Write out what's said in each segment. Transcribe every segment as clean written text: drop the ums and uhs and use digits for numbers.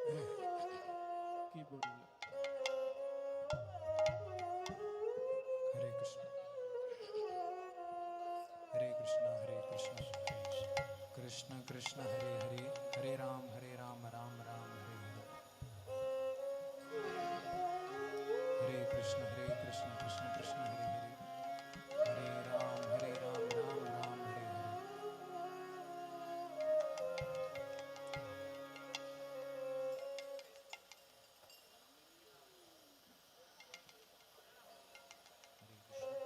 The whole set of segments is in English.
Keyboard में हरे कृष्ण हरे कृष्ण हरे कृष्ण कृष्ण कृष्ण हरे हरे हरे राम राम राम हरे हरे हरे कृष्ण कृष्ण कृष्ण हरे हरे हरे राम राम राम हरे हरे।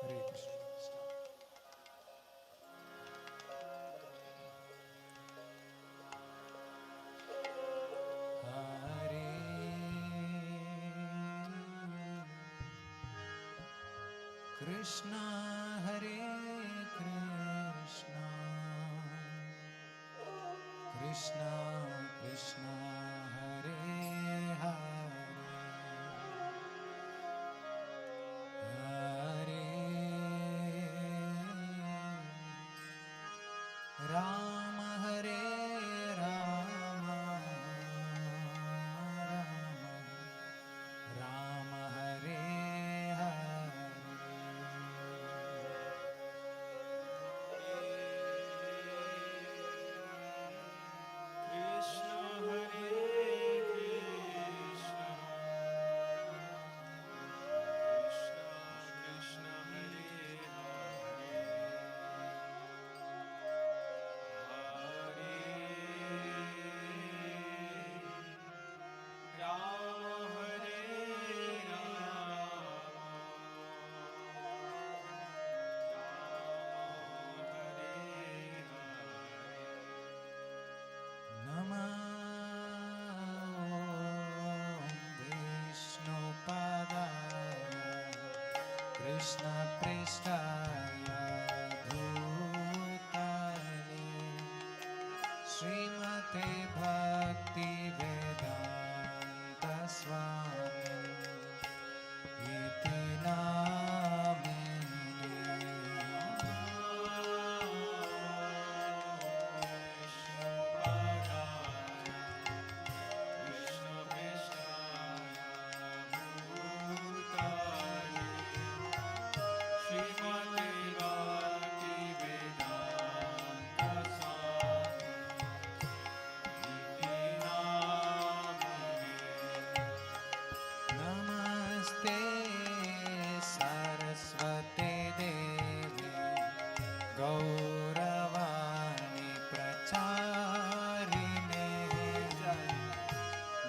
हरे कृष्ण हरे कृष्णा हरे कृष्णा कृष्णा कृष्णा हरे हरे हरे राम हरे राम राम हरे हरे कृष्ण हरे कृष्ण कृष्ण कृष्ण हरे हरे हरे राम हरे राम राम हरे हरे नमो विष्णुपदाय कृष्णपृष्ठाय भूतले श्रीमते भक्तिवेदान्त स्वामी इति नामिने। नमस्ते सरस्वते देवी गौरवाणी प्रचारिणे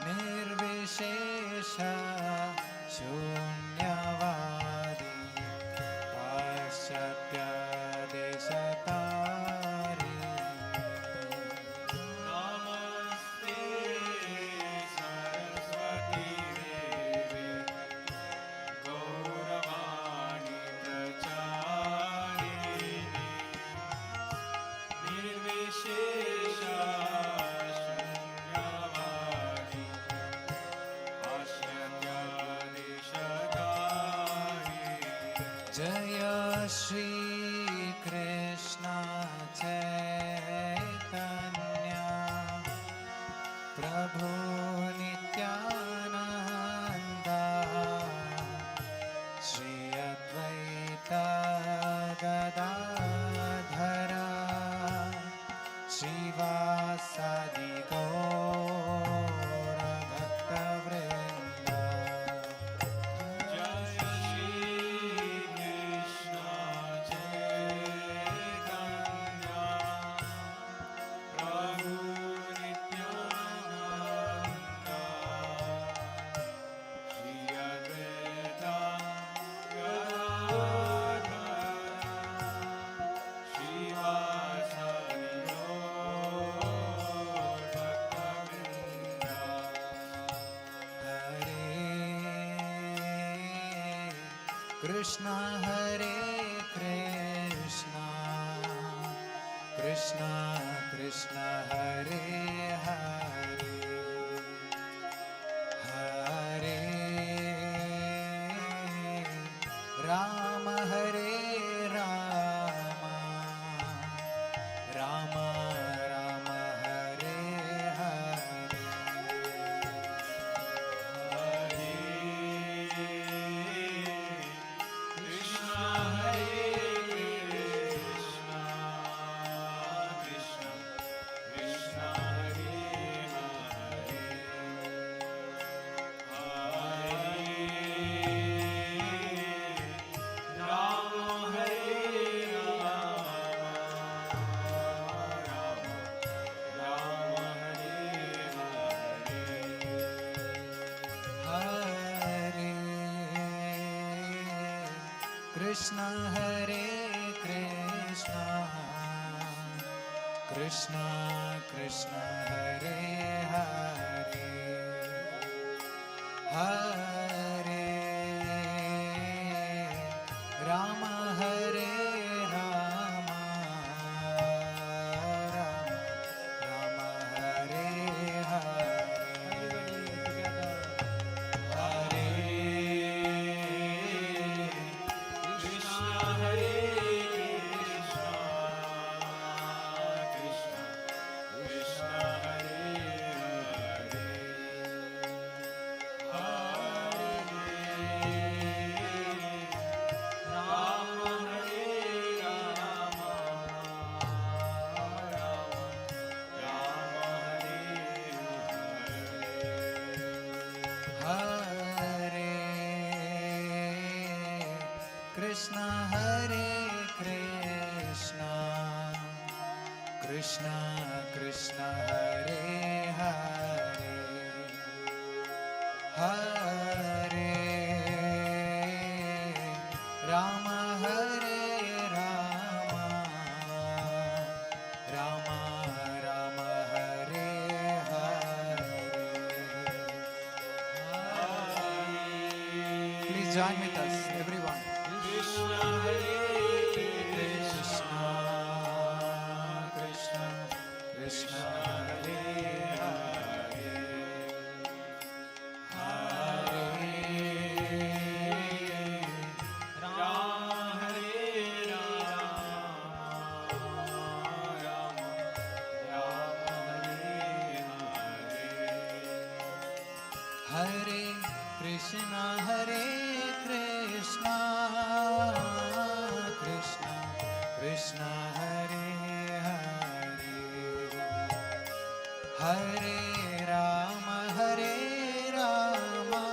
निर्विशेष शून्यवादी पाश्चात्य देशतारिणे नमस्ते सरस्वती देवी गौरवाणी प्रचारिणे निर्विशेष शून्यवादी पाश्चात्य जय श्री कृष्ण चैतन्य प्रभु नित्यानंद श्री अद्वैत गदाधर श्रीवासादि गौर भक्तवृंद। जय श्री कृष्ण चैतन्य प्रभु नित्यानंद श्री अद्वैत गदाधर श्रीवासादि गौर भक्तवृंद। हरे कृष्णा हरे कृष्णा कृष्णा कृष्णा हरे हरे हरे राम हरे Ram Ram Ram Hare Hare Krishna Hare Krishna, Krishna Krishna Hare Hare, Hare Rama Hare Rama, Rama Hare Hare, Hare Krishna Hare Krishna, Krishna Krishna Hare Hare, Rama Hare Rama, Rama Hare Hare Krishna Hare Krishna, Krishna Krishna Hare Hare, Hare Rama Hare Rama, Rama Rama Hare Hare. Please join with us, everyone. Krishna Hare Krishna, Krishna, Krishna Hare Hare, Hare Rama Hare Rama, Rama Rama Hare Hare Krishna, Hare Krishna, Krishna Krishna Hare Hare, Hare Rama, Hare Rama,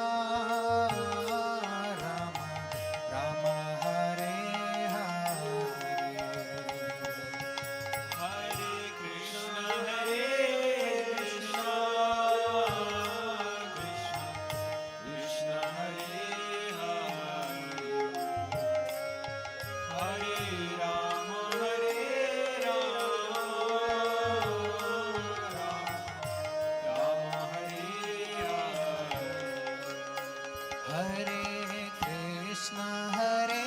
Rama Rama Hare Hare, Hare Krishna Hare Krishna, Krishna Krishna Hare Hare, Hare Rama Hare Rama, Rama Hare Hare, Hare Krishna, Hare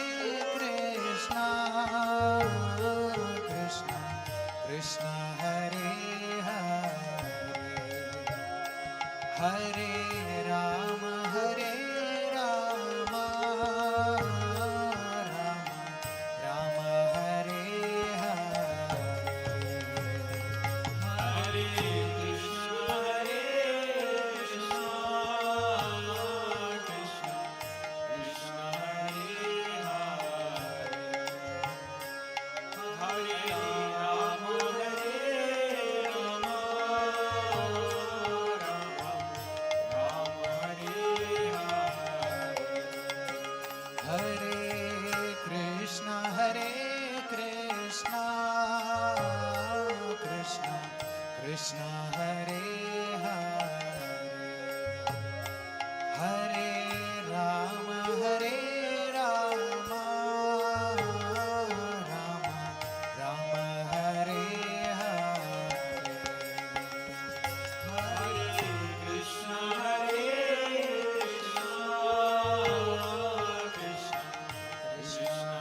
Krishna, Krishna Krishna Hare Hare, Hare Rama, Hare Rama, Rama Rama Hare Hare, Hare Krishna Hare Krishna, Krishna Krishna Hare Hare, Hare Rama Hare Rama, Rama Rama Hare Hare, Hare Krishna, Hare Krishna, Krishna Krishna Hare Hare, Hare Rama, Hare Rama, Rama Rama Hare Hare, Hare Krishna Hare Krishna, Krishna Krishna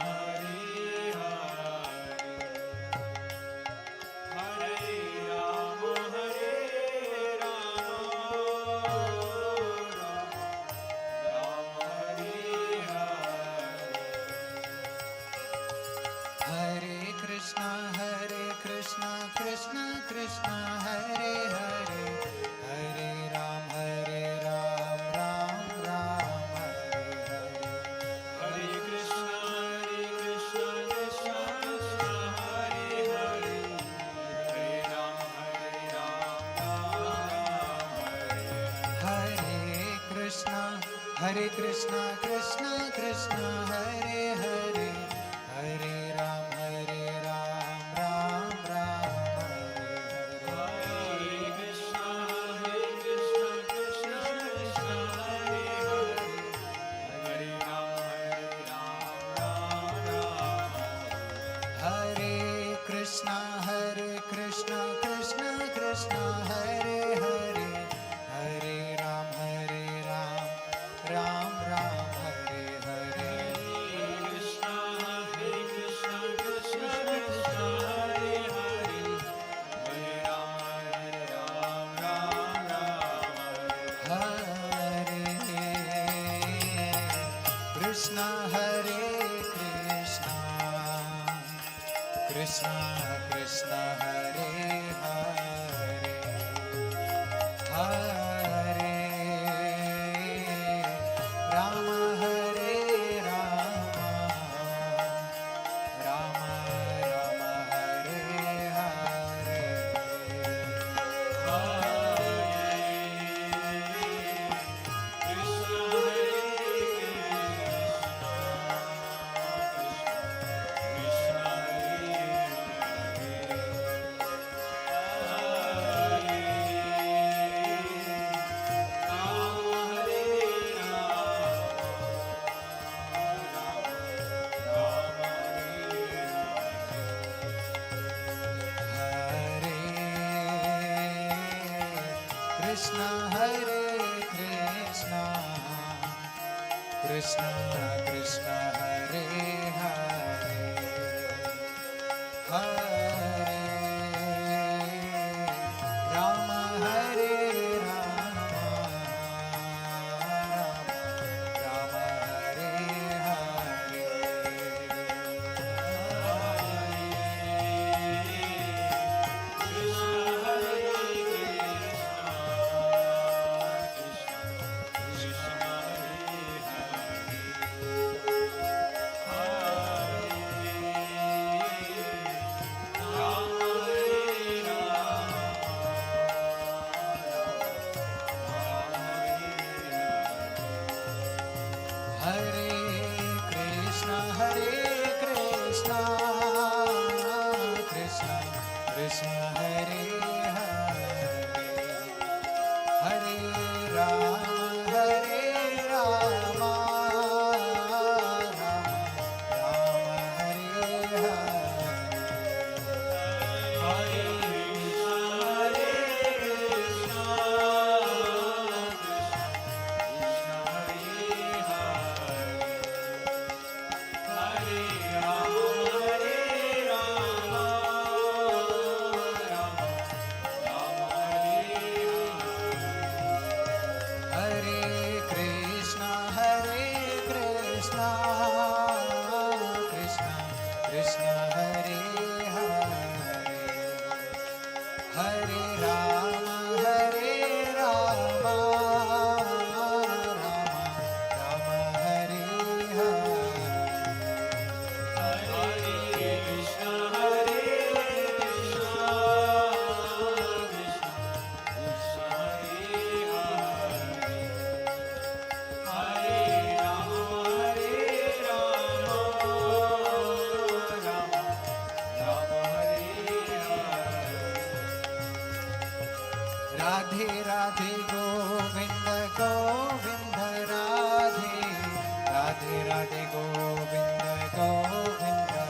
Hare Hare, Hare Rama Hare Rama, Rama Hare Hare Krishna, Krishna Krishna, Hare Hare, Hare Ram, Ram Hare Hare. Hare Krishna, Krishna Krishna, Hare Hare, Hare Rama, Rama Hare Krishna, Krishna Krishna, Hare Hare, Hare Ram, Ram Hare Hare. Hare Krishna, Krishna Krishna, Hare Hare, Hare Rama, Rama Krishna Hare Hare Hare Ram Ram Ram Hare Hare Krishna Krishna Krishna Krishna Hare Hare Hare Ram Ram Hare Krishna Hare Krishna Krishna Krishna Hare Hare Hare Rama Hare Rama Rama Rama Hare Hare Krishna Hare Krishna Krishna Krishna Hare Hare Hare Rama Hare Rama Rama Hare Hare Hare Krishna Krishna Krishna Hare Hare Hare Rama Rama Hare Hare Hare Krishna Krishna Krishna Hare Hare Hare Rama Rama Rama Hare Hare Radhe Radhe Govinda Govinda Radhe Radhe Radhe Govinda Govinda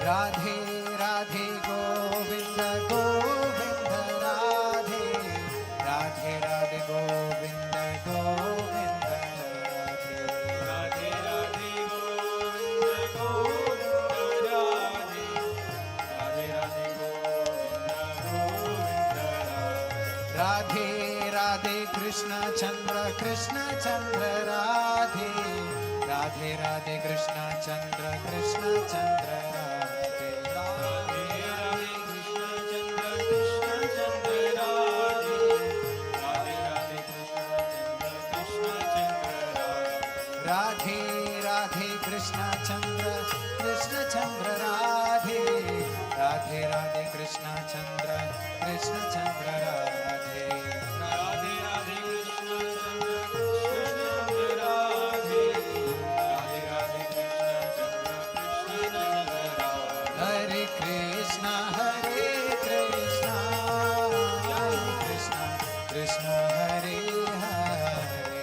Radhe Radhe Govinda Govinda Radhe Radhe Radhe Govinda Govinda Radhe Radhe Krishna Chandra Radhe Radhe Radhe Krishna Chandra Radhe Radhe Radhe Krishna Chandra Radhe Radhe Radhe Krishna Chandra Radhe Hare Krishna Krishna Krishna Hare Hare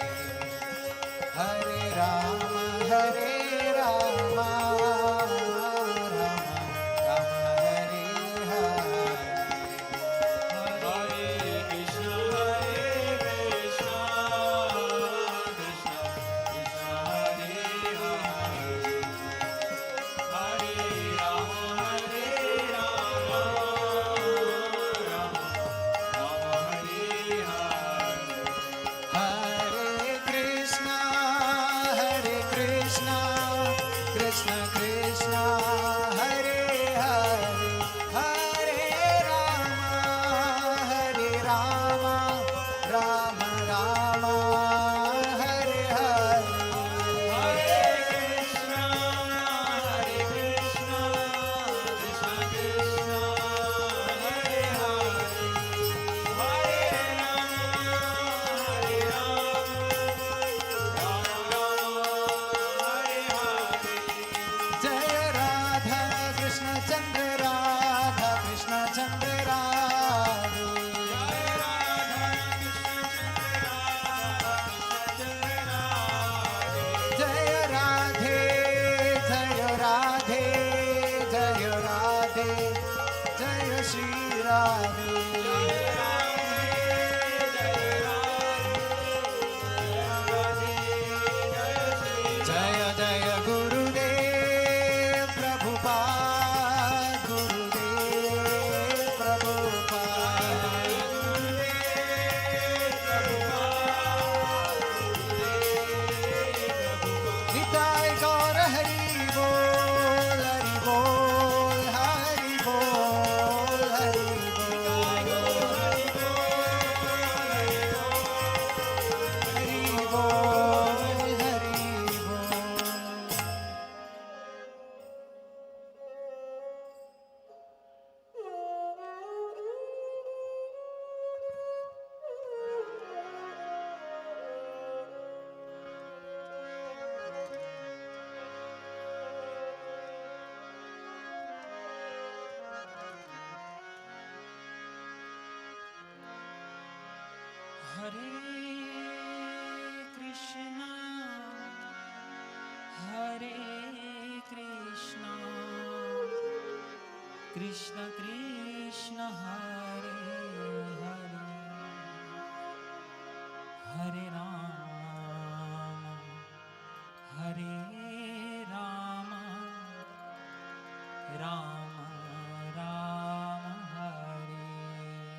Krishna Krishna Hare Hare Hare Rama Hare Rama Rama Rama Hare Hare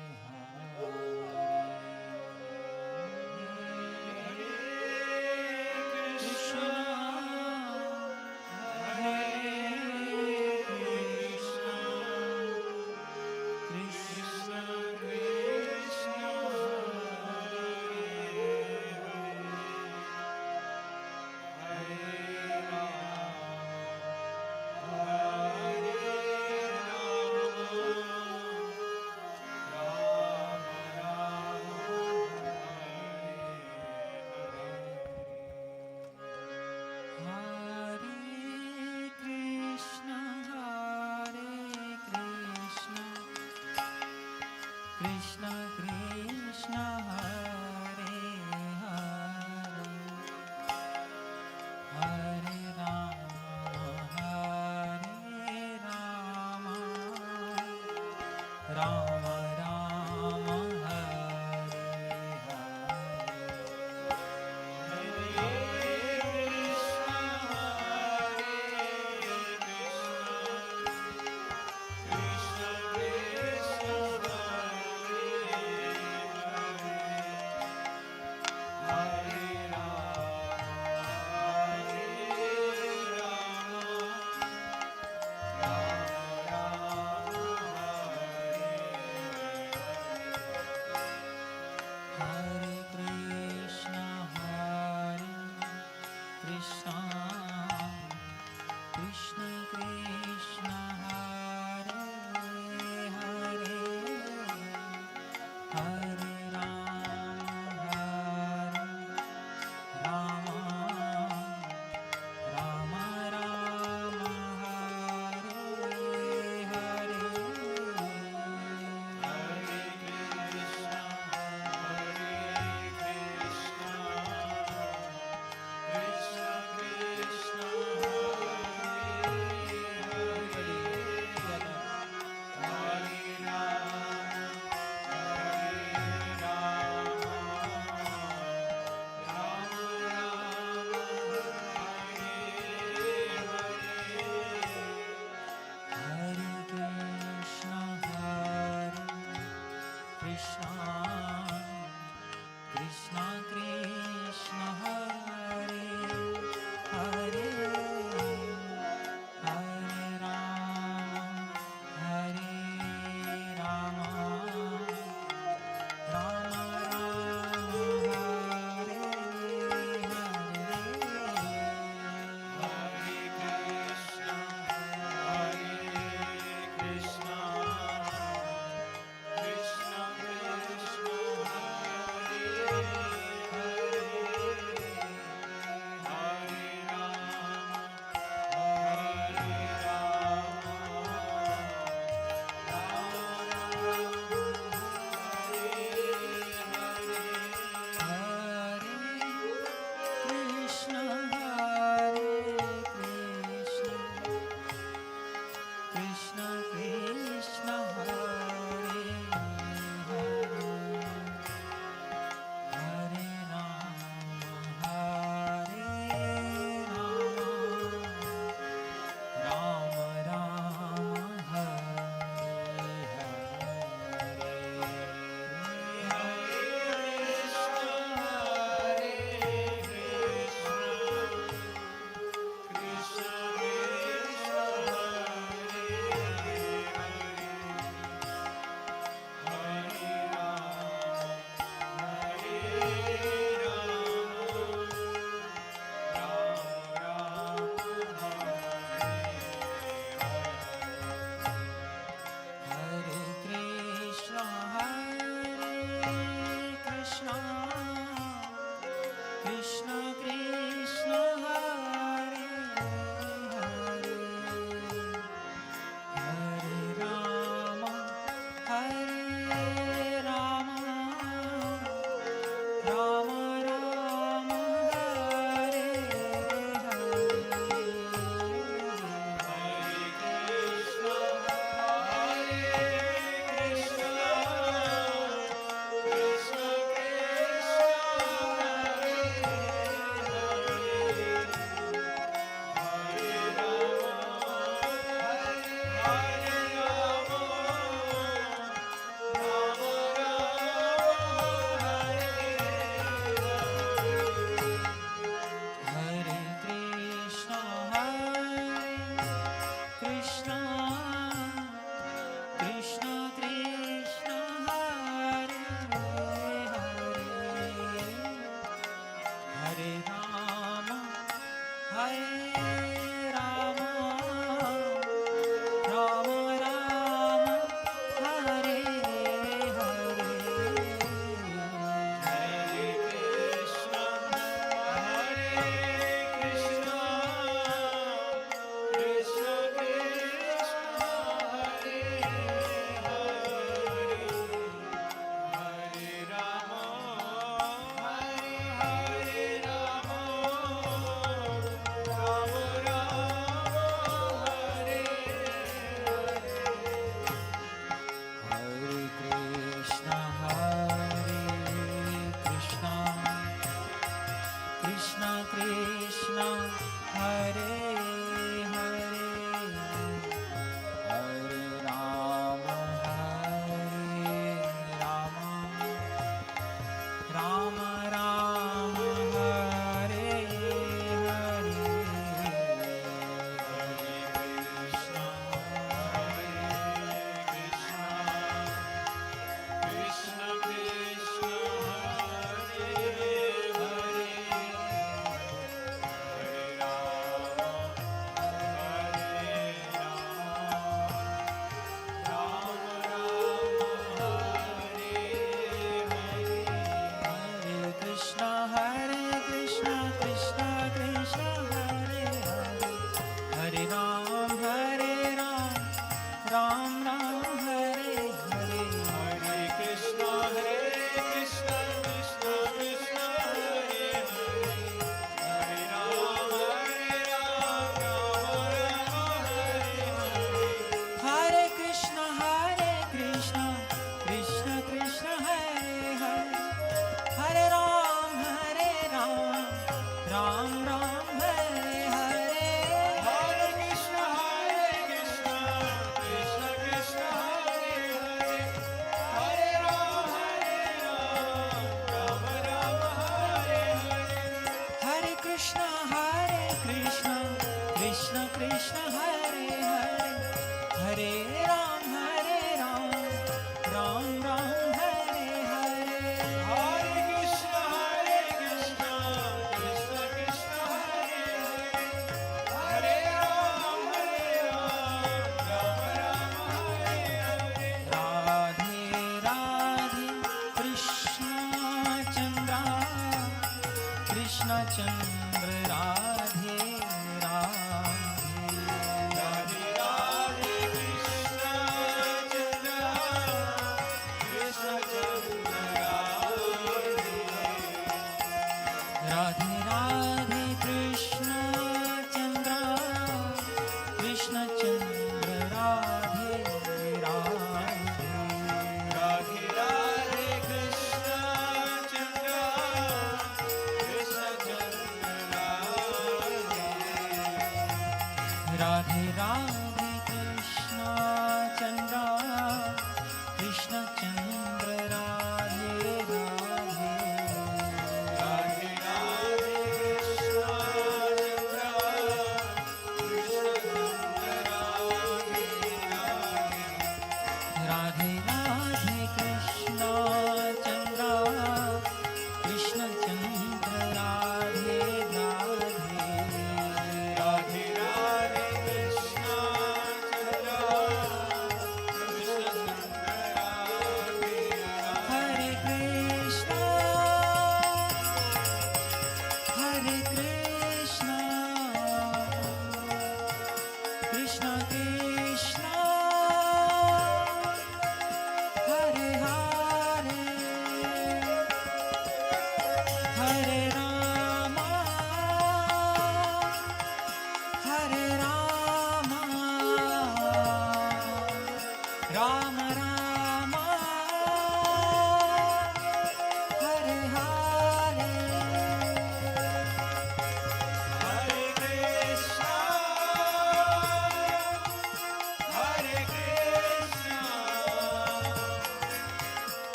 Krishna Krishna Krishna Hare Hare Hare Rama Rama Rama Hare Rama Krishna Krishna Hare Hare Hare Rama Hare Rama Rama Rama Hare Hare Hare Krishna Krishna Krishna Krishna Hare Hare Hare Rama Rama Rama Hare Hare Hare Krishna Krishna Krishna Hare Hare Hare Rama Rama Rama Hare Hare Hare Krishna Krishna Krishna Hare Hare Hare Ram Ram Ram Hare Hare Hare Krishna Krishna Krishna Hare Hare Hare Ram Ram Hare Hare Hare Krishna Krishna Krishna Hare Hare Hare Ram Ram Ram Hare Hare Hare Krishna Krishna Krishna Hare Hare Hare Ram Ram Hare Hare Hare Krishna Krishna Krishna Hare Hare Hare Ram Ram Ram Hare Hare Hare Krishna Krishna Krishna Hare Hare Hare Ram Ram Hare Hare Radhe Radhe Krishna Chandra Krishna Chandra Radhe Radhe Radhe Radhe Krishna Chandra Krishna Chandra Radhe Radhe Krishna Chandra Krishna Chandra Radhe Radhe Radhe Radhe Krishna Chandra Krishna Chandra Radhe Radhe Krishna Chandra Krishna Chandra Radhe Radhe Radhe Radhe Krishna Chandra Krishna Chandra Radhe Radhe Krishna Chandra Krishna Chandra Radhe Radhe Radhe Radhe Krishna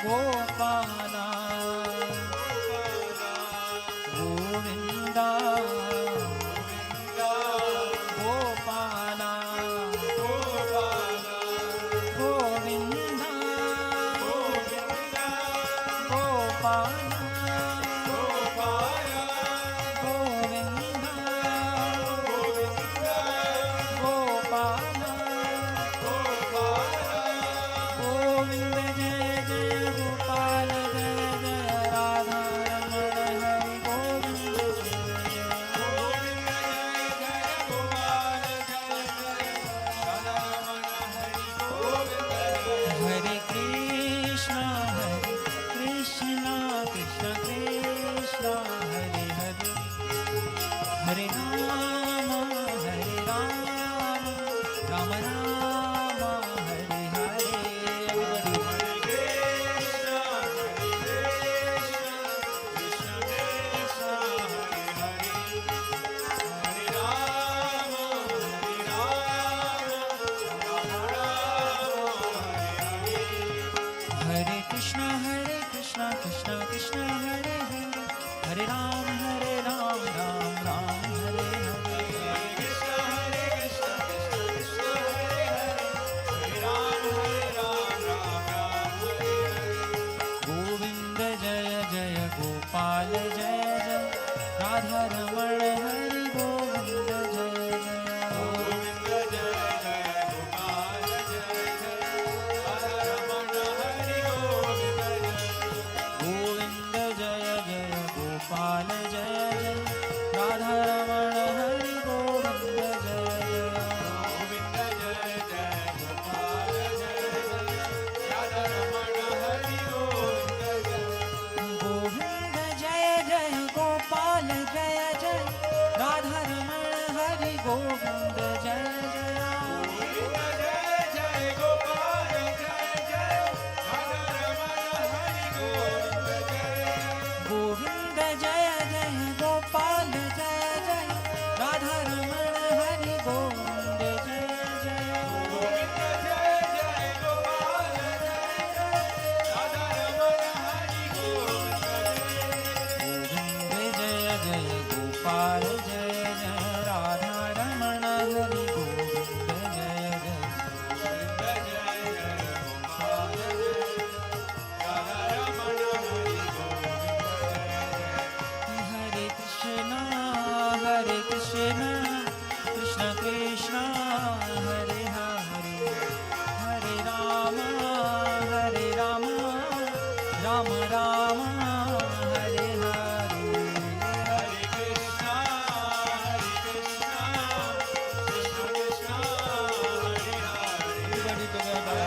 Gopala Govinda Gopala Govinda Gopala Govinda Gopala Govind जय जय गोपाल जय जय राधा रमण हरि गोविंद जय हरे कृष्णा कृष्ण कृष्ण हरे हरे हरे राम राम राम हरे हरे हरे कृष्ण कृष्ण कृष्ण हरे हरे हरे राम राम राम हरे हरे गोविंद जय जय गोपाल जय जय राधा रमण हरि गोविंद जय गोविंद जय जय गोपाल जय जय राधा रमण हरि गोविंद जय गोविंद जय जय गोपाल जय जय राधा रमण हरि गोविंद जय गोविंद जय जय गोपाल जय जय राधा रमण हरि गोविंद जय गोविंद जय जय गोपाल जय जय राधा रमण हरि गोविंद जय हरे Krishna Krishna Krishna Hare Hare Hare Ram Ram Ram Hare Hare Everybody together.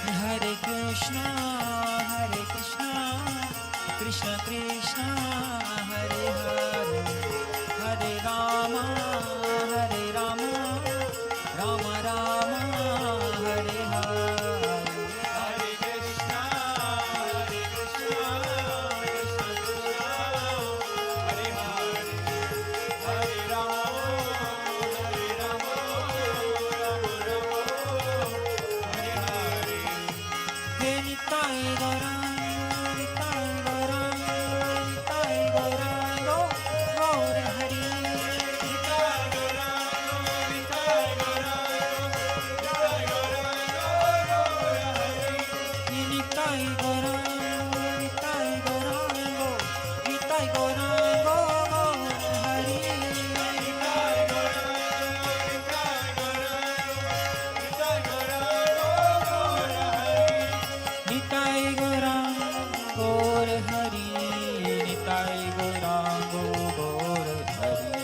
Hare Krishna Krishna Krishna Hare Hare Hare Rama Rama Rama Hare Hare He Nitai Gauranga Gaur Hari He Nitai Gauranga Gaur Hari Nitai Gauranga Gaur Hari Nitai Gauranga Gaur Hari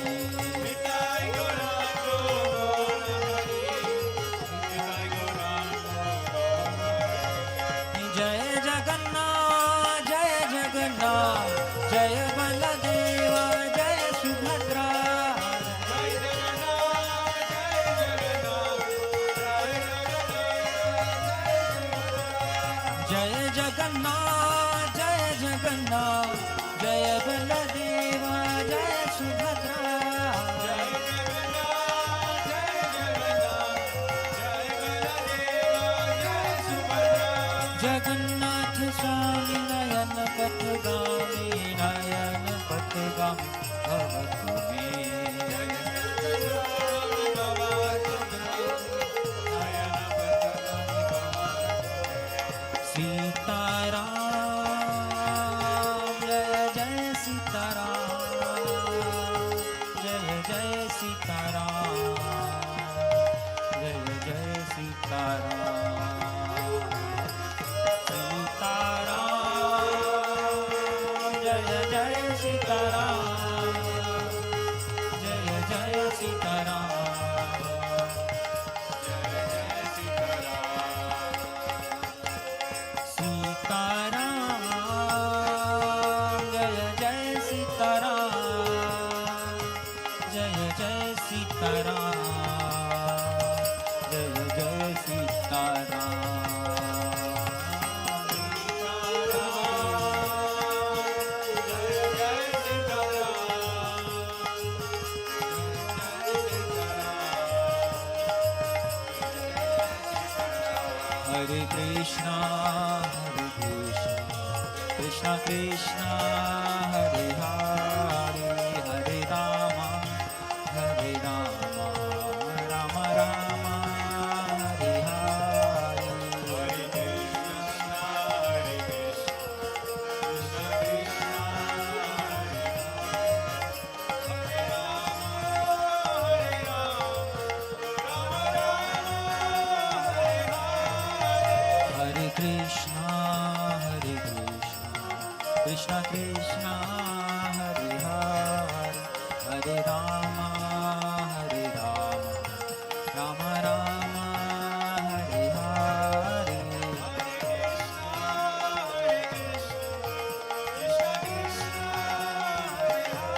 Jai Jagannath Jai Baladeva Jai Subhadra Jai Jagannath Jai Baladeva Jai Subhadra Jagannath स्वामी नयन पथगामी नयन पथगामी भव तुम्हें सीताराम जय जय सीताराम जय जय सीताराम जय जय सीताराम सीताराम जय जय सीताराम जय जय सीताराम सीताराम जय जय सीताराम जय जय सीताराम जय जय सीताराम हरे कृष्णा कृष्णा कृष्णा हरे हरे हरे राम राम राम हरे हरे हरे कृष्णा कृष्णा कृष्णा हरे हरे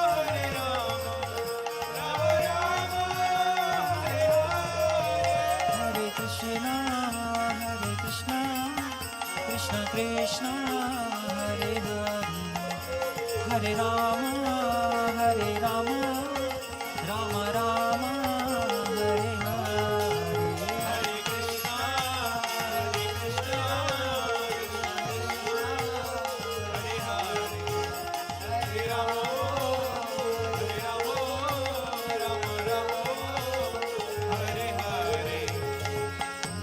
हरे राम राम राम हरे हरे हरे कृष्णा कृष्ण कृष्ण हरे हरे हरे राम राम राम हरे हरे हरे कृष्णा हरे हरे राम हरे हरे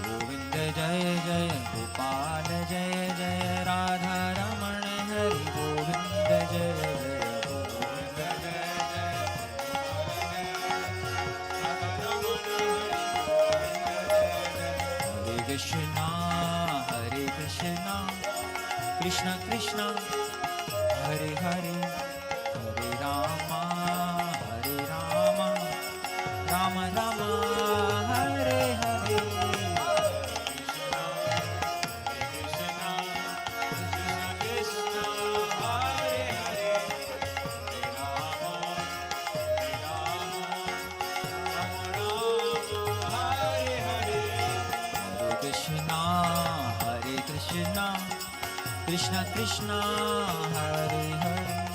गोविंद जय जय गोपाल जय जय राधा रमण हरि गोविंद जय जय गोविंद जय हरे कृष्णा कृष्ण कृष्ण हरे हरे हरे राम राम राम हरे हरे कृष्ण कृष्ण हरे हरे हरे राम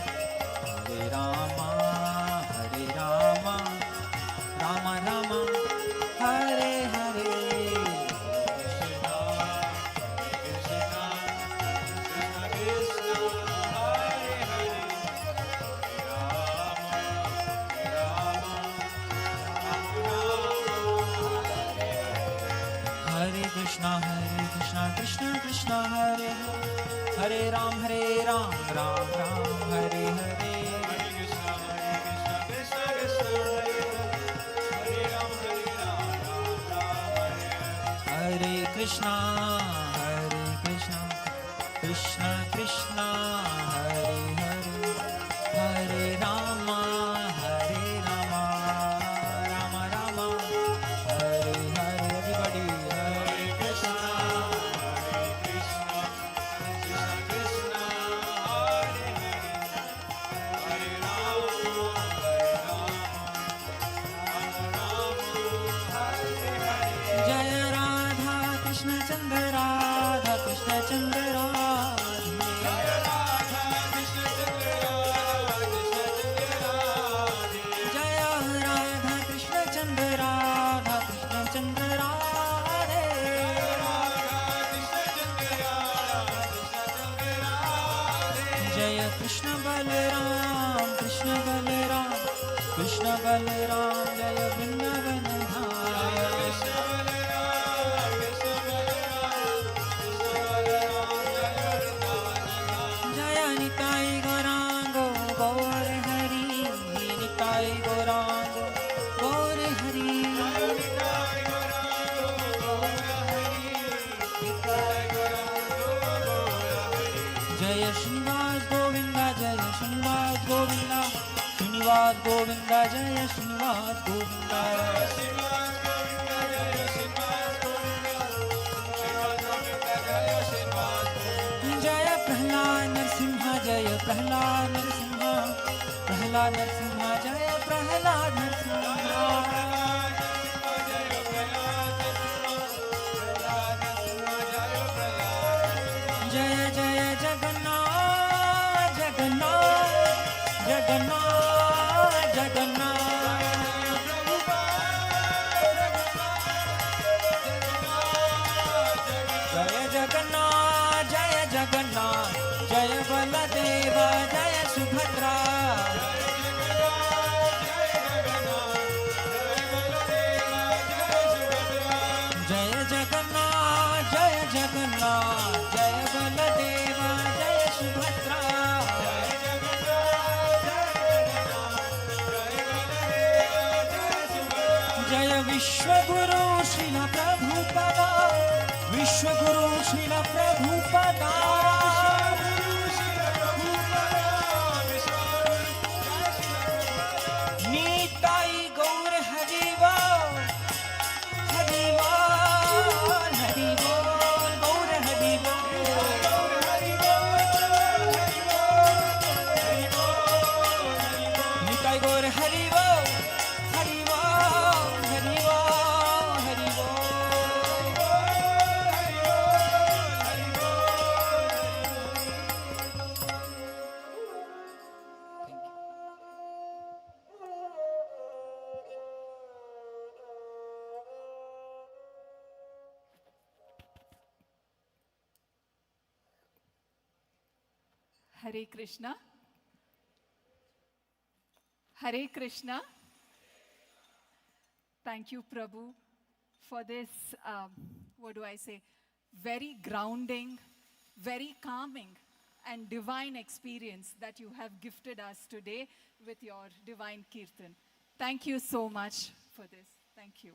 राम राम हरे हरे हरे कृष्णा कृष्ण कृष्ण हरे हरे राम राम राम हरे हरे हरे कृष्णा कृष्ण कृष्ण हरे हरे हरे राम राम राम हरे हरे everybody हरे कृष्णा जय राधा कृष्ण चंद्र राधा कृष्ण चंद्र राधा बलराम जय वृंदावन धाम। जय निताई गौरांगो गौर हरि, निताई गौरांगो गौर हरि। जय श्रीनिवास गोविंदा जय श्रीनिवास गोविंदा, श्रीनिवास गोविंदा जय श्रीनिवास गोविंदा। जय प्रहलाद नरसिंह जय प्रहलाद नरसिंह, प्रहलाद नरसिंह जय प्रहलाद नरसिंह। जय जय जगन्नाथ जगन्नाथ जगन्नाथ जगन्नाथ। जय जगन्नाथ जय जगन्नाथ, जय बलदेव जय सुभद्रा। जय जगन्नाथ जय जगन्नाथ, जय बलदेव जय सुभद्रा। जय विश्वगुरु श्रील प्रभुपदा, विश्वगुरु श्रील प्रभुपदा। निताई गौर हरि बोल, हरि बोल, हरि बोल, गौर हरि बोल। निताई गौर हरि बोल, हरि बोल, हरि बोल, Hari Hare Krishna. Hare Krishna. Thank you, Prabhu, for this, very grounding, very calming, and divine experience that you have gifted us today with your divine Kirtan. Thank you so much for this. Thank you.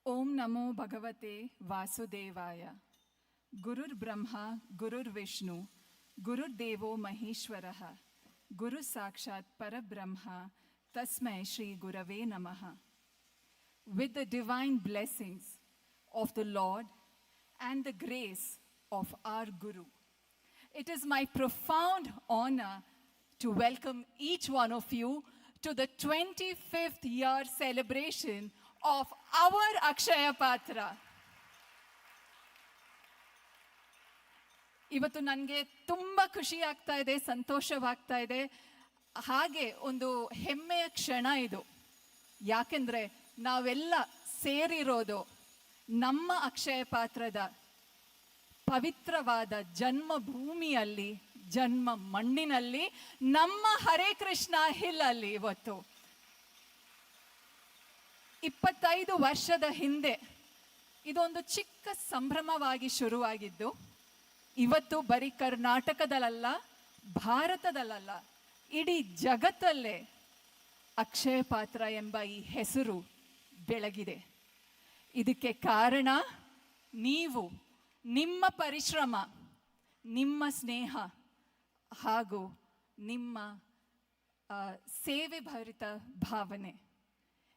Om Namo Bhagavate Vasudevaya. Gurur Brahma, Gurur Vishnu, Gurur Devo Maheshwaraha, Guru Sakshat Parabrahma, Tasmai Shri Gurave Namaha. With the divine blessings of the Lord and the grace of our Guru, it is my profound honor to welcome each one of you to the 25th year celebration of our Akshaya Patra. ಇವತ್ತು ನನಗೆ ತುಂಬ ಖುಷಿ ಆಗ್ತಾ ಇದೆ, ಸಂತೋಷವಾಗ್ತಾ ಇದೆ, ಹಾಗೆ ಒಂದು ಹೆಮ್ಮೆಯ ಕ್ಷಣ ಇದು. ಯಾಕೆಂದರೆ ನಾವೆಲ್ಲ ಸೇರಿರೋದು ನಮ್ಮ ಅಕ್ಷಯ ಪಾತ್ರದ ಪವಿತ್ರವಾದ ಜನ್ಮಭೂಮಿಯಲ್ಲಿ, ಜನ್ಮ ಮಣ್ಣಿನಲ್ಲಿ, ನಮ್ಮ ಹರೇ ಕೃಷ್ಣ ಹಿಲ್ ಅಲ್ಲಿ. ಇವತ್ತು 25 ವರ್ಷದ ಹಿಂದೆ ಇದೊಂದು ಚಿಕ್ಕ ಸಂಭ್ರಮವಾಗಿ ಶುರುವಾಗಿದ್ದು, ಇವತ್ತು ಬರೀ ಕರ್ನಾಟಕದಲ್ಲ, ಭಾರತದಲ್ಲ, ಇಡೀ ಜಗತ್ತಲ್ಲೇ ಅಕ್ಷಯ ಪಾತ್ರ ಎಂಬ ಈ ಹೆಸರು ಬೆಳಗಿದೆ. ಇದಕ್ಕೆ ಕಾರಣ ನೀವು, ನಿಮ್ಮ ಪರಿಶ್ರಮ, ನಿಮ್ಮ ಸ್ನೇಹ ಹಾಗೂ ನಿಮ್ಮ ಸೇವೆ ಭರಿತ ಭಾವನೆ.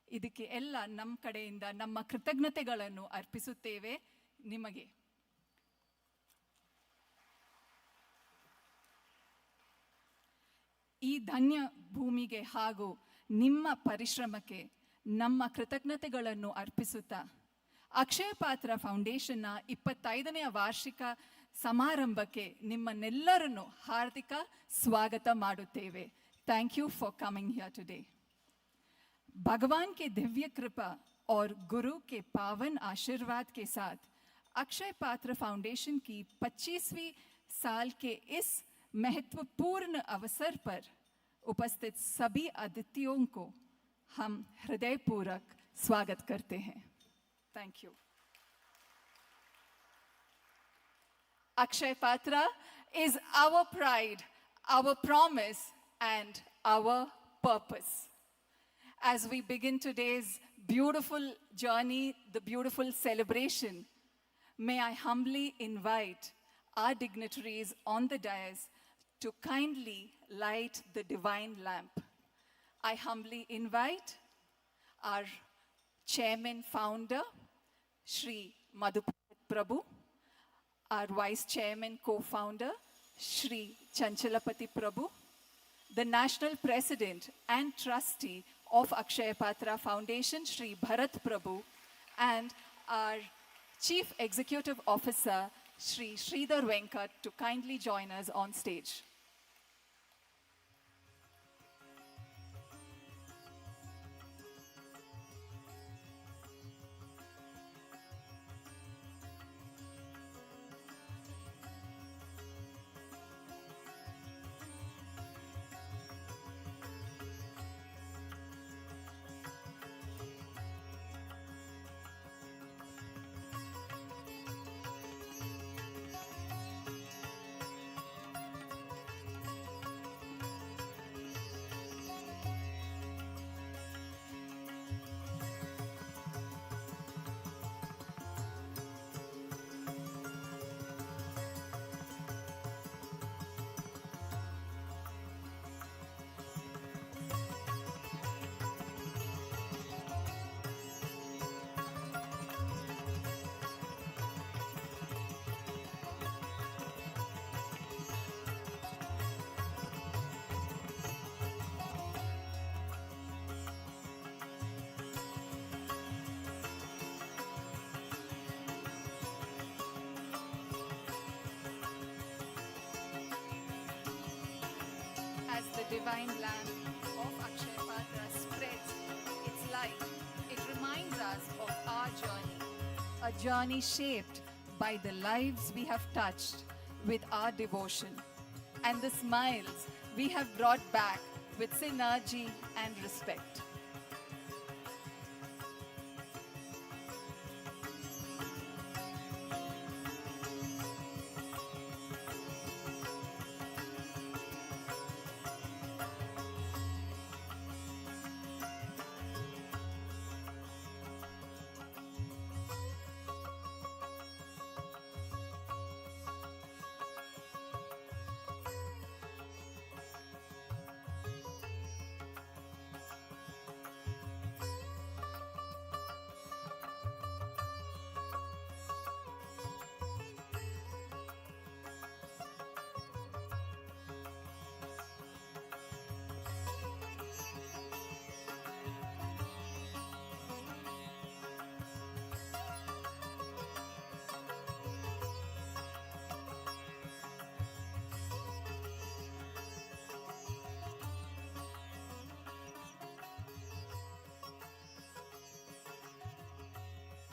ಇದಕ್ಕೆ ಎಲ್ಲ ನಮ್ಮ ಕಡೆಯಿಂದ ನಮ್ಮ ಕೃತಜ್ಞತೆಗಳನ್ನು ಅರ್ಪಿಸುತ್ತೇವೆ ನಿಮಗೆ. ಈ ಧನ್ಯ ಭೂಮಿಗೆ ಹಾಗೂ ನಿಮ್ಮ ಪರಿಶ್ರಮಕ್ಕೆ ನಮ್ಮ ಕೃತಜ್ಞತೆಗಳನ್ನು ಅರ್ಪಿಸುತ್ತಾ ಅಕ್ಷಯ ಪಾತ್ರ ಫೌಂಡೇಶನ್ನ 25ನೇ ವಾರ್ಷಿಕ ಸಮಾರಂಭಕ್ಕೆ ನಿಮ್ಮನ್ನೆಲ್ಲರನ್ನು ಹಾರ್ದಿಕ ಸ್ವಾಗತ ಮಾಡುತ್ತೇವೆ. Thank you for coming here today. भगवान के दिव्य कृपा और गुरु के पावन आशीर्वाद के साथ अक्षय पात्र फाउंडेशन की 25वीं साल के इस महत्वपूर्ण अवसर पर उपस्थित सभी अतिथियों को हम हृदयपूर्वक स्वागत करते हैं. Thank you. Akshay Patra is our pride, our promise, and our purpose. As we begin today's beautiful journey, the beautiful celebration, may I humbly invite our dignitaries on the dais to kindly light the divine lamp. I humbly invite our chairman founder, Shri Madhupat Prabhu, our vice chairman co-founder, Shri Chanchalapati Prabhu, the national president and trustee of Akshay Patra Foundation, Shri Bharat Prabhu, and our chief executive officer, Shri Sridhar Venkat, to kindly join us on stage. As the divine lamp of Akshay Patra spreads its light, it reminds us of our journey, a journey shaped by the lives we have touched with our devotion, and the smiles we have brought back with synergy and respect.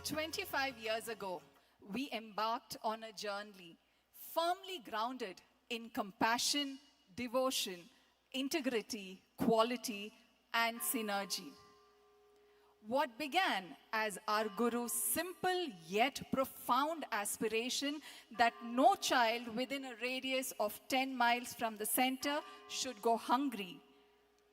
"25 years ago, we embarked on a journey firmly grounded in compassion, devotion, integrity, quality, and synergy. What began as our Guru's simple yet profound aspiration that no child within a radius of 10 miles from the center should go hungry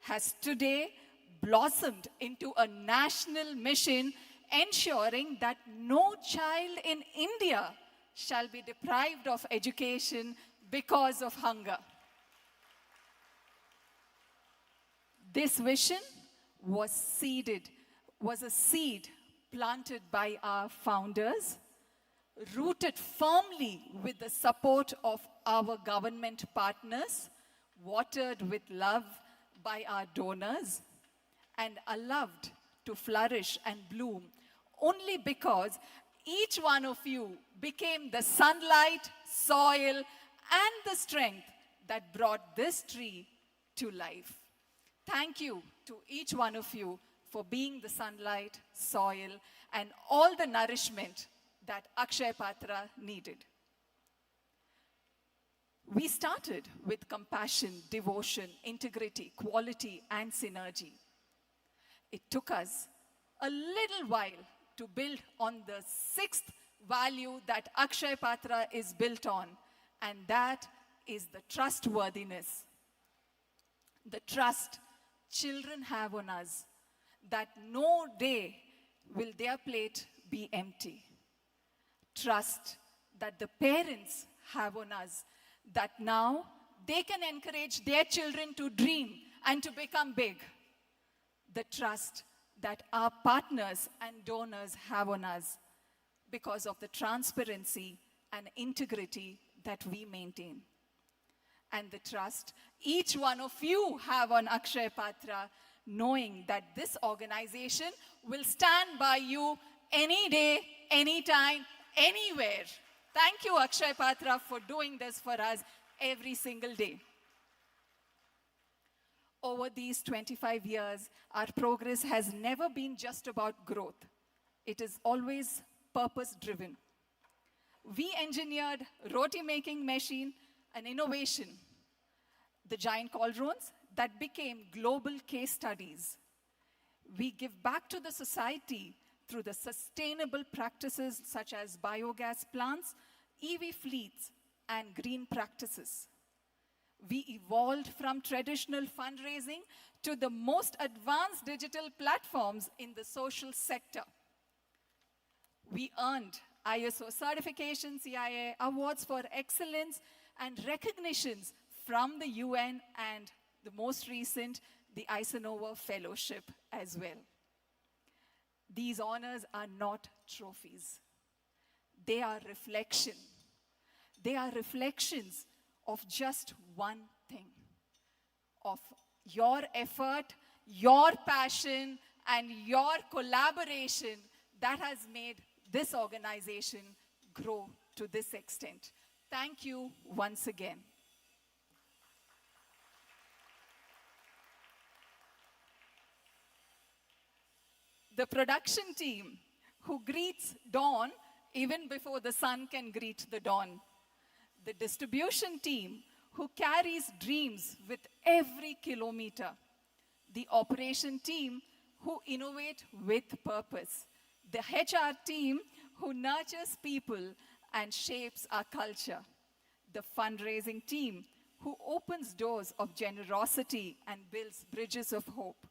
has today blossomed into a national mission ensuring that no child in India shall be deprived of education because of hunger. This vision was a seed planted by our founders, rooted firmly with the support of our government partners, watered with love by our donors, and allowed to flourish and bloom only because each one of you became the sunlight, soil, and the strength that brought this tree to life. Thank you to each one of you for being the sunlight, soil, and all the nourishment that Akshay Patra needed. We started with compassion, devotion, integrity, quality, and synergy. It took us a little while to build on the sixth value that Akshay Patra is built on, and that is the trustworthiness. The trust children have on us that no day will their plate be empty. Trust that the parents have on us that now they can encourage their children to dream and to become big. The trust that our partners and donors have on us because of the transparency and integrity that we maintain. And the trust each one of you have on Akshay Patra, knowing that this organization will stand by you any day, anytime, anywhere. Thank you, Akshay Patra, for doing this for us every single day. Over these 25 years, our progress has never been just about growth. It is always purpose-driven. We engineered roti-making machine, an innovation, the giant cauldrons that became global case studies. We give back to the society through the sustainable practices such as biogas plants, EV fleets, and green practices. We evolved from traditional fundraising to the most advanced digital platforms in the social sector. We earned ISO certification, CIA awards for excellence, and recognitions from the UN and the most recent, the Eisenhower Fellowship as well. These honors are not trophies. They are reflection. They are reflections of just one thing, of your effort, your passion, and your collaboration that has made this organization grow to this extent. Thank you once again. The production team who greets dawn even before the sun can greet the dawn. The distribution team who carries dreams with every kilometer. The operation team who innovate with purpose. The HR team who nurtures people and shapes our culture. The fundraising team who opens doors of generosity and builds bridges of hope.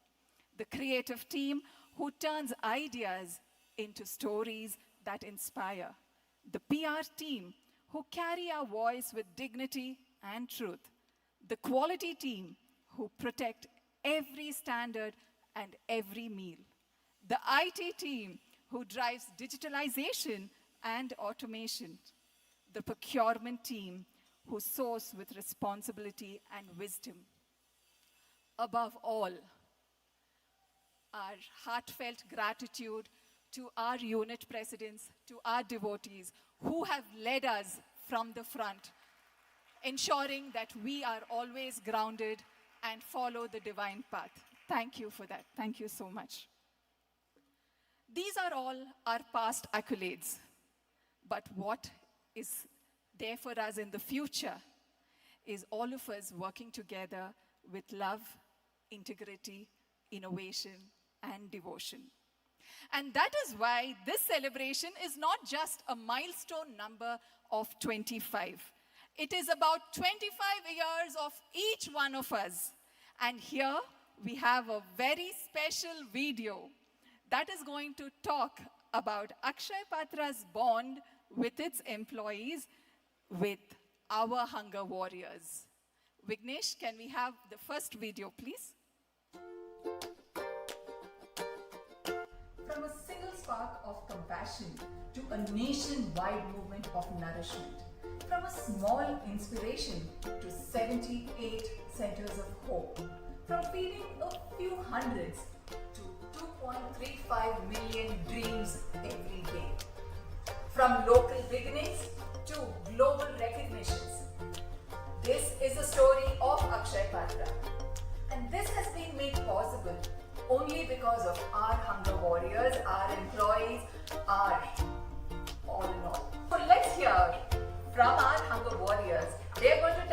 The creative team who turns ideas into stories that inspire. The PR team who carry our voice with dignity and truth. The quality team who protect every standard and every meal. The IT team who drives digitalization and automation. The procurement team who source with responsibility and wisdom. Above all, our heartfelt gratitude to our unit presidents, to our devotees who have led us from the front, ensuring that we are always grounded and follow the divine path. Thank you for that. Thank you so much. These are all our past accolades. But what is there for us in the future is all of us working together with love, integrity, innovation, and devotion. And that is why this celebration is not just a milestone number of 25. It is about 25 years of each one of us. And here we have a very special video that is going to talk about Akshay Patra's bond with its employees, with our hunger warriors. Vignesh, can we have the first video, please? From a single spark of compassion to a nationwide movement of nourishment. From a small inspiration to 78 centers of hope. From feeding a few hundreds to 2.35 million dreams every day. From local beginnings to global recognitions. This is the story of Akshay Patra. And this has been made possible only because of our hunger warriors, our employees, our all in all. So let's hear from our hunger warriors. They're going to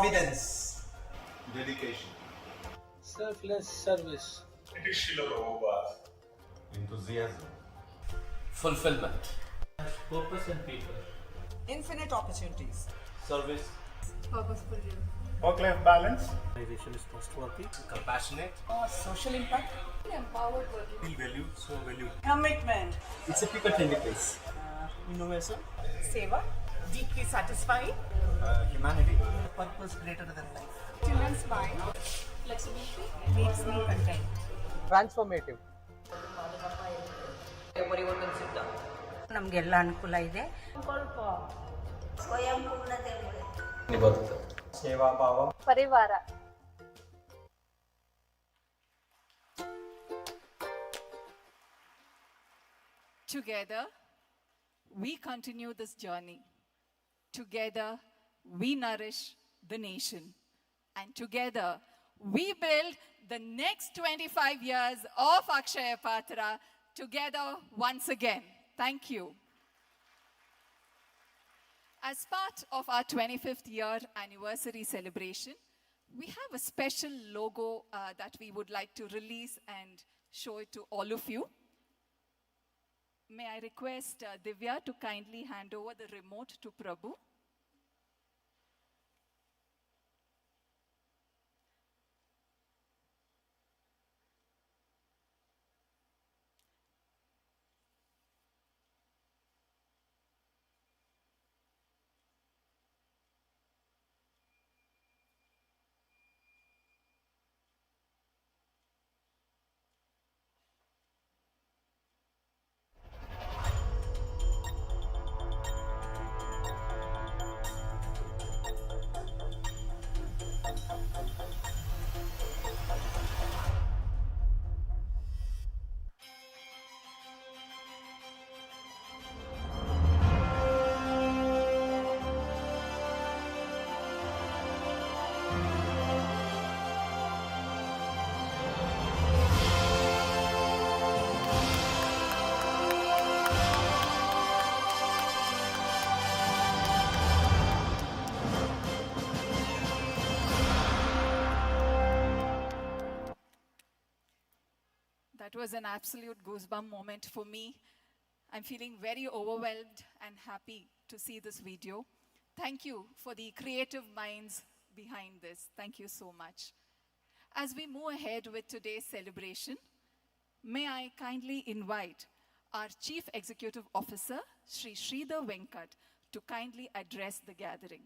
Providence. Dedication. Selfless service. Enthusiasm. Fulfillment. Purpose and people. Infinite opportunities. Service. Purposeful living. Work-life balance. Organization is trustworthy. Compassionate. Social impact. Empowered working. Feel valued, so valued. Commitment. It's a people-friendly place. Innovation. Seva. Deeply satisfying. Humanity. Purpose greater than life. Children's mind. Flexibility. Makes me content. Transformative. ನಮಗೆಲ್ಲ ಅನುಕೂಲ ಇದೆ ನಿಬದ್ಧತೆ. Seva Bhava. ಪರಿವಾರ. Together, we continue this journey. Together, we nourish the nation. And together, we build the next 25 years of Akshaya Patra together once again. Thank you. As part of our 25th year anniversary celebration, we have a special logo that we would like to release and show it to all of you. May I request Divya to kindly hand over the remote to Prabhu. That was an absolute goosebump moment for me. I'm feeling very overwhelmed and happy to see this video. Thank you for the creative minds behind this. Thank you so much. As we move ahead with today's celebration, may I kindly invite our Chief Executive Officer, Sri Sridhar Venkat, to kindly address the gathering.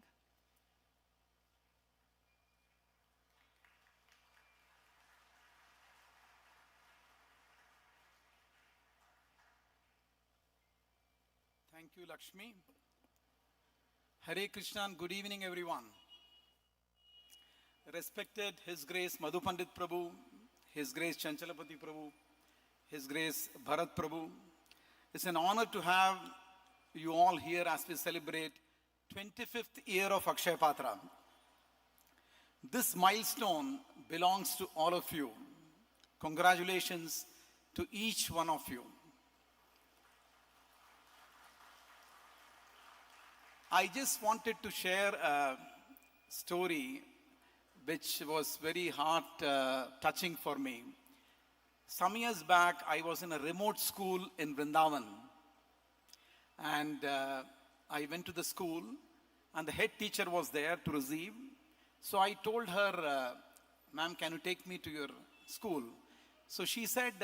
Thank you, Lakshmi. Hare Krishna and good evening, everyone. Respected His Grace Madhu Pandit Prabhu, His Grace Chanchalapati Prabhu, His Grace Bharat Prabhu. It's an honor to have you all here as we celebrate 25th year of Akshaya Patra. This milestone belongs to all of you. Congratulations to each one of you. I just wanted to share a story which was very heart touching for me. Some years back, I was in a remote school in Vrindavan. And I went to the school and the head teacher was there to receive. So I told her, ma'am, can you take me to your school? So she said,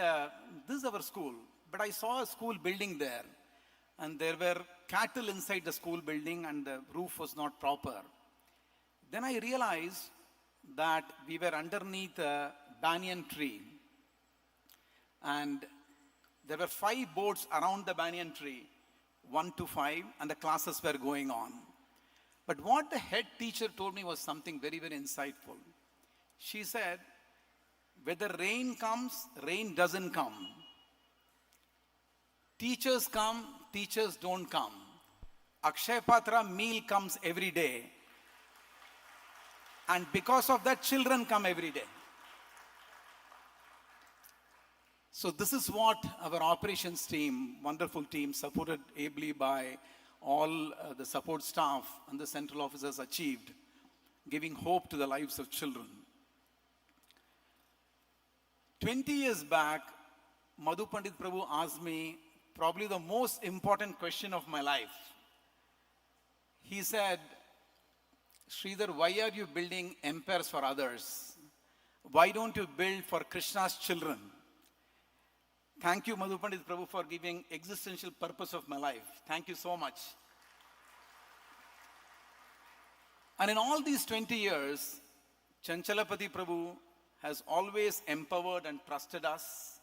this is our school. But I saw a school building there. And there were cattle inside the school building and the roof was not proper. Then I realized that we were underneath a banyan tree. And there were 5 boards around the banyan tree, 1 to 5, and the classes were going on. But what the head teacher told me was something very, very insightful. She said, whether rain comes, rain doesn't come. Teachers come, teachers don't come. Akshaya Patra meal comes every day. And because of that, children come every day. So this is what our operations team, wonderful team, supported ably by all the support staff and the central officers achieved. giving hope to the lives of children. 20 years back, Madhu Pandit Prabhu asked me probably the most important question of my life. He said, Sridhar, why are you building empires for others? Why don't you build for Krishna's children? Thank you, Madhu Pandit Prabhu, for giving existential purpose of my life. Thank you so much. And in all these 20 years, Chanchalapati Prabhu has always empowered and trusted us,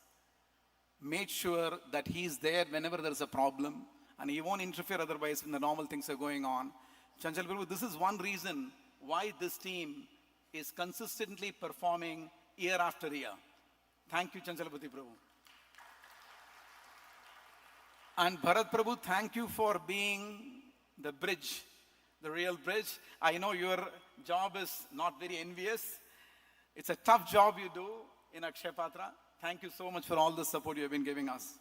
made sure that he is there whenever there is a problem, and he won't interfere otherwise when the normal things are going on. Chanchalapati Prabhu, this is one reason why this team is consistently performing year after year. Thank you, Chanchalapati Prabhu. And Bharat Prabhu, thank you for being the bridge, the real bridge. I know your job is not very envious. It's a tough job you do in Akshay Patra. Thank you so much for all the support you have been giving us.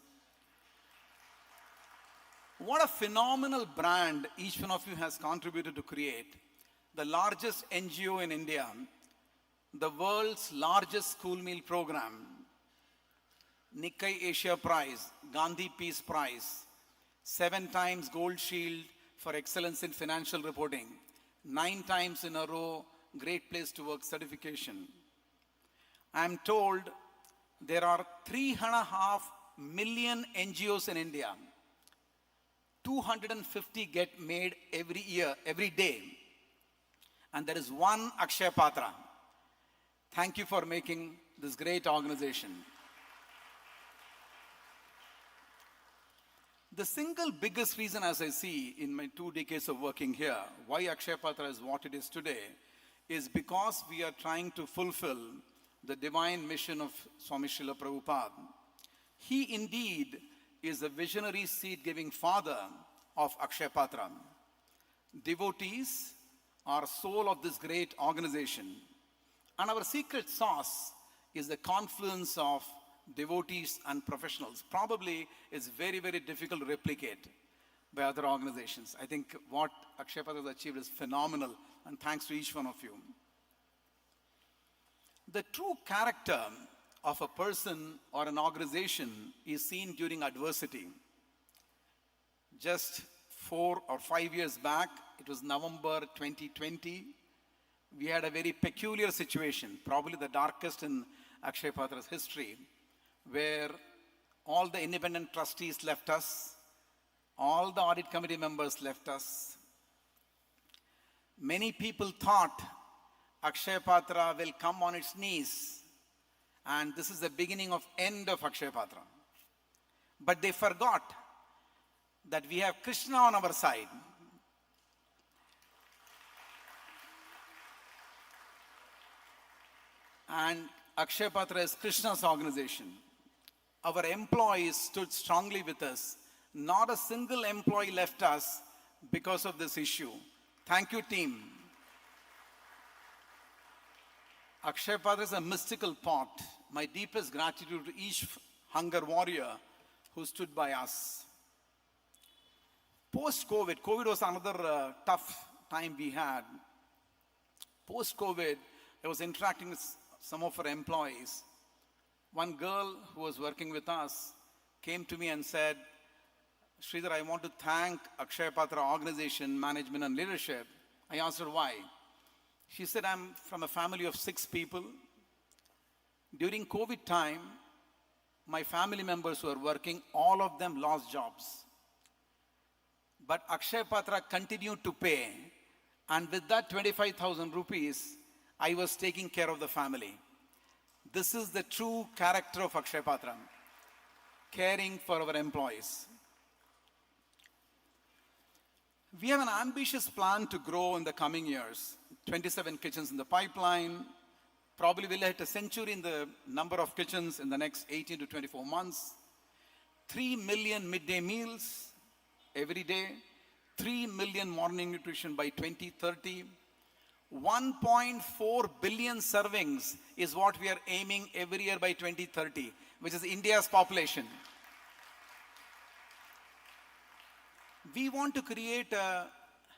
What a phenomenal brand each one of you has contributed to create. The largest NGO in India, the world's largest school meal program, Nikkei Asia Prize, Gandhi Peace Prize, 7 times Gold Shield for Excellence in Financial Reporting, 9 times in a row Great Place to Work certification. I am told there are 3.5 million NGOs in India. 250 get made every year, every day. And there is one Akshay Patra. Thank you for making this great organization. The single biggest reason, as I see in my 2 decades of working here, why Akshay Patra is what it is today, is because we are trying to fulfill the divine mission of Swami Srila Prabhupada. He indeed is the visionary seed-giving father of Akshay Patra. Devotees are soul of this great organization. And our secret sauce is the confluence of devotees and professionals. Probably is very, very difficult to replicate by other organizations. I think what Akshay Patra has achieved is phenomenal, and thanks to each one of you. The true character of a person or an organization is seen during adversity. Just 4 or 5 years back, it was November 2020, we had a very peculiar situation, probably the darkest in Akshay Patra's history, where all the independent trustees left us, all the audit committee members left us. Many people thought Akshay Patra will come on its knees, and this is the beginning of end of Akshay Patra. But they forgot that we have Krishna on our side. And Akshay Patra is Krishna's organization. Our employees stood strongly with us. Not a single employee left us because of this issue. Thank you, team. Akshay Patra is a mystical pot. My deepest gratitude to each hunger warrior who stood by us. Post-COVID, COVID was another tough time we had. Post-COVID, I was interacting with some of our employees. One girl who was working with us came to me and said, Sridhar, I want to thank Akshay Patra organization, management and leadership. I asked her why. She said, I'm from a family of 6 people. During COVID time, my family members who were working, all of them lost jobs. But Akshay Patra continued to pay. And with that 25,000 rupees, I was taking care of the family. This is the true character of Akshay Patra, caring for our employees. We have an ambitious plan to grow in the coming years. 27 kitchens in the pipeline. Probably we'll hit a century in the number of kitchens in the next 18 to 24 months. 3 million midday meals every day. 3 million morning nutrition by 2030. 1.4 billion servings is what we are aiming every year by 2030, which is India's population. We want to create a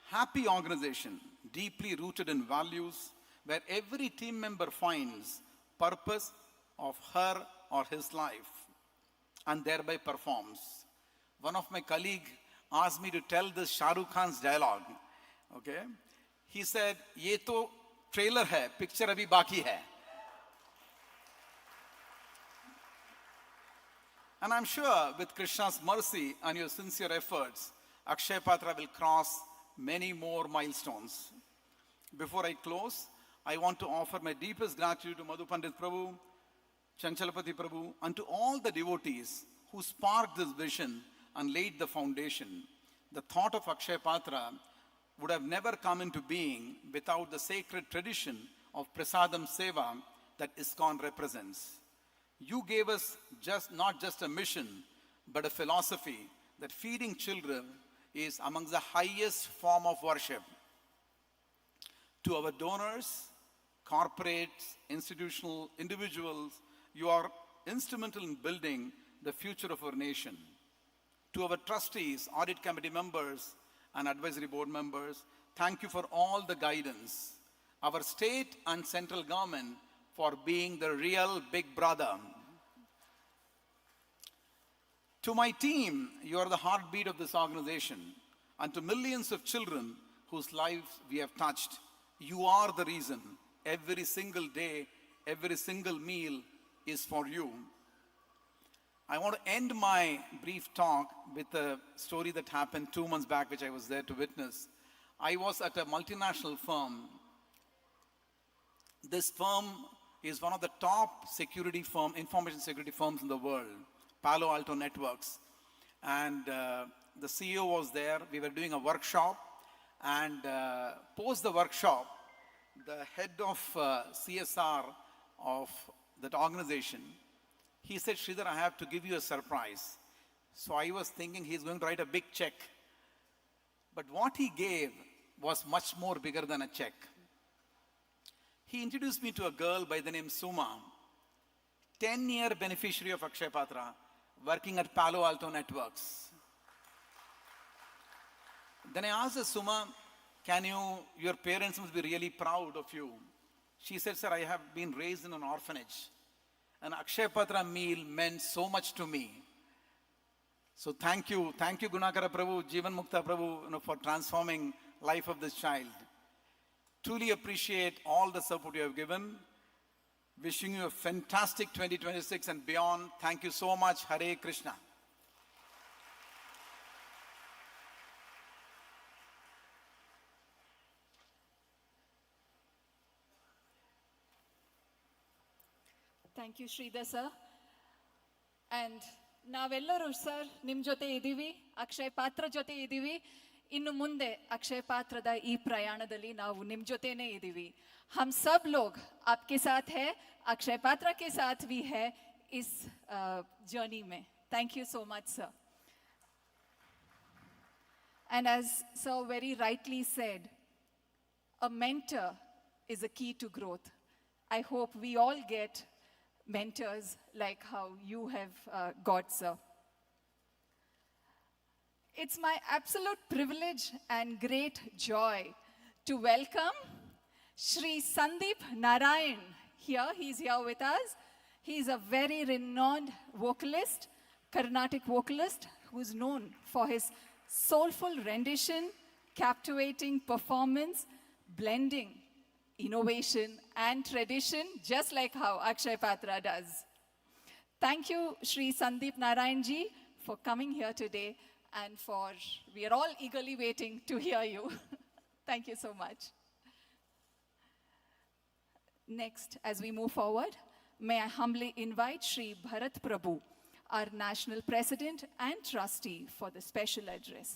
happy organization, deeply rooted in values, where every team member finds purpose of her or his life and thereby performs. One of my colleagues asked me to tell this Shah Rukh Khan's dialogue. Okay? He said, "Ye to trailer hai, picture abhi baki hai." And I'm sure with Krishna's mercy and your sincere efforts, Akshay Patra will cross many more milestones. Before I close, I want to offer my deepest gratitude to Madhu Pandit Prabhu, Chanchalapati Prabhu, and to all the devotees who sparked this vision and laid the foundation. The thought of Akshay Patra would have never come into being without the sacred tradition of Prasadam Seva that ISKCON represents. You gave us not just a mission, but a philosophy that feeding children is among the highest form of worship. To our donors, corporates, institutional individuals, you are instrumental in building the future of our nation. To our trustees, audit committee members, and advisory board members, thank you for all the guidance. Our state and central government for being the real big brother. To my team, you are the heartbeat of this organization. And to millions of children whose lives we have touched, you are the reason every single day, every single meal is for you. I want to end my brief talk with a story that happened 2 months back, which I was there to witness. I was at a multinational firm. This firm is one of the top security firm, information security firms in the world, Palo Alto Networks. And the CEO was there. We were doing a workshop. And post the workshop, the head of CSR of that organization, he said, "Sridhar, I have to give you a surprise." So I was thinking he's going to write a big check. But what he gave was much more bigger than a check. He introduced me to a girl by the name Suma, 10-year beneficiary of Akshay Patra, working at Palo Alto Networks. Then I asked her, "Suma, your parents must be really proud of you." She said, "Sir, I have been raised in an orphanage. An Akshay Patra meal meant so much to me. So thank you Gunakara Prabhu, Jeevan Mukta Prabhu, for transforming life of this child. Truly appreciate all the support you have given. Wishing you a fantastic 2026 and beyond. Thank you so much. Hare Krishna." Thank you Shridhar sir. And ನಾವೆಲ್ಲರೂ sir ನಿಮ್ಮ ಜೊತೆ ಇದ್ದೀವಿ, ಅಕ್ಷಯ್ ಪಾತ್ರ ಜೊತೆ ಇದ್ದೀವಿ. ಇನ್ನು ಮುಂದೆ ಅಕ್ಷಯ್ ಪಾತ್ರದ ಈ ಪ್ರಯಾಣದಲ್ಲಿ ನಾವು ನಿಮ್ಮ ಜೊತೆನೇ ಇದ್ದೀವಿ. ಹಮ್ ಸಬ್ ಲೋಗ್ ಆಪ್ಕೆ ಸಾಥ್ ಹೈ, ಅಕ್ಷಯ್ ಪಾತ್ರ ಕೆ ಸಾಥ್ ಭಿ ಹೈ ಇಸ್ ಜರ್ನಿ में. Thank you so much sir. And as sir very rightly said, a mentor is a key to growth. I hope we all get mentors like how you have got, sir. It's my absolute privilege and great joy to welcome Shri Sandeep Narayan here. He's here with us. He's a very renowned vocalist, Carnatic vocalist, who's known for his soulful rendition, captivating performance, blending innovation and tradition, just like how Akshay Patra does. Thank you, Shri Sandeep Narayan ji, for coming here today, and we are all eagerly waiting to hear you. Thank you so much. Next, as we move forward, may I humbly invite Shri Bharat Prabhu, our National President and Trustee, for the special address.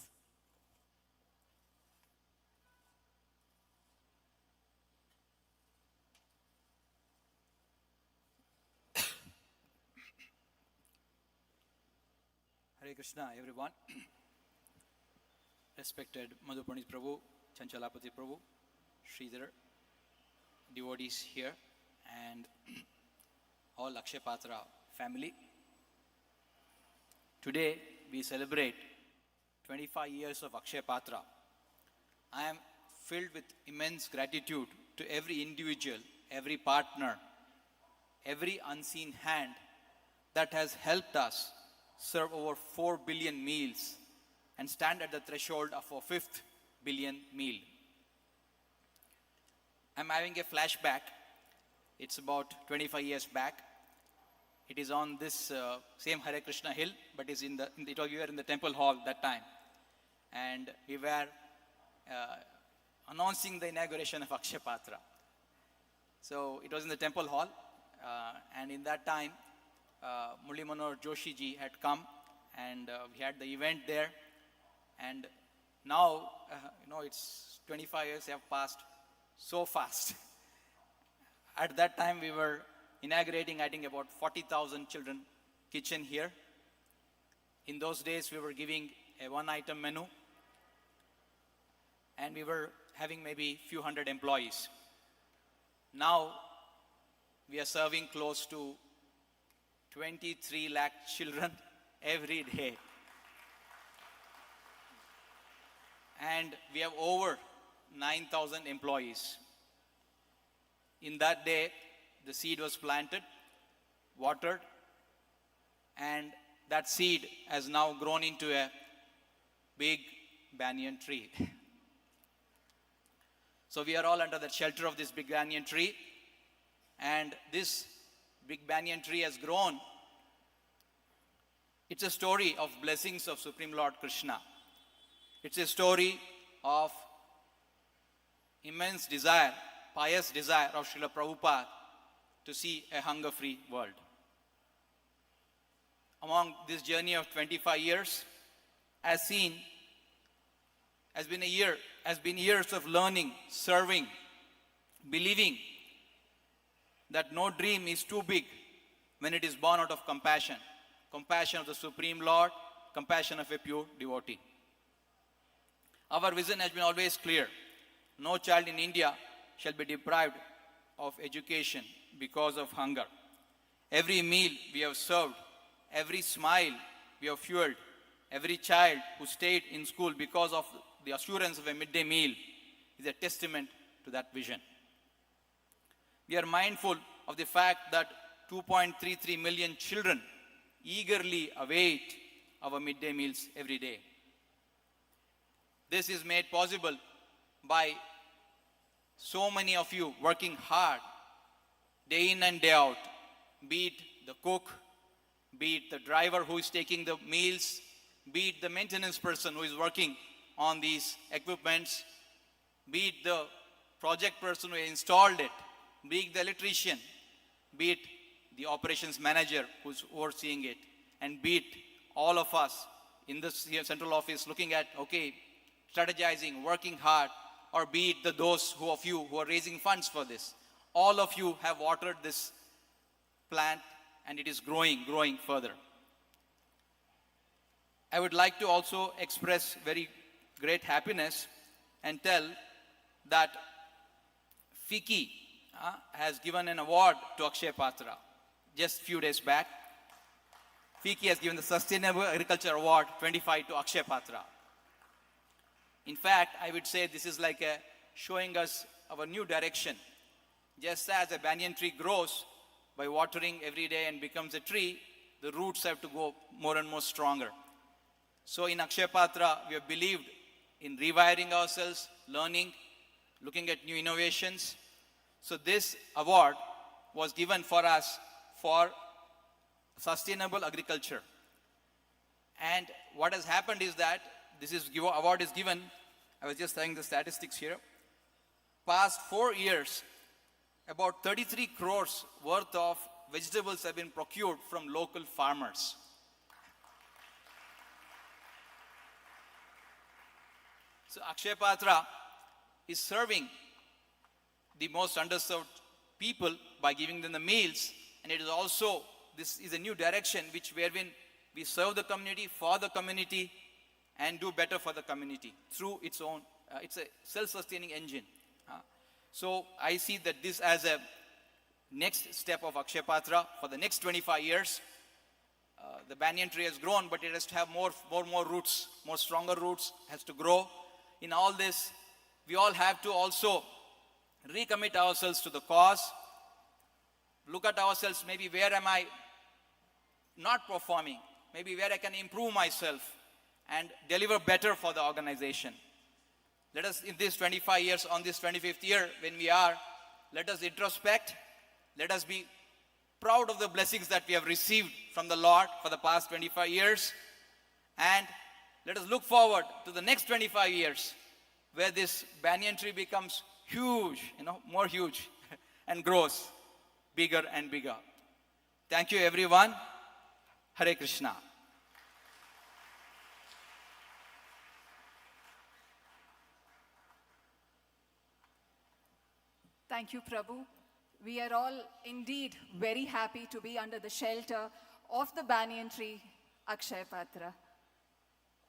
Hare Krishna, everyone. Respected Madhu Pandit Prabhu, Chanchalapati Prabhu, Sridhar, devotees here, and all Akshay Patra family. Today we celebrate 25 years of Akshay Patra. I am filled with immense gratitude to every individual, every partner, every unseen hand that has helped us serve over 4 billion meals and stand at the threshold of our 5th billion meal. I'm having a flashback. It's about 25 years back. It is on this same Hare Krishna hill, but is we were in the temple hall that time. And we were announcing the inauguration of Akshay Patra. So it was in the temple hall, and in that time, Murli Manohar Joshi ji had come, and we had the event there. And now, it's 25 years have passed so fast. At that time, we were inaugurating, I think, about 40,000 children kitchen here. In those days, we were giving a one-item menu, and we were having maybe few hundred employees. Now, we are serving close to 23 lakh children every day. And we have over 9,000 employees. In that day, the seed was planted, watered, and that seed has now grown into a big banyan tree. So we are all under the shelter of this big banyan tree, and this big banyan tree has grown. It's a story of blessings of Supreme Lord Krishna. It's a story of immense desire, pious desire of Srila Prabhupada to see a hunger-free world. Among this journey of 25 years, has been years of learning, serving, believing that no dream is too big when it is born out of compassion. Compassion of the Supreme Lord, compassion of a pure devotee. Our vision has been always clear. No child in India shall be deprived of education because of hunger. Every meal we have served, every smile we have fueled, every child who stayed in school because of the assurance of a midday meal is a testament to that vision. We are mindful of the fact that 2.33 million children eagerly await our midday meals every day. This is made possible by so many of you working hard, day in and day out, be it the cook, be it the driver who is taking the meals, be it the maintenance person who is working on these equipments, be it the project person who installed it, be it the electrician, be it the operations manager who's overseeing it, and be it all of us in this here central office looking at, strategizing, working hard, or be it those of you who are raising funds for this. All of you have watered this plant, and it is growing further. I would like to also express very great happiness and tell that FICCI has given an award to Akshay Patra just few days back. FICCI has given the Sustainable Agriculture Award 25 to Akshay Patra. In fact, I would say this is like showing us our new direction. Just as a banyan tree grows by watering every day and becomes a tree, the roots have to go more and more stronger. So in Akshay Patra, we have believed in rewiring ourselves, learning, looking at new innovations. So this award was given for us for sustainable agriculture. And what has happened is that award is given, I was just saying the statistics here. Past 4 years, about 33 crores worth of vegetables have been procured from local farmers. So Akshay Patra is serving the most underserved people by giving them the meals, and it is also, this is a new direction wherein we serve the community, for the community, and do better for the community through its own, it's a self-sustaining engine. So I see that this as a next step of Akshay Patra for the next 25 years. The banyan tree has grown, but it has to have more roots, more stronger roots, has to grow. In all this, we all have to also recommit ourselves to the cause. Look at ourselves, maybe where am I not performing? Maybe where I can improve myself and deliver better for the organization. Let us, in these 25 years, on this 25th year, when we are, let us introspect. Let us be proud of the blessings that we have received from the Lord for the past 25 years. And let us look forward to the next 25 years, where this banyan tree becomes huge, more huge, and grows bigger and bigger. Thank you, everyone. Hare Krishna. Thank you, Prabhu. We are all indeed very happy to be under the shelter of the banyan tree, Akshaya Patra.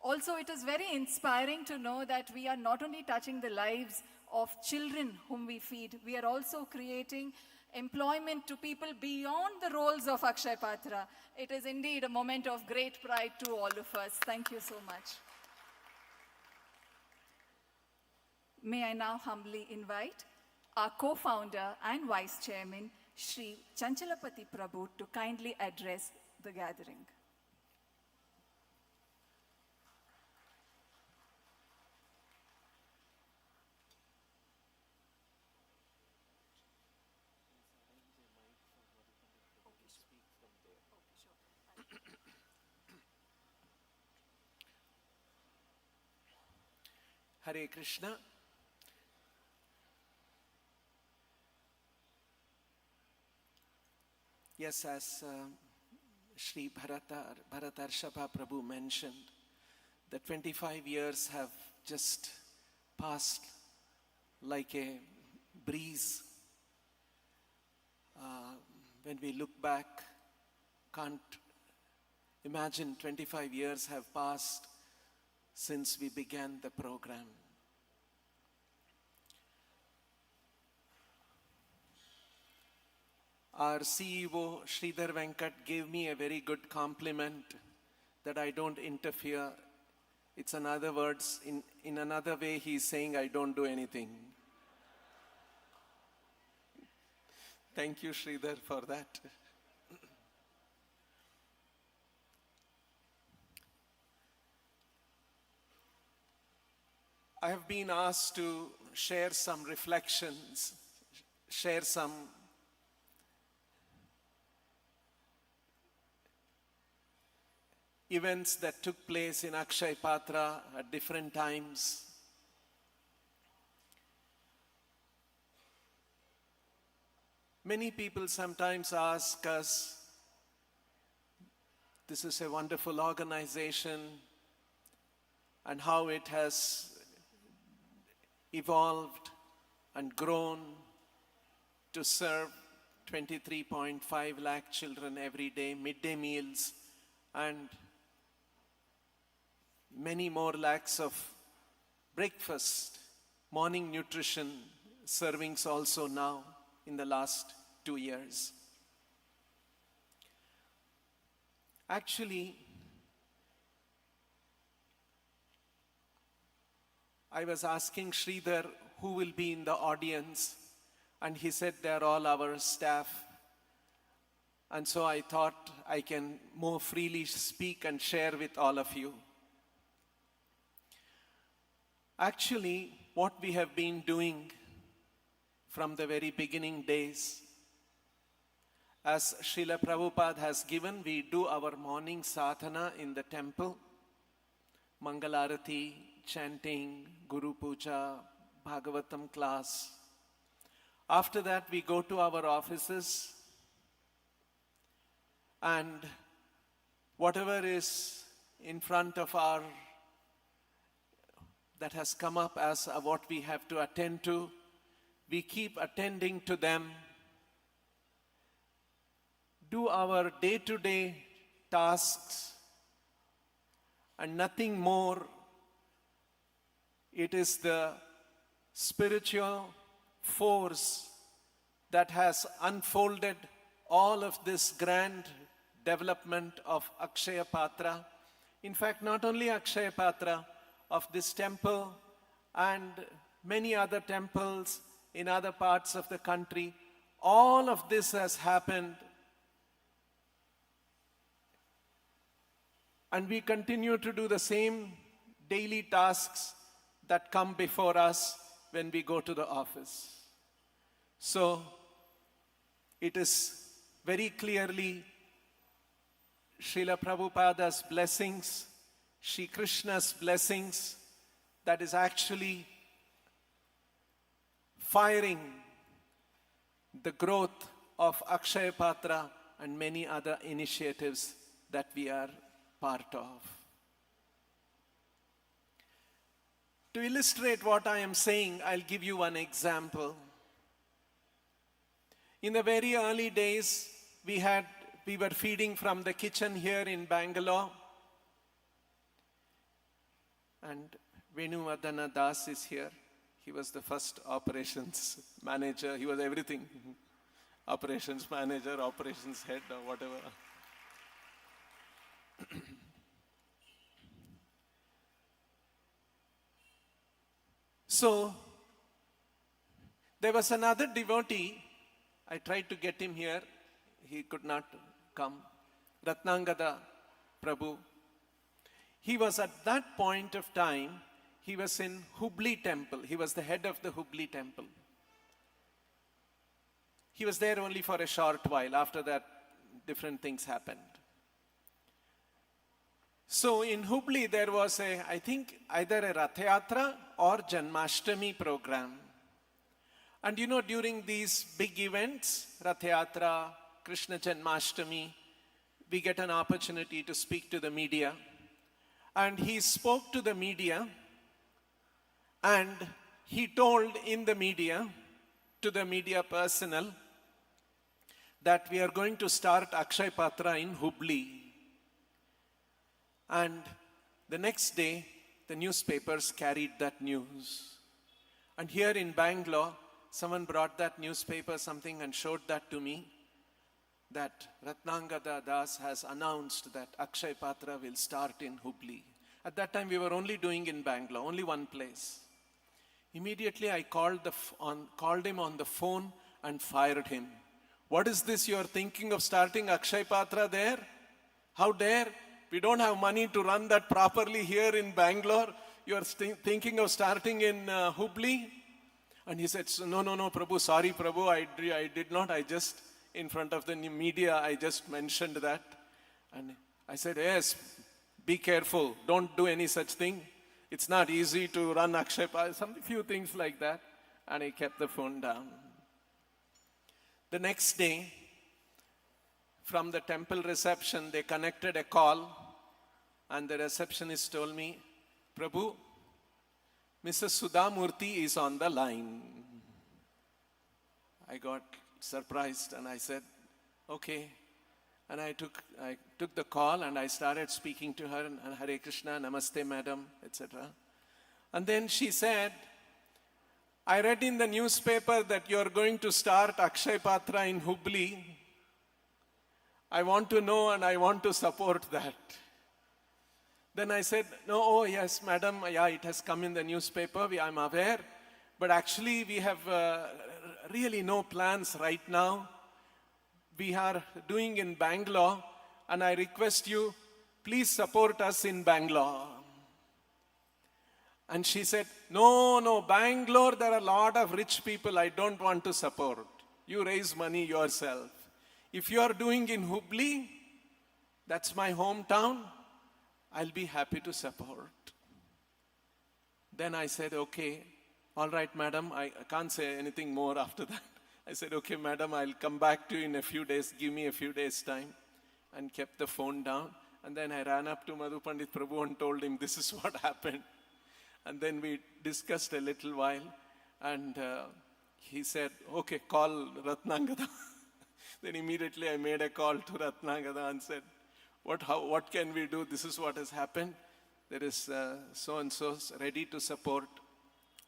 Also, it is very inspiring to know that we are not only touching the lives of children whom we feed, we are also creating employment to people beyond the roles of Akshaya Patra. It is indeed a moment of great pride to all of us. Thank you so much. May I now humbly invite our co-founder and vice chairman, Shri Chanchalapati Prabhu, to kindly address the gathering. Hare Krishna. Yes, as Shri Bharatarshapha Prabhu mentioned, the 25 years have just passed like a breeze. When we look back, can't imagine 25 years have passed since we began the program. Our CEO, Sridhar Venkat, gave me a very good compliment that I don't interfere. It's another words, in another way, he's saying I don't do anything. Thank you, Sridhar, for that. I have been asked to share some reflections, share some events that took place in Akshaya Patra at different times. Many people sometimes ask us, this is a wonderful organization, and how it has evolved and grown to serve 23.5 lakh children every day, midday meals, and many more lakhs of breakfast, morning nutrition servings also now in the last 2 years. Actually, I was asking Sridhar who will be in the audience, and he said they're all our staff. And so I thought I can more freely speak and share with all of you. Actually, what we have been doing from the very beginning days, as Srila Prabhupada has given, we do our morning sadhana in the temple, Mangalarati, chanting, Guru Puja, Bhagavatam class. After that, we go to our offices, and whatever is in front of our, that has come up as what we have to attend to, we keep attending to them, do our day-to-day tasks, and nothing more. It is the spiritual force that has unfolded all of this grand development of Akshaya Patra. In fact, not only Akshaya Patra, of this temple and many other temples in other parts of the country. All of this has happened. And we continue to do the same daily tasks that come before us when we go to the office. So, it is very clearly Srila Prabhupada's blessings, Shri Krishna's blessings, that is actually firing the growth of Akshaya Patra and many other initiatives that we are part of. To illustrate what I am saying, I'll give you one example. In the very early days, we were feeding from the kitchen here in Bangalore. And Venuvardhana Das is here. He was the first operations manager. He was everything. Operations manager, operations head, or whatever. So, there was another devotee. I tried to get him here. He could not come. Ratnangada Prabhu. He was at that point of time, he was in Hubli temple. He was the head of the Hubli temple. He was there only for a short while. After that, different things happened. So in Hubli, there was I think either a Rath Yatra or Janmashtami program. And you know, during these big events, Rath Yatra, Krishna Janmashtami, we get an opportunity to speak to the media. And he spoke to the media, and he told in the media, to the media personnel, that we are going to start Akshay Patra in Hubli. And the next day, the newspapers carried that news. And here in Bangalore, someone brought that newspaper something and showed that to me, that Ratnangada Das has announced that Akshay Patra will start in Hubli. At that time, we were only doing in Bangalore, only one place. Immediately, I called him on the phone and fired him. What is this? You are thinking of starting Akshay Patra there? How dare? We don't have money to run that properly here in Bangalore. You are thinking of starting in Hubli? And he said, no, Prabhu, sorry, Prabhu, I did not. I just, in front of the media, I just mentioned that. And I said, yes, be careful. Don't do any such thing. It's not easy to run Akshay Patra, few things like that. And I kept the phone down. The next day, from the temple reception, they connected a call, and the receptionist told me, Prabhu, Mrs. Sudha Murthy is on the line. I got surprised and I said, okay. And I took the call and I started speaking to her, and Hare Krishna, Namaste Madam, etc. And then she said, I read in the newspaper that you are going to start Akshay Patra in Hubli. I want to know and I want to support that. Then I said, no, yes, madam, yeah, it has come in the newspaper, I'm aware. But actually, we have really no plans right now. We are doing in Bangalore, and I request you, please support us in Bangalore. And she said, no, Bangalore, there are a lot of rich people I don't want to support. You raise money yourself. If you are doing in Hubli, that's my hometown, I'll be happy to support. Then I said, okay, all right, madam, I can't say anything more after that. I said, okay, madam, I'll come back to you in a few days, give me a few days' time, and kept the phone down. And then I ran up to Madhu Pandit Prabhu and told him, this is what happened. And then we discussed a little while, and he said, okay, call Ratnangada. Then immediately I made a call to Ratnangada and said, what can we do? This is what has happened. There is so-and-so ready to support.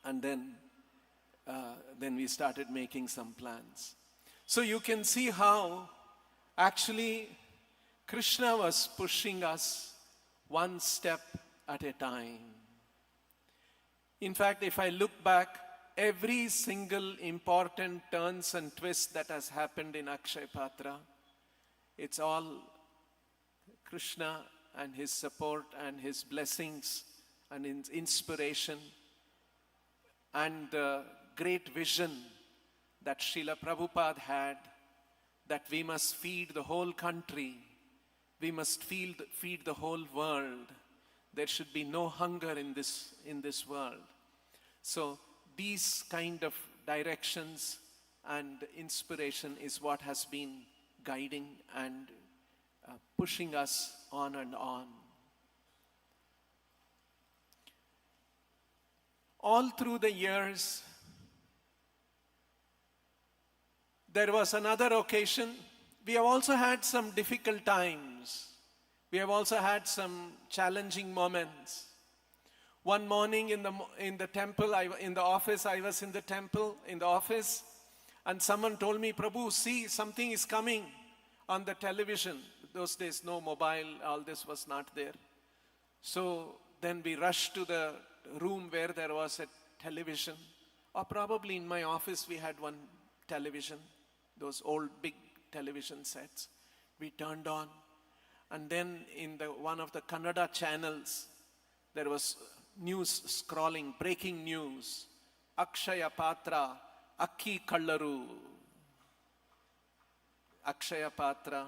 And then we started making some plans. So you can see how actually Krishna was pushing us one step at a time. In fact, if I look back, every single important turns and twists that has happened in Akshay Patra, it's all Krishna and his support and his blessings and his inspiration and the great vision that Srila Prabhupada had, that we must feed the whole country, we must feed the whole world. There should be no hunger in this world. So these kind of directions and inspiration is what has been guiding and pushing us on and on. All through the years, there was another occasion. We have also had some difficult times. We have also had some challenging moments. One morning in the temple, in the office, I was in the temple, in the office, and someone told me, Prabhu, see, something is coming on the television. Those days, no mobile, all this was not there. So then we rushed to the room where there was a television, or probably in my office we had one television, those old big television sets. We turned on, and then in one of the Kannada channels, there was news scrolling, breaking news, Akshaya Patra, Akki Kallaru, Akshaya Patra,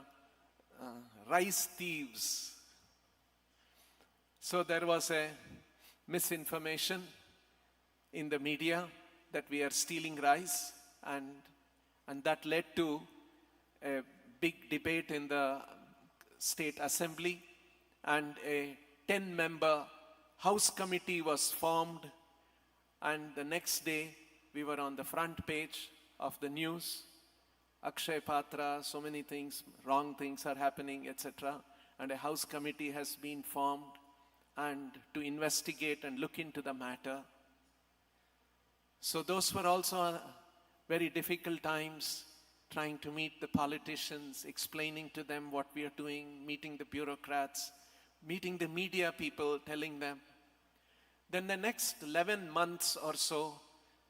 rice thieves. So there was a misinformation in the media that we are stealing rice, and that led to a big debate in the state assembly, and a 10-member house committee was formed, and the next day we were on the front page of the news. Akshay Patra, so many things, wrong things are happening, etc. And a house committee has been formed and to investigate and look into the matter. So those were also very difficult times, trying to meet the politicians, explaining to them what we are doing, meeting the bureaucrats, meeting the media people, telling them. Then the next 11 months or so,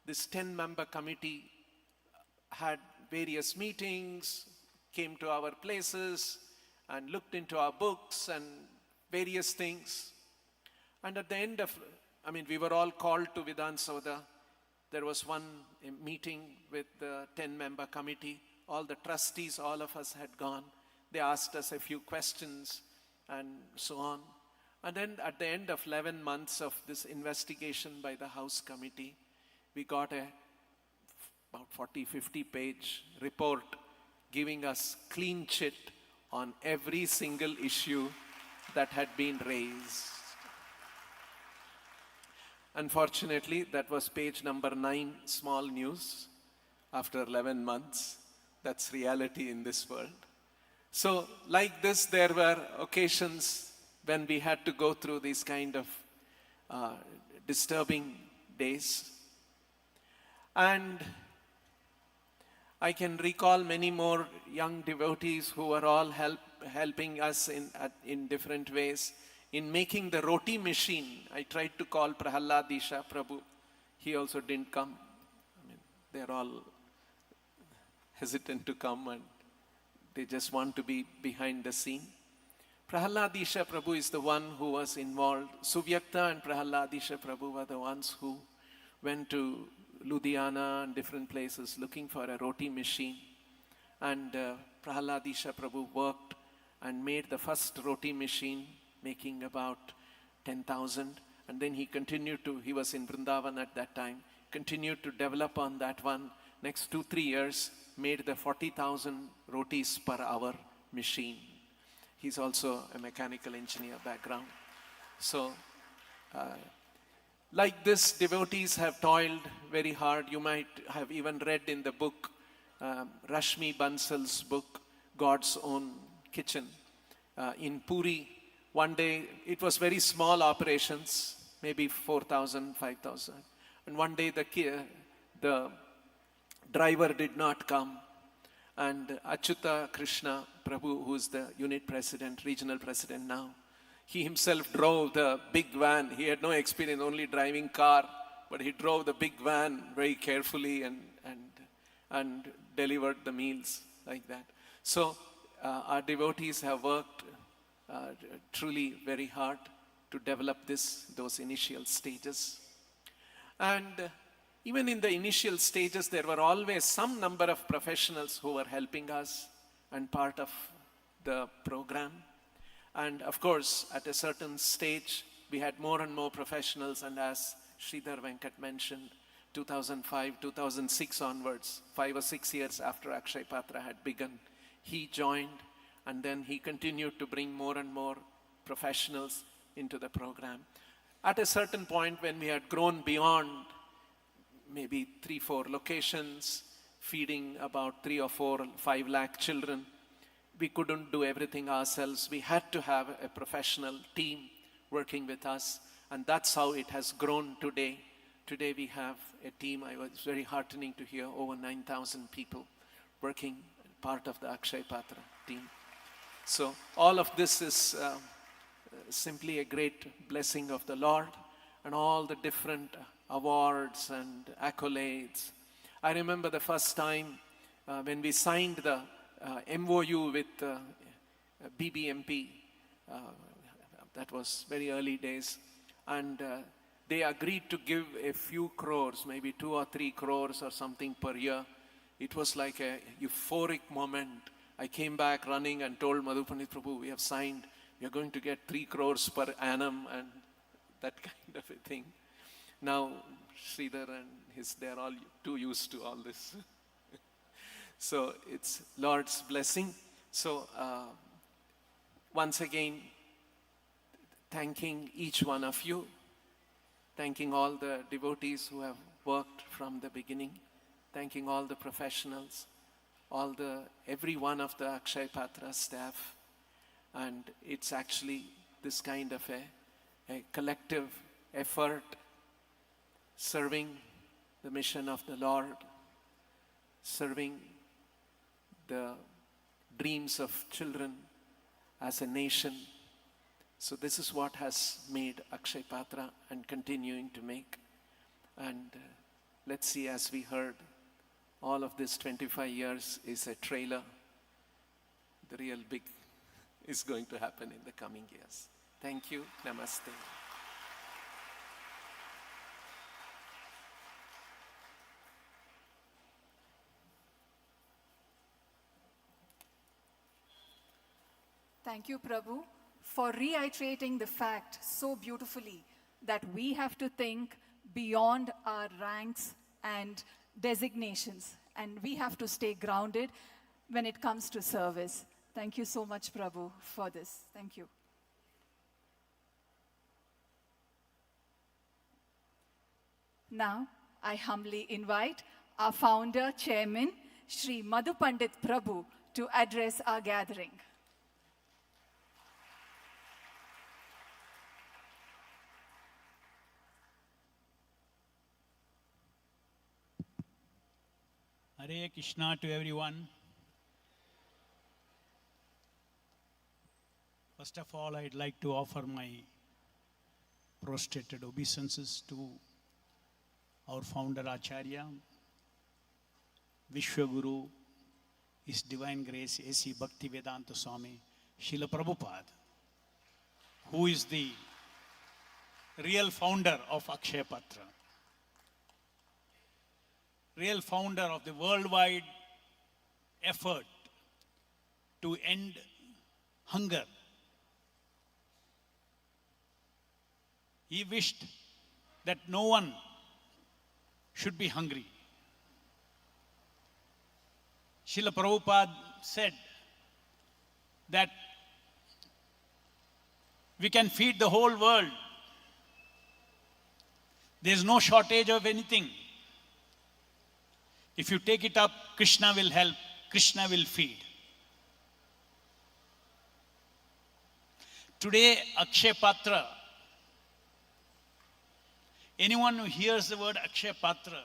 this 10-member committee had various meetings, came to our places and looked into our books and various things. And at the end of, we were all called to Vidhan Soda. There was one meeting with the 10-member committee. All the trustees, all of us had gone. They asked us a few questions and so on. And then at the end of 11 months of this investigation by the House Committee, we got about 40-50 page report giving us clean chit on every single issue that had been raised. Unfortunately, that was page number 9, small news, after 11 months. That's reality in this world. So like this, there were occasions when we had to go through these kind of disturbing days. And I can recall many more young devotees who were all helping us in different ways. In making the roti machine, I tried to call Prahaladisha Prabhu. He also didn't come. They're all hesitant to come and they just want to be behind the scene. Prahaladisha Prabhu is the one who was involved. Suvyakta and Prahaladisha Prabhu were the ones who went to Ludhiana and different places looking for a roti machine. And Prahaladisha Prabhu worked and made the first roti machine, making about 10,000. And then he was in Vrindavan at that time, continued to develop on that one. Next 2-3 years, made the 40,000 rotis per hour machine. He's also a mechanical engineer background. So, like this, devotees have toiled very hard. You might have even read in the book, Rashmi Bansal's book, God's Own Kitchen. In Puri, one day, it was very small operations, maybe 4,000, 5,000. And one day the driver did not come. And Achyuta Krishna Prabhu, who is the unit president, regional president now, he himself drove the big van. He had no experience, only driving car but he drove the big van very carefully and delivered the meals like that. So our devotees have worked truly very hard to develop those initial stages. And even in the initial stages, there were always some number of professionals who were helping us and part of the program. And of course, at a certain stage, we had more and more professionals, and as Sridhar Venkat mentioned, 2005, 2006 onwards, 5 or 6 years after Akshay Patra had begun, he joined, and then he continued to bring more and more professionals into the program. At a certain point, when we had grown beyond maybe 3-4 locations, feeding about 3 or 4, 5 lakh children, we couldn't do everything ourselves. We had to have a professional team working with us, and that's how it has grown today. Today we have a team, I was very heartening to hear, over 9,000 people working part of the Akshay Patra team. So all of this is simply a great blessing of the Lord, and all the different awards and accolades. I remember the first time when we signed the MOU with BBMP. That was very early days, and they agreed to give a few crores, maybe 2 or 3 crores or something per year. It was like a euphoric moment. I came back running and told Madhupandit Prabhu, we have signed, we are going to get 3 crores per annum and that kind of a thing. Now, Sridhar and they're all too used to all this. So it's Lord's blessing. So once again, thanking each one of you, thanking all the devotees who have worked from the beginning, thanking all the professionals, every one of the Akshay Patra staff. And it's actually this kind of a collective effort serving the mission of the Lord, serving the dreams of children as a nation. So this is what has made Akshay Patra and continuing to make. And let's see, as we heard, all of this 25 years is a trailer. The real big is going to happen in the coming years. Thank you. Namaste. Thank you, Prabhu, for reiterating the fact so beautifully that we have to think beyond our ranks and designations, and we have to stay grounded when it comes to service. Thank you so much, Prabhu, for this. Thank you. Now, I humbly invite our founder, chairman, Shri Madhupandit Prabhu, to address our gathering. Hare Krishna to everyone. First of all, I'd like to offer my prostrated obeisances to our founder Acharya, Vishwaguru, His Divine Grace A.C. Bhaktivedanta Swami, Srila Prabhupada, who is the real founder of Akshay Patra, real founder of the worldwide effort to end hunger. He wished that no one should be hungry. Srila Prabhupada said that we can feed the whole world. There's no shortage of anything. If you take it up, Krishna will help, Krishna will feed. Today, Akshay Patra, anyone who hears the word Akshay Patra,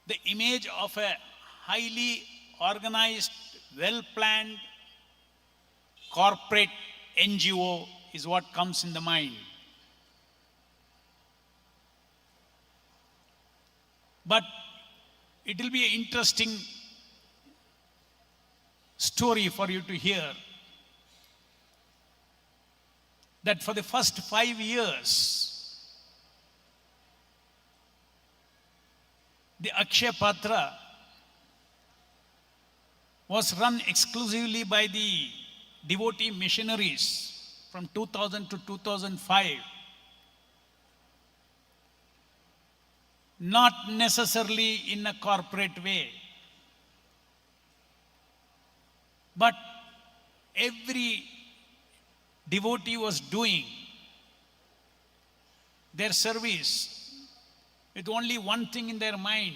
the image of a highly organized, well-planned corporate NGO is what comes in the mind. But it will be an interesting story for you to hear that for the first 5 years, the Akshaya Patra was run exclusively by the devotee missionaries from 2000 to 2005. Not necessarily in a corporate way, but every devotee was doing their service with only one thing in their mind: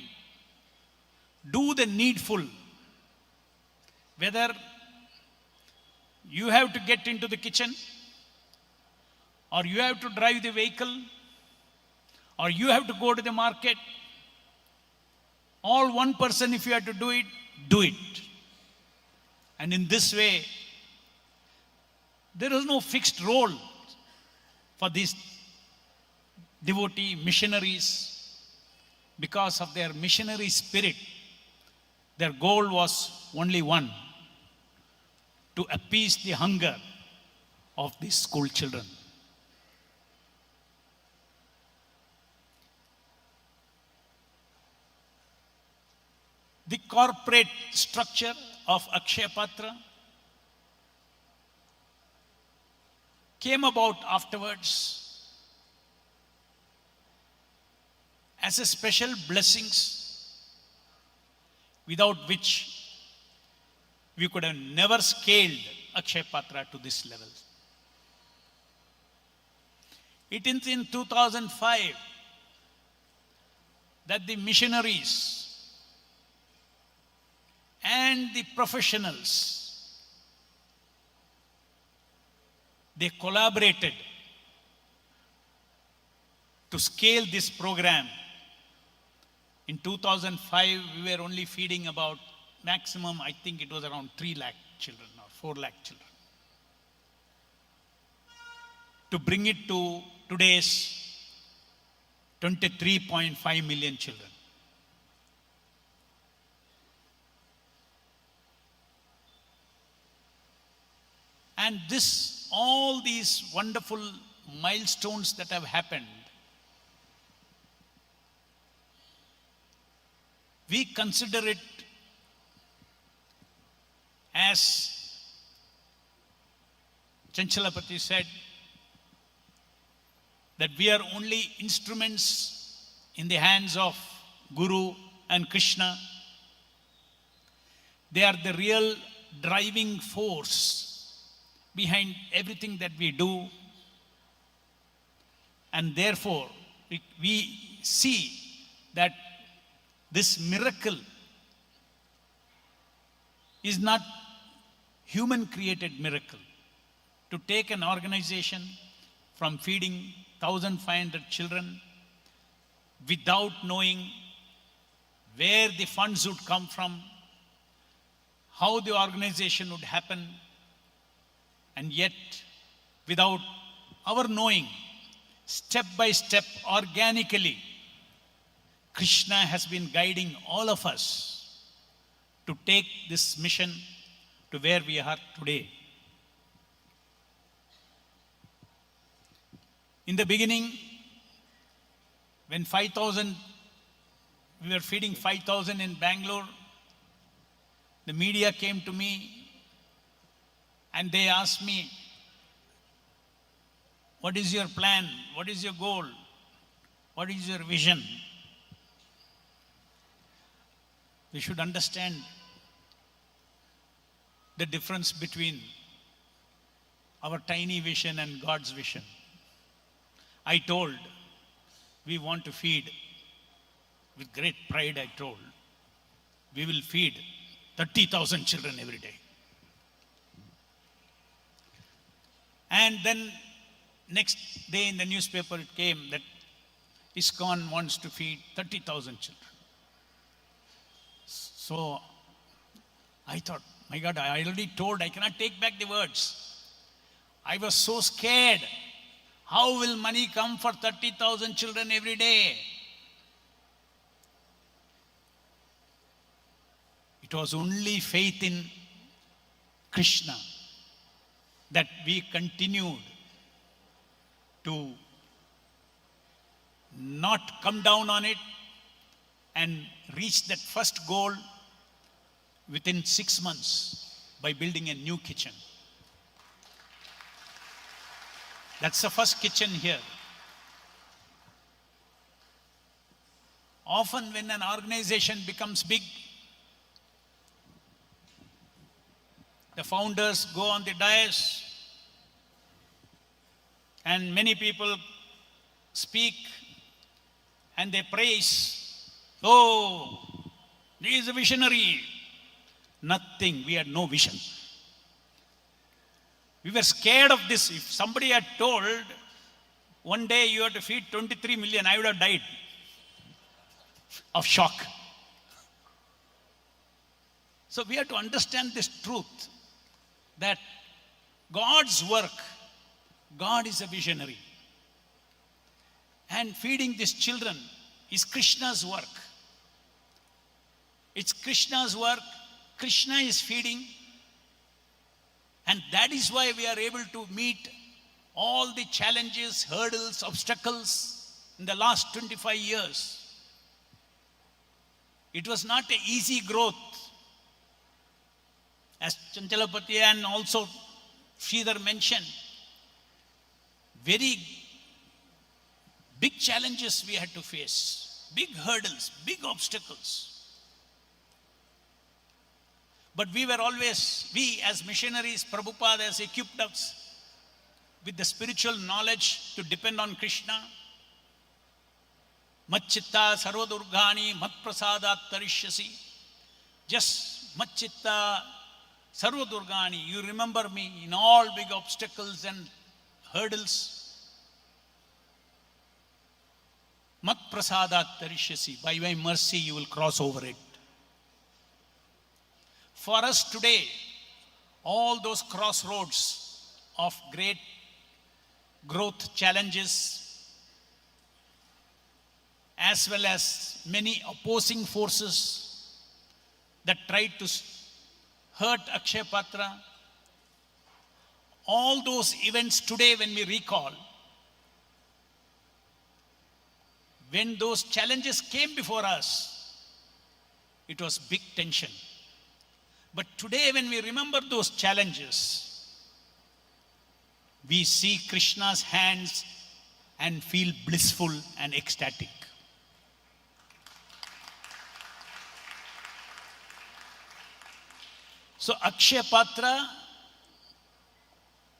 do the needful. Whether you have to get into the kitchen, or you have to drive the vehicle, or you have to go to the market, all one person, if you have to do it, do it. And in this way, there is no fixed role for these devotee missionaries. Because of their missionary spirit, their goal was only one: to appease the hunger of these school children. The corporate structure of Akshaya Patra came about afterwards as a special blessings without which we could have never scaled Akshaya Patra to this level. It is in 2005 that the missionaries and the professionals, they collaborated to scale this program. In 2005, we were only feeding about maximum, I think it was around 3 lakh children or 4 lakh children. To bring it to today's 23.5 million children. And all these wonderful milestones that have happened, we consider it as Chanchalapati said, that we are only instruments in the hands of Guru and Krishna. They are the real driving force behind everything that we do. And therefore, we see that this miracle is not human created miracle. To take an organization from feeding 1,500 children without knowing where the funds would come from, how the organization would happen, and yet without our knowing, step by step, organically, Krishna has been guiding all of us to take this mission to where we are today. In the beginning, when we were feeding 5,000 in Bangalore, the media came to me and they asked me, what is your plan? What is your goal? What is your vision? We should understand the difference between our tiny vision and God's vision. I told, we want to feed, with great pride I told, we will feed 30,000 children every day. And then next day in the newspaper it came that ISKCON wants to feed 30,000 children. So I thought, my God, I already told, I cannot take back the words. I was so scared. How will money come for 30,000 children every day? It was only faith in Krishna that we continued to not come down on it and reach that first goal within 6 months by building a new kitchen. That's the first kitchen here. Often when an organization becomes big, the founders go on the dais and many people speak and they praise, oh, he is a visionary. Nothing, we had no vision. We were scared of this. If somebody had told, one day you have to feed 23 million, I would have died of shock. So we have to understand this truth that God's work, God is a visionary. And feeding these children is Krishna's work. It's Krishna's work. Krishna is feeding. And that is why we are able to meet all the challenges, hurdles, obstacles in the last 25 years. It was not an easy growth. As Chanchalapati and also Sridhar mentioned, very big challenges we had to face, big hurdles, big obstacles. But we as missionaries, Prabhupada has equipped us with the spiritual knowledge to depend on Krishna. Machchitta sarvadurgani matprasadat tarishyasi. Just Machchitta sarvadurgani, you remember me in all big obstacles and hurdles. Matprasadat tarishyasi, by my mercy you will cross over it. For us today, all those crossroads of great growth challenges, as well as many opposing forces that tried to hurt Akshaya Patra, all those events today when we recall, when those challenges came before us, it was big tension. But today when we remember those challenges, we see Krishna's hands and feel blissful and ecstatic. So Akshaya Patra,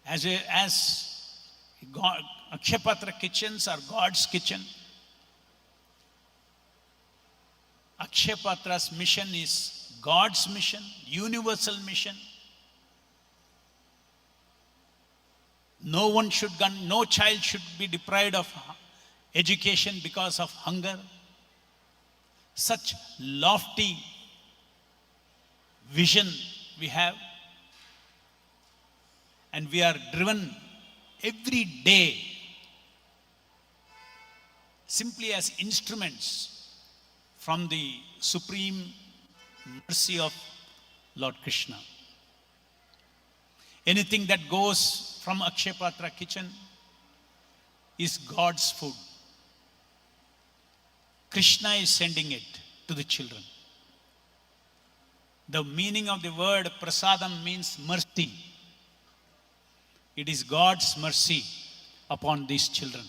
Akshaya Patra kitchens are God's kitchen. Akshaya Patra's mission is God's mission, universal mission. No child should be deprived of education because of hunger. Such lofty vision we have. And we are driven every day simply as instruments from the supreme mercy of Lord Krishna. Anything that goes from Akshaya Patra kitchen is God's food. Krishna is sending it to the children. The meaning of the word prasadam means mercy. It is God's mercy upon these children.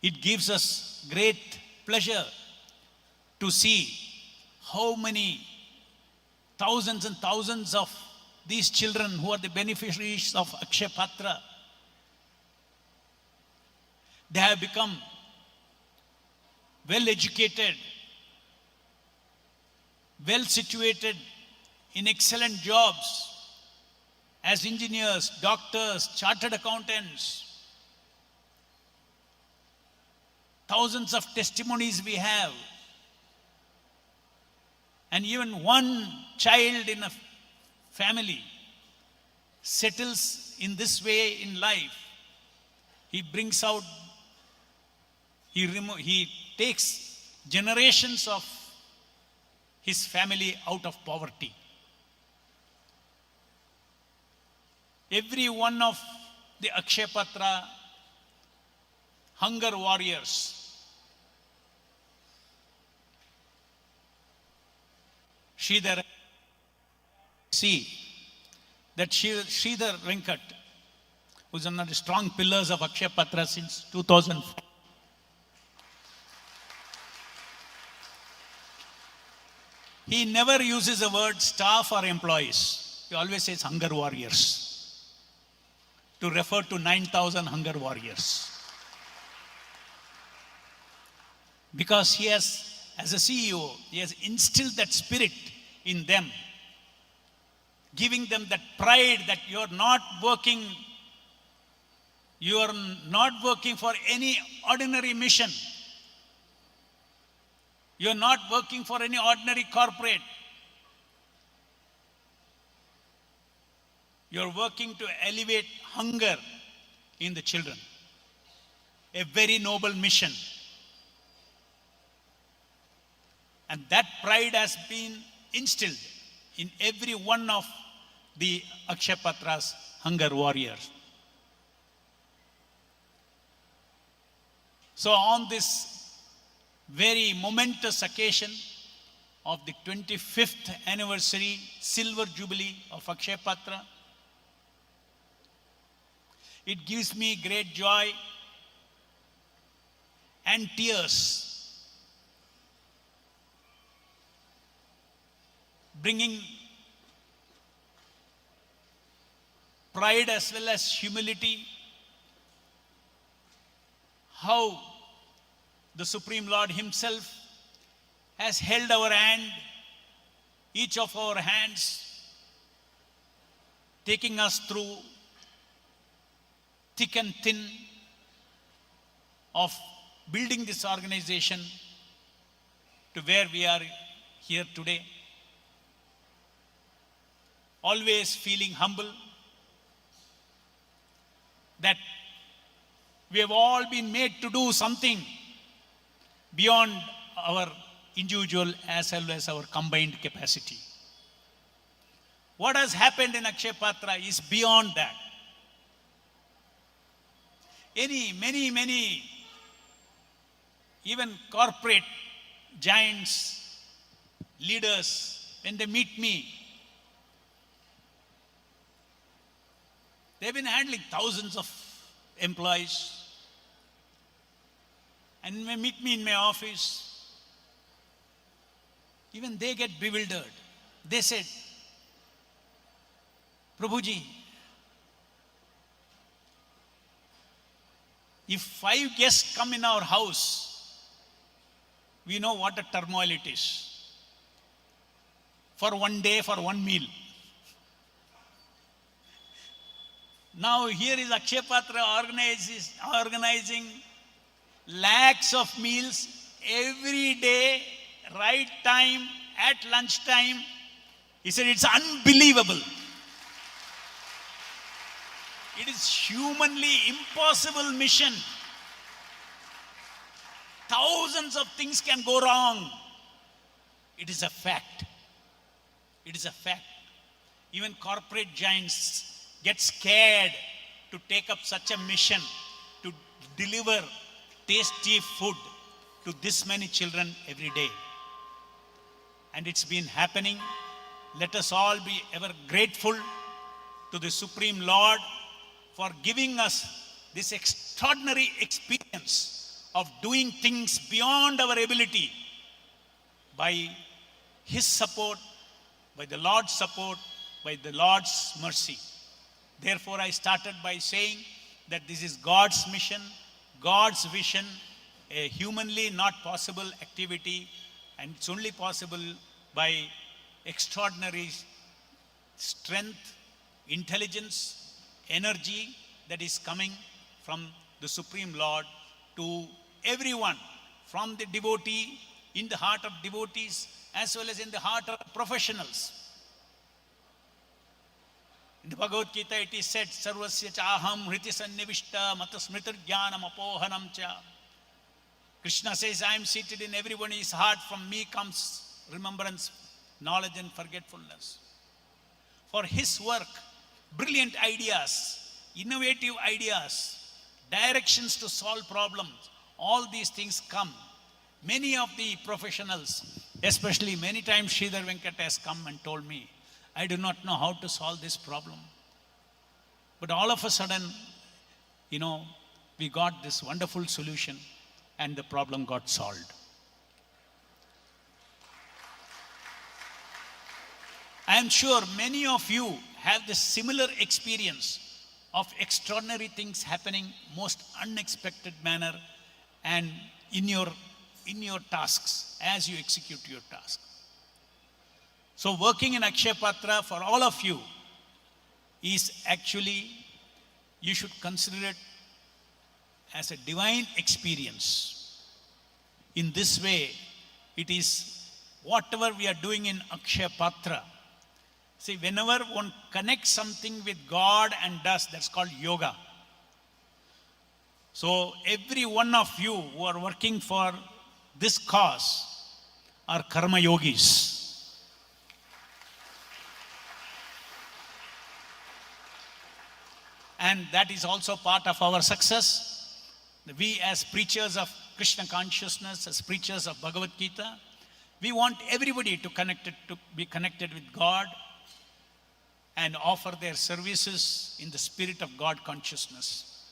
It gives us great pleasure to see how many thousands and thousands of these children who are the beneficiaries of Akshaya Patra, they have become well educated, well situated in excellent jobs as engineers, doctors, chartered accountants. Thousands of testimonies we have. And even one child in a family settles in this way in life. He brings out, he takes generations of his family out of poverty. Every one of the Akshayapatra hunger warriors Sridhar, see that Sridhar Venkat, who's one of the strong pillars of Akshayapatra since 2004, he never uses the word staff or employees. He always says hunger warriors to refer to 9,000 hunger warriors. Because he has, as a CEO, he has instilled that spirit in them, giving them that pride that you are not working for any ordinary mission. You are not working for any ordinary corporate. You are working to elevate hunger in the children. A very noble mission. And that pride has been instilled in every one of the Akshayapatra's hunger warriors. So on this very momentous occasion of the 25th anniversary silver jubilee of Akshayapatra, it gives me great joy and tears, bringing pride as well as humility, how the Supreme Lord himself has held our hand, each of our hands, taking us through thick and thin of building this organization to where we are here today. Always feeling humble that we have all been made to do something beyond our individual as well as our combined capacity. What has happened in Akshayapatra is beyond that. Many, even corporate giants, leaders, when they meet me, they've been handling thousands of employees. And when they meet me in my office, even they get bewildered. They said, Prabhuji, if 5 guests come in our house, we know what a turmoil it is. For one day, for one meal. Now here is Akshayapatra organizing lakhs of meals every day, right time, at lunchtime. He said, it's unbelievable. It is humanly impossible mission. Thousands of things can go wrong. It is a fact. It is a fact. Even corporate giants get scared to take up such a mission to deliver tasty food to this many children every day. And it's been happening. Let us all be ever grateful to the Supreme Lord for giving us this extraordinary experience of doing things beyond our ability by His support, by the Lord's support, by the Lord's mercy. Therefore, I started by saying that this is God's mission, God's vision, a humanly not possible activity, and it's only possible by extraordinary strength, intelligence, energy that is coming from the Supreme Lord to everyone, from the devotee, in the heart of devotees, as well as in the heart of professionals. In the Bhagavad Gita it is said, Sarvasya chaham hriti sannivishta matasmritir jnanam apohanam cha. Krishna says, I am seated in everyone's heart. From me comes remembrance, knowledge and forgetfulness. For his work, brilliant ideas, innovative ideas, directions to solve problems, all these things come. Many of the professionals, especially many times Sridhar Venkat has come and told me, I do not know how to solve this problem. But all of a sudden, we got this wonderful solution and the problem got solved. I am sure many of you have this similar experience of extraordinary things happening most unexpected manner and in your tasks as you execute your task. So working in Akshaya Patra for all of you is actually, you should consider it as a divine experience. In this way, it is whatever we are doing in Akshaya Patra. See, whenever one connects something with God and does, that's called yoga. So every one of you who are working for this cause are karma yogis. And that is also part of our success. We as preachers of Krishna consciousness, as preachers of Bhagavad Gita, we want everybody to be connected with God and offer their services in the spirit of God consciousness.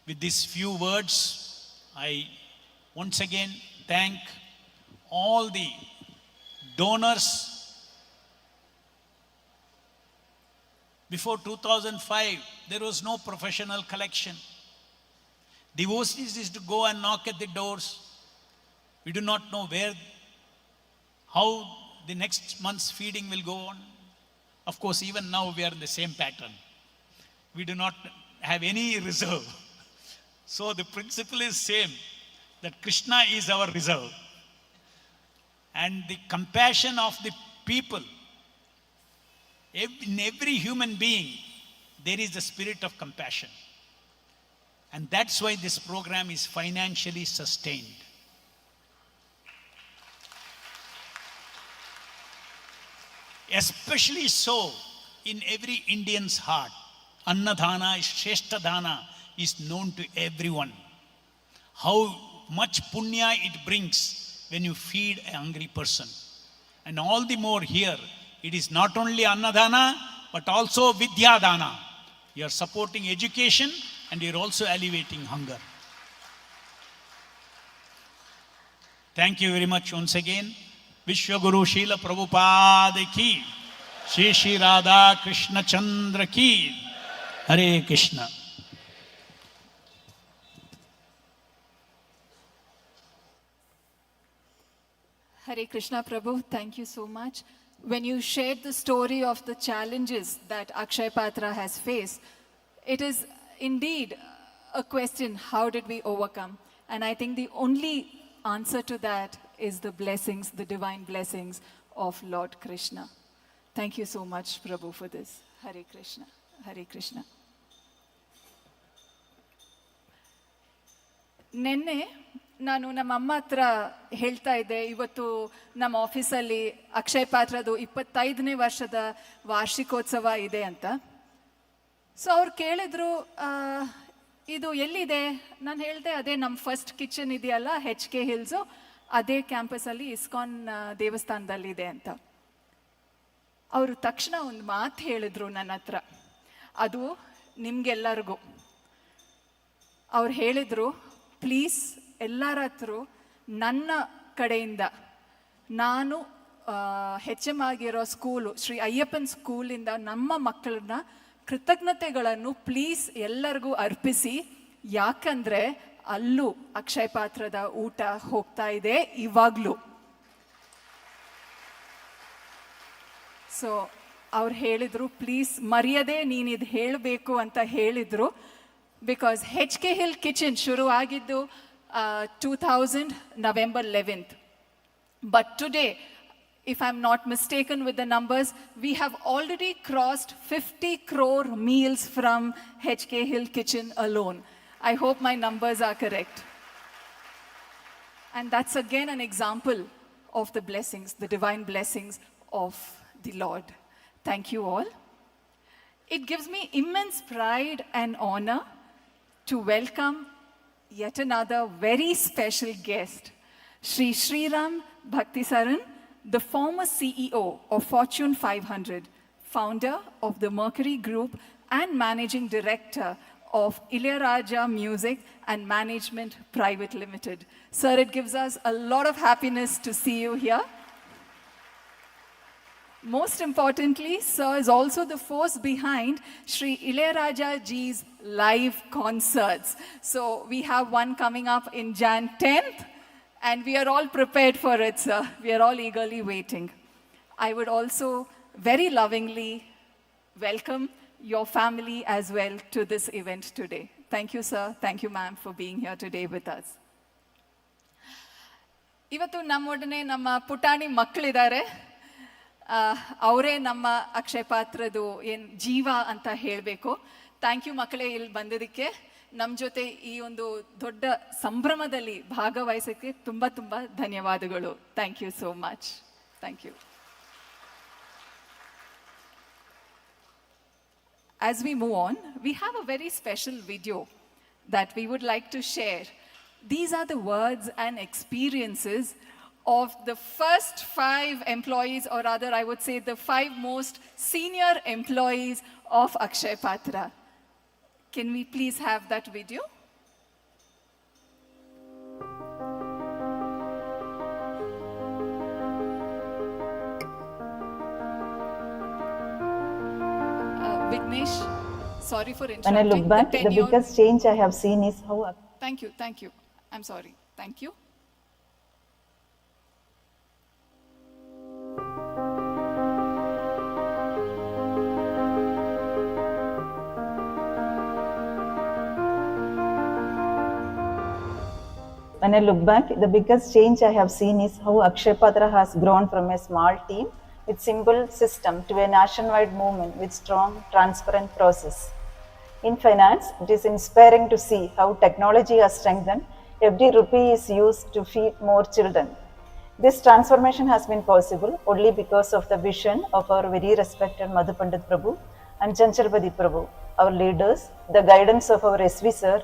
With these few words, I once again thank all the donors. Before 2005, there was no professional collection. Devotees used to go and knock at the doors. We do not know how the next month's feeding will go on. Of course, even now we are in the same pattern. We do not have any reserve. So the principle is same, that Krishna is our reserve. And the compassion of the people, in every human being, there is the spirit of compassion. And that's why this program is financially sustained. Especially so in every Indian's heart. Annadhana, Shrestha Dana is known to everyone. How much punya it brings when you feed a hungry person. And all the more here, it is not only Annadhana, but also Vidyadana. You are supporting education and you are also alleviating hunger. Thank you very much once again. Vishwaguru Srila Prabhupada ki, Shri Shri Radha Krishna Chandra ki, Hare Krishna. Hare Krishna Prabhu, thank you so much. When you shared the story of the challenges that Akshaya Patra has faced, it is indeed a question, how did we overcome? And I think the only answer to that is the blessings, the divine blessings of Lord Krishna. Thank you so much, Prabhu, for this. Hare Krishna. Hare Krishna. Nenne, ನಾನು ನಮ್ಮ ಅಮ್ಮ ಹತ್ರ ಹೇಳ್ತಾ ಇದ್ದೆ, ಇವತ್ತು ನಮ್ಮ ಆಫೀಸಲ್ಲಿ ಅಕ್ಷಯ ಪಾತ್ರದು 25ನೇ ವರ್ಷದ ವಾರ್ಷಿಕೋತ್ಸವ ಇದೆ ಅಂತ. ಸೊ ಅವ್ರು ಕೇಳಿದ್ರು, ಇದು ಎಲ್ಲಿದೆ? ನಾನು ಹೇಳಿದೆ, ಅದೇ ನಮ್ಮ ಫಸ್ಟ್ ಕಿಚನ್ ಇದೆಯಲ್ಲ HK ಹಿಲ್ಸು, ಅದೇ ಕ್ಯಾಂಪಸಲ್ಲಿ ಇಸ್ಕಾನ್ ದೇವಸ್ಥಾನದಲ್ಲಿದೆ ಅಂತ. ಅವರು ತಕ್ಷಣ ಒಂದು ಮಾತು ಹೇಳಿದ್ರು ನನ್ನ ಹತ್ರ, ಅದು ನಿಮಗೆಲ್ಲರಿಗೂ. ಅವ್ರು ಹೇಳಿದರು, ಪ್ಲೀಸ್ ಎಲ್ಲರ ಹತ್ರ ನನ್ನ ಕಡೆಯಿಂದ ನಾನು HM ಆಗಿರೋ ಸ್ಕೂಲು ಶ್ರೀ ಅಯ್ಯಪ್ಪನ ಸ್ಕೂಲಿಂದ ನಮ್ಮ ಮಕ್ಕಳನ್ನ ಕೃತಜ್ಞತೆಗಳನ್ನು ಪ್ಲೀಸ್ ಎಲ್ಲರಿಗೂ ಅರ್ಪಿಸಿ. ಯಾಕಂದರೆ ಅಲ್ಲೂ ಅಕ್ಷಯ ಪಾತ್ರದ ಊಟ ಹೋಗ್ತಾ ಇದೆ ಇವಾಗಲೂ. ಸೊ ಅವ್ರು ಹೇಳಿದರು, ಪ್ಲೀಸ್ ಮರ್ಯಾದೆ ನೀನಿದು ಹೇಳಬೇಕು ಅಂತ ಹೇಳಿದರು. ಬಿಕಾಸ್ HK ಹಿಲ್ ಕಿಚನ್ ಶುರು ಆಗಿದ್ದು 2000 November 11th. But today, if I'm not mistaken with the numbers, we have already crossed 50 crore meals from HK Hill Kitchen alone. I hope my numbers are correct. And that's again an example of the blessings, the divine blessings of the Lord. Thank you all. It gives me immense pride and honor to welcome yet another very special guest, Sri Sriram Bhaktisaran, the former CEO of Fortune 500, founder of the Mercury Group and managing director of Ilayaraja Music and Management Private Limited. Sir, it gives us a lot of happiness to see you here. Most importantly, sir is also the force behind Sri Ilayaraja ji's live concerts. So we have one coming up in Jan 10th, and we are all prepared for it, sir. We are all eagerly waiting. I would also very lovingly welcome your family as well to this event today. Thank you, sir. Thank you, ma'am, for being here today with us. ಇವತ್ತು ನಮ್ಮೊಡನೆ ನಮ್ಮ ಪುಟಾಣಿ ಮಕ್ಕಳಿದ್ದಾರೆ. ಅವರೇ ನಮ್ಮ ಅಕ್ಷಯ ಪಾತ್ರದು ಏನು ಜೀವ ಅಂತ ಹೇಳಬೇಕು. ಥ್ಯಾಂಕ್ ಯು ಮಕ್ಕಳೇ ಇಲ್ಲಿ ಬಂದಿದ್ದಕ್ಕೆ, ನಮ್ಮ ಜೊತೆ ಈ ಒಂದು ದೊಡ್ಡ ಸಂಭ್ರಮದಲ್ಲಿ ಭಾಗವಹಿಸೋಕ್ಕೆ ತುಂಬ ತುಂಬ ಧನ್ಯವಾದಗಳು. Thank you so much. Thank you. As we move on, we have a very special video that we would like to share. These are the words and experiences of the first 5 employees, or rather I would say the 5 most senior employees of Akshay Patra. Can we please have that video? Vignesh, sorry for interrupting. When I look back, the biggest change I have seen is how... Thank you. I'm sorry. Thank you. When I look back, the biggest change I have seen is how Akshay Patra has grown from a small team with simple system to a nationwide movement with strong, transparent process. In finance, it is inspiring to see how technology has strengthened. Every rupee is used to feed more children. This transformation has been possible only because of the vision of our very respected Madhu Pandit Prabhu and Chanchalpati Prabhu, our leaders, the guidance of our SV sir,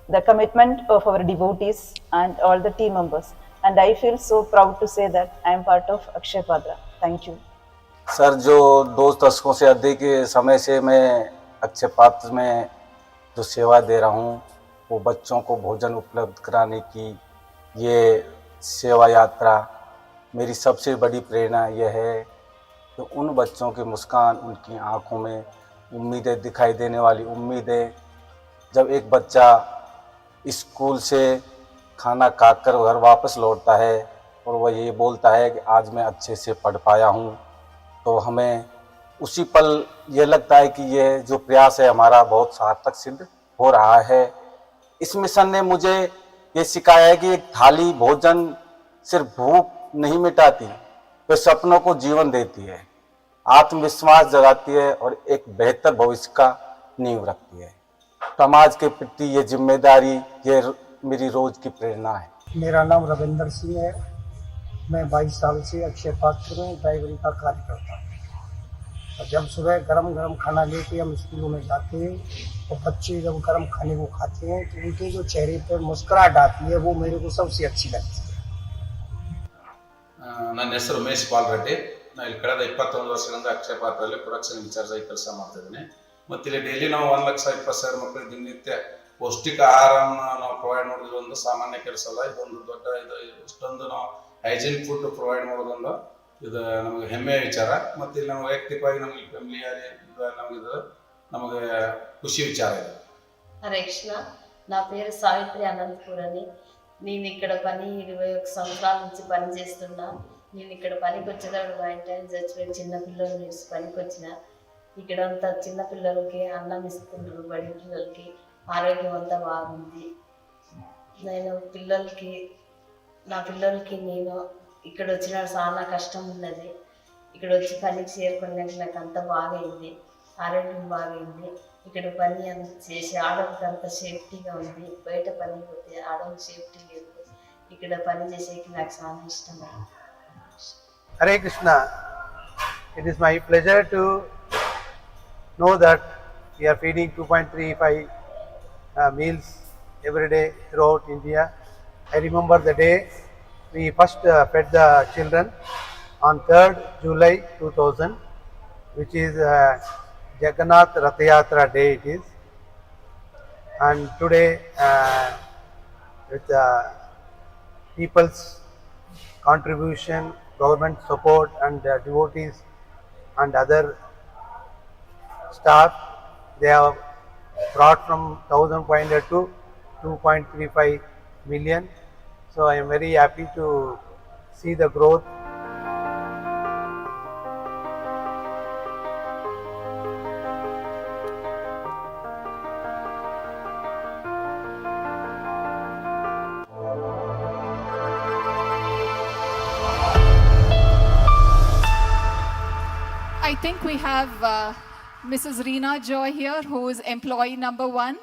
the commitment of our devotees and all the team members. And I feel so proud to say that I am part of Akshay Patra. Thank you. Sir, जो 2 दशकों से अधिक समय से मैं अक्षय पात्र में जो सेवा दे रहा हूँ, वो बच्चों को भोजन उपलब्ध कराने की ये सेवा यात्रा, मेरी सबसे बड़ी प्रेरणा यह है कि उन बच्चों की मुस्कान, उनकी आंखों में उम्मीदें, दिखाई देने वाली उम्मीदें, जब एक बच्चा स्कूल से खाना खाकर घर वापस लौटता है और वह ये बोलता है कि आज मैं अच्छे से पढ़ पाया हूँ, तो हमें उसी पल ये लगता है कि ये जो प्रयास है हमारा बहुत सार्थक सिद्ध हो रहा है। इस मिशन ने मुझे ये सिखाया है कि एक थाली भोजन सिर्फ भूख नहीं मिटाती, वह सपनों को जीवन देती है, आत्मविश्वास जगाती है और एक बेहतर भविष्य का नींव रखती है। समाज के प्रति ये जिम्मेदारी, ये मेरी रोज की प्रेरणा है। मेरा नाम रविंदर सिंह है। मैं 22 साल से अक्षय पात्र में ड्राइवरी का कार्य करता हूँ। और जब सुबह गरम खाना लेके हम स्कूलों में जाते हैं तो बच्चे जब गरम खाने को खाते हैं तो उनके जो चेहरे पर मुस्कुराहट आती है वो मेरे को सबसे अच्छी लगती है। ನನ್ನ ಹೆಸರು ಉಮೇಶ್ ಪಾಲ್ರೆಡ್ಡಿ. ನಾನು ಇಲ್ಲಿ ಕಳೆದ 21 ವರ್ಷಗಳಿಂದ ಅಕ್ಷಯ ಪಾತ್ರದಲ್ಲಿ ಪ್ರೊಡಕ್ಷನ್ ಇನ್ಚಾರ್ಜ್ ಆಗಿ ಕೆಲಸ ಮಾಡ್ತಿದ್ದೀನಿ. ಮತ್ತು ಇಲ್ಲಿ ಡೈಲಿ ನಾವು 1,20,000 ಮಕ್ಕಳಿಗೆ ದಿನನಿತ್ಯ ಪೌಷ್ಟಿಕ ಆಹಾರವನ್ನು ನಾವು ಪ್ರೊವೈಡ್ ಮಾಡೋದು ಒಂದು ಸಾಮಾನ್ಯ ಕೆಲಸ ಅಲ್ಲ. ಇದೊಂದು ದೊಡ್ಡ ಇಷ್ಟೊಂದು ನಾವು ಹೈಜೀನ್ ಫುಡ್ ಪ್ರೊವೈಡ್ ಮಾಡೋದೊಂದು ಇದು ನಮಗೆ ಹೆಮ್ಮೆಯ ವಿಚಾರ. ಮತ್ತು ಇಲ್ಲಿ ನಾವು ವೈಯಕ್ತಿಕವಾಗಿ ನಮಗೆ ಫ್ಯಾಮಿಲಿಯಾಗಿ ನಮಗೆ ಖುಷಿ ವಿಚಾರ ಇದೆ. హరే కృష్ణ, నా పేరు సావిత్రి అనంతపూర్ అని. నేను ఇక్కడ 21 సంవత్సరాల నుంచి పని చేస్తున్నా. నేను ఇక్కడ పనికి వచ్చేటప్పుడు మా ఇంటి చచ్చిపోయిన చిన్నపిల్లలు చూసి పనికి వచ్చిన. ఇక్కడంతా చిన్నపిల్లలకి అన్నం ఇస్తుండ్రు, బడి పిల్లలకి ఆరోగ్యం అంతా బాగుంది. నేను నా పిల్లలకి నేను ఇక్కడ వచ్చిన చాలా కష్టం ఉన్నది. ఇక్కడ వచ్చి పనికి చేరుకున్నాక నాకు అంత బాగైంది, ఆరోగ్యం బాగైంది. ఇక్కడ పని అంత చేసి ఆడవాళ్ళకి అంత సేఫ్టీగా ఉంది. బయట పని పోతే ఆడవాళ్ళకి సేఫ్టీ లేదు. ఇక్కడ పని చేసేకి నాకు చాలా ఇష్టం. Hare Krishna. It is my pleasure to know that we are feeding 2.35 meals every day throughout India. I remember the day we first fed the children on 3rd July 2000, which is Jagannath Rath Yatra day it is. And today with people's contribution, government support and devotees and other staff, they have brought from 1,500 to 2.35 million. So I am very happy to see the growth. I think we have Mrs. Reena Joy here, who is employee number 1.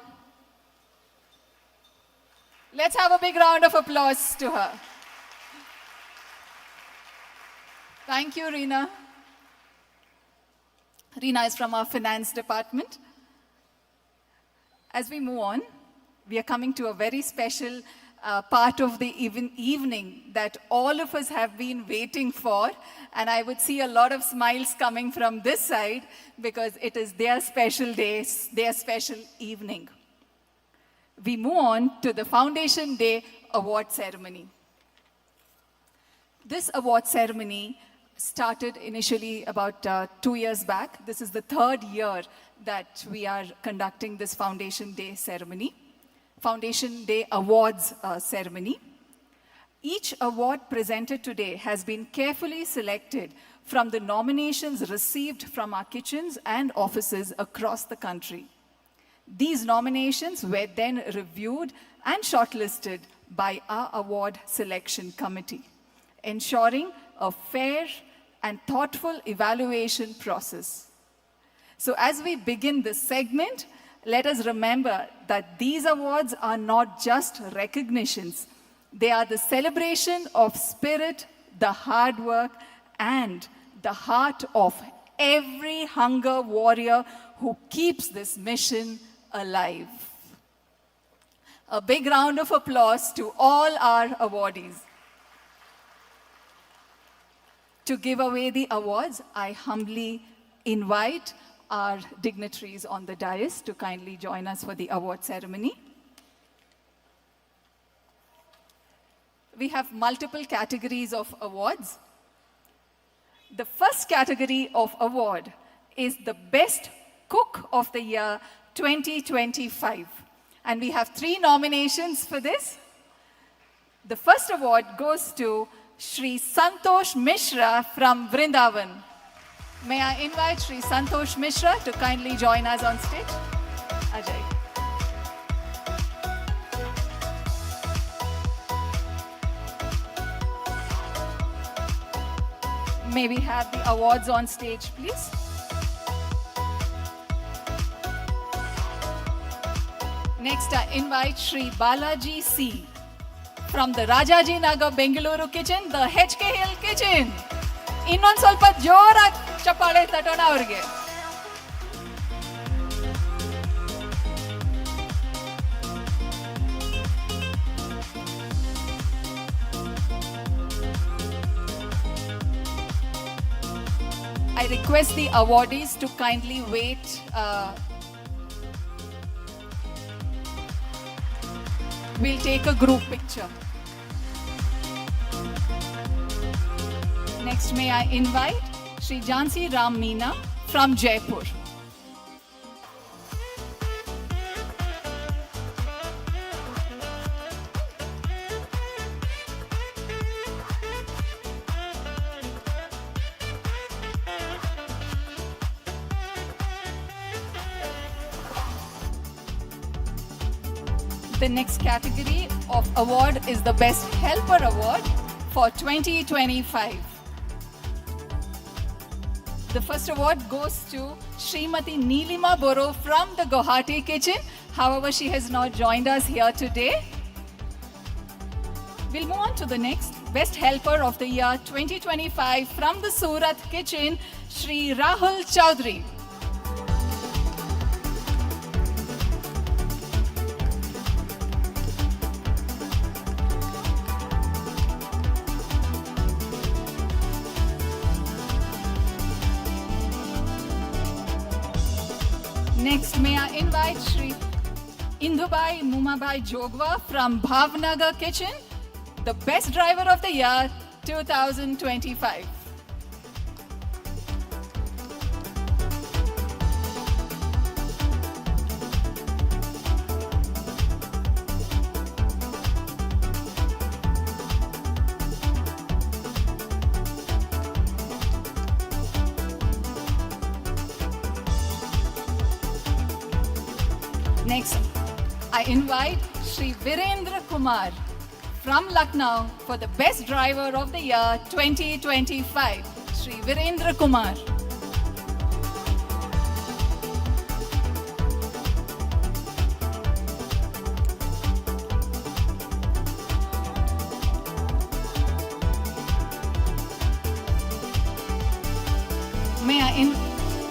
Let's have a big round of applause to her. Thank you, Reena. Reena is from our finance department. As we move on, we are coming to a very special part of the evening that all of us have been waiting for, and I would see a lot of smiles coming from this side because it is their special day, their special evening. We move on to the Foundation Day Award Ceremony. This award ceremony started initially about 2 years back. This is the 3rd year that we are conducting this Foundation Day ceremony. Foundation Day Awards ceremony. Each award presented today has been carefully selected from the nominations received from our kitchens and offices across the country. These nominations were then reviewed and shortlisted by our award selection committee, ensuring a fair and thoughtful evaluation process. So as we begin this segment, let us remember that these awards are not just recognitions. They are the celebration of spirit, the hard work, and the heart of every hunger warrior who keeps this mission alive. A big round of applause to all our awardees. To give away the awards, I humbly invite our dignitaries on the dais to kindly join us for the award ceremony. We have multiple categories of awards. The first category of award is the Best Cook of the Year 2025. And we have 3 nominations for this. The first award goes to Shri Santosh Mishra from Vrindavan. May I invite Shri Santosh Mishra to kindly join us on stage? Ajay. May we have the awards on stage, please? Next, I invite Shri Balaji C. from the Rajaji Nagar Bengaluru kitchen, the HK Hill kitchen. ಇನ್ನೊಂದು ಸ್ವಲ್ಪ ಜೋರಾಗಿ ಚಪ್ಪಾಳೆ ತಟ್ಟೋಣ ಅವ್ರಿಗೆ. I request the awardees to kindly wait. We'll take a group picture. Next, may I invite Shri Jansi Ram Meena from Jaipur. The next category of award is the Best Helper Award for 2025. The first award goes to Srimati Neelima Boro from the Guwahati kitchen. However, she has not joined us here today. We'll move on to the next Best Helper of the Year 2025 from the Surat kitchen, Shri Rahul Chaudhary. Next, may I invite Shri Indubai Mumabai Jogwa from Bhavnagar Kitchen, the Best Driver of the Year 2025. Next, I invite Shri Virendra Kumar from Lucknow for the Best Driver of the Year 2025. Shri Virendra Kumar.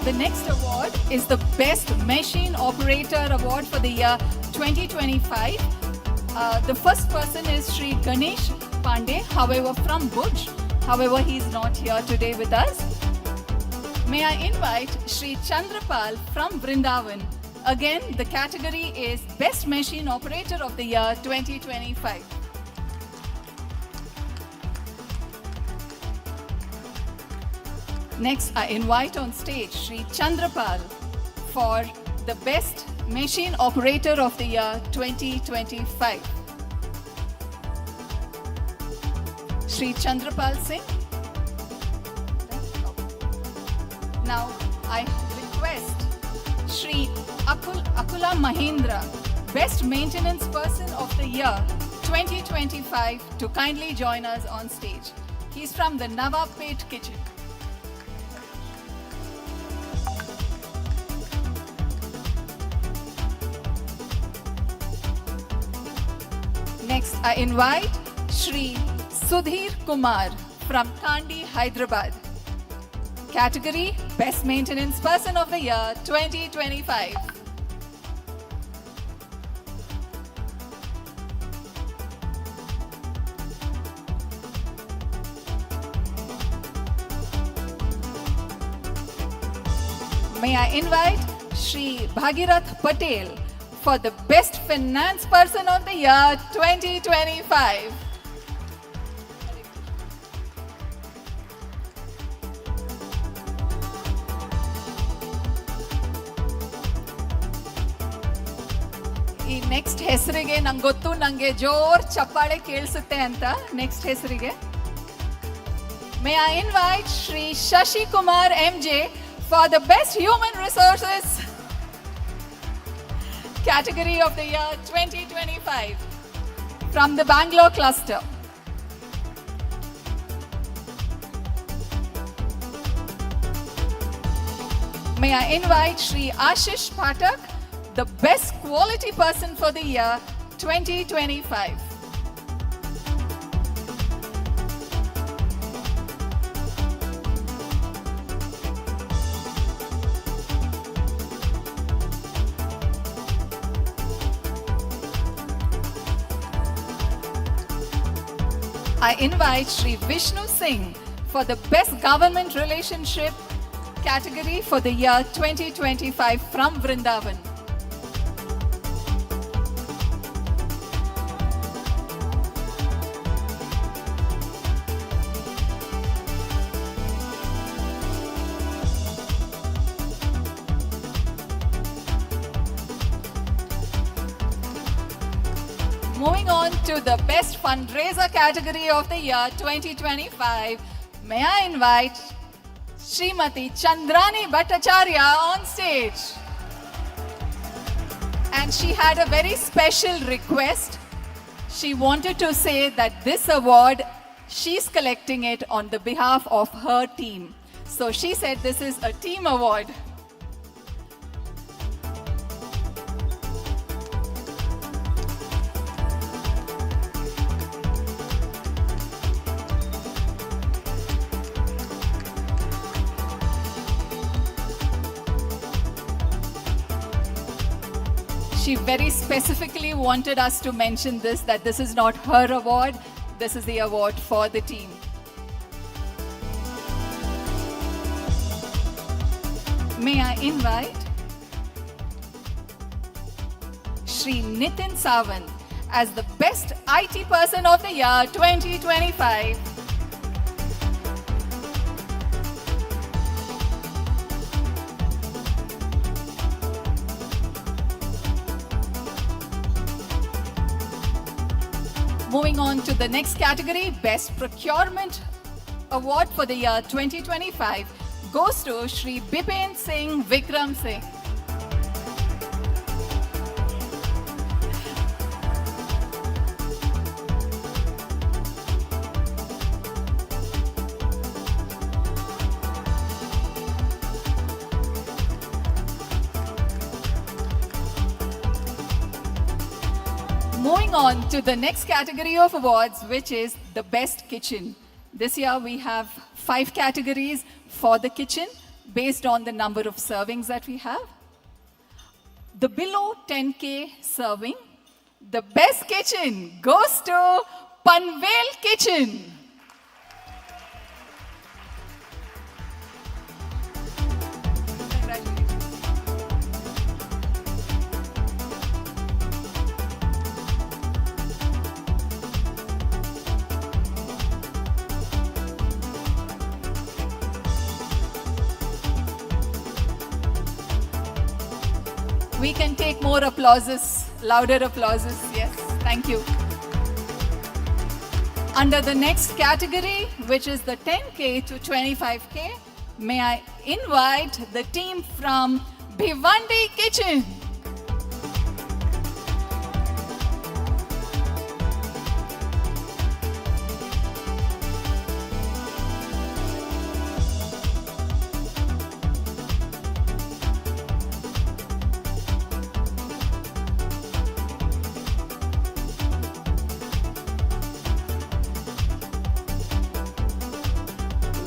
The next award is the Best Machine Operator Award for the year 2025. The first person is Shri Ganesh Pandey, however from Bhuj. However, he is not here today with us. May I invite Shri Chandrapal from Vrindavan. Again, the category is Best Machine Operator of the Year 2025. Next, I invite on stage Shri Chandrapal for the Best Machine Operator of the Year 2025. Shri Chandrapal Singh. Now, I request Shri Akula Mahindra, Best Maintenance Person of the Year 2025, to kindly join us on stage. He's from the Nawabpet Kitchen. Next, I invite Shri Sudhir Kumar from Kandi, Hyderabad. Category Best Maintenance Person of the Year 2025. May I invite Shri Bhagirath Patel for the Best Finance Person of the Year 2025. ಈ next ಹೆಸರಿಗೆ ನಂಗೆ ಗೊತ್ತು, ನಂಗೆ ಜೋರ್ ಚಪ್ಪಾಳೆ ಕೇಳಿಸುತ್ತೆ ಅಂತ. Next ಹೆಸರಿಗೆ may I invite Shri Shashi Kumar MJ for the Best Human Resources Category of the Year 2025 from the Bangalore cluster. May I invite Shri Ashish Pathak, the Best Quality Person for the Year 2025. I invite Shri Vishnu Singh for the Best Government Relationship Category for the year 2025 from Vrindavan. Moving on to the Best Fundraiser Category of the year 2025, may I invite Srimati Chandrani Bhattacharya on stage. And she had a very special request. She wanted to say that this award, she's collecting it on the behalf of her team. So she said this is a team award. She very specifically wanted us to mention this, that this is not her award, this is the award for the team. May I invite Shri Nitin Sawant as the Best IT Person of the Year 2025. Moving on to the next category, Best Procurement Award for the year 2025 goes to Shri Bipin Singh Vikram Singh. Moving on to the next category of awards, which is the Best Kitchen. This year we have 5 categories for the kitchen based on the number of servings that we have. The below 10K serving, the Best Kitchen goes to Panvel Kitchen. We can take more applauses, louder applauses. Yes, thank you. Under the next category, which is the 10K to 25K, may I invite the team from Bhivandi Kitchen.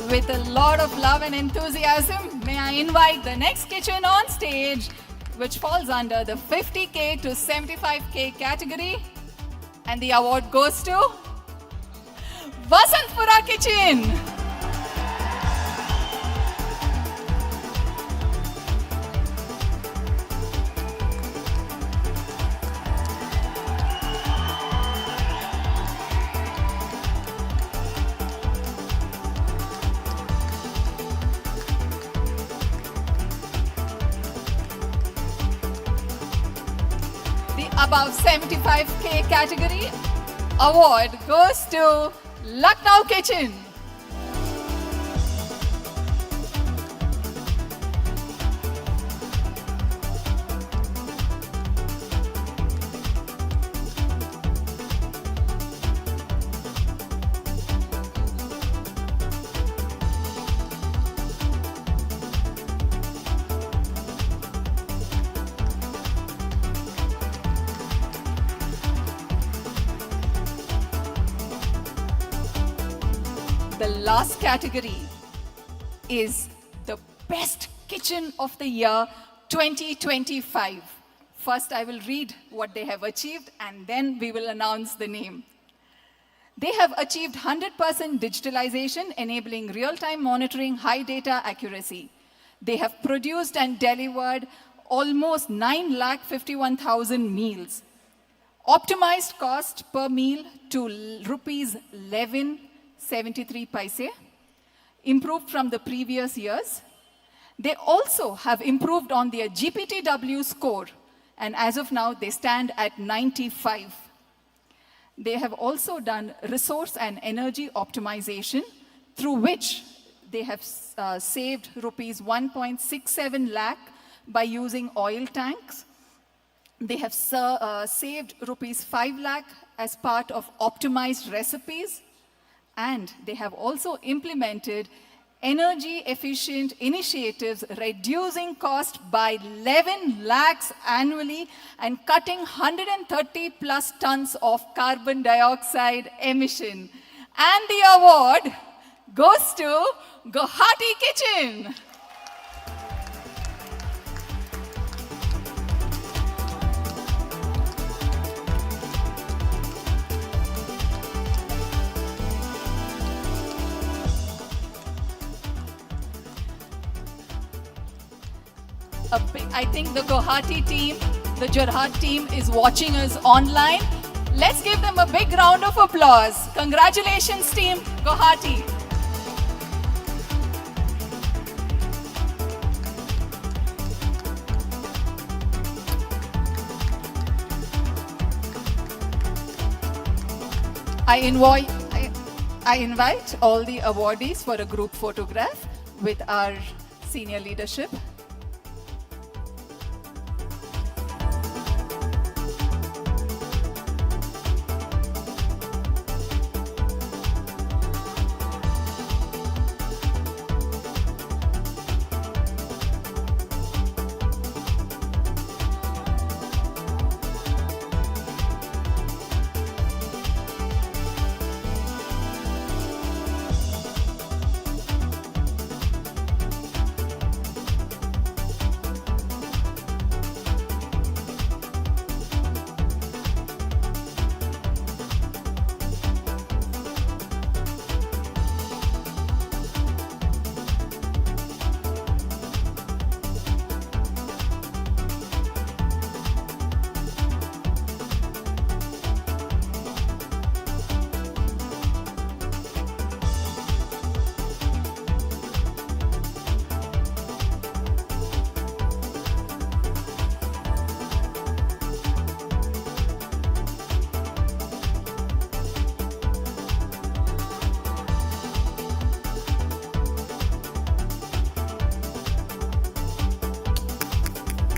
With a lot of love and enthusiasm, may I invite the next kitchen on stage, which falls under the 50K to 75K category. And the award goes to Vasantpura Kitchen. Above 75K category award goes to Lucknow Kitchen. The last category is the Best Kitchen of the Year 2025. First, I will read what they have achieved and then we will announce the name. They have achieved 100% digitalization, enabling real-time monitoring, high data accuracy. They have produced and delivered almost 9,51,000 meals. Optimized cost per meal to rupees 11.73 paise, improved from the previous years. They also have improved on their GPTW score, and as of now, they stand at 95. They have also done resource and energy optimization, through which they have saved rupees 1.67 lakh by using oil tanks. They have saved rupees 5 lakh as part of optimized recipes. And they have also implemented energy efficient initiatives, reducing cost by 11 lakhs annually and cutting 130 plus tons of carbon dioxide emission. And the award goes to Guwahati Kitchen. . I think the Guwahati team, the Jorhat team is watching us online. Let's give them a big round of applause. Congratulations, team Guwahati. I invite all the awardees for a group photograph with our senior leadership.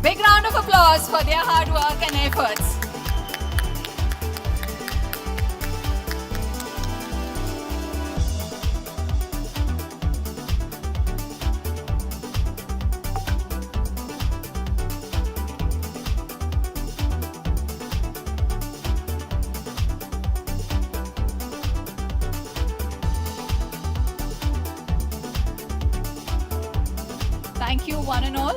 Big round of applause for their hard work and efforts. Thank you, one and all.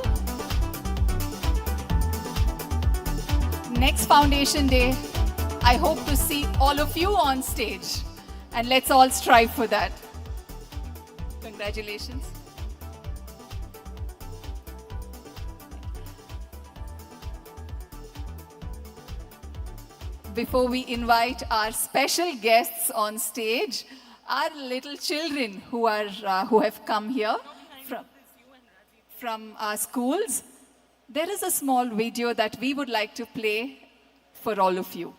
Next Foundation Day, I hope to see all of you on stage, and let's all strive for that. Congratulations. Before we invite our special guests on stage, our little children who have come here from our schools, there is a small video that we would like to play for all of you.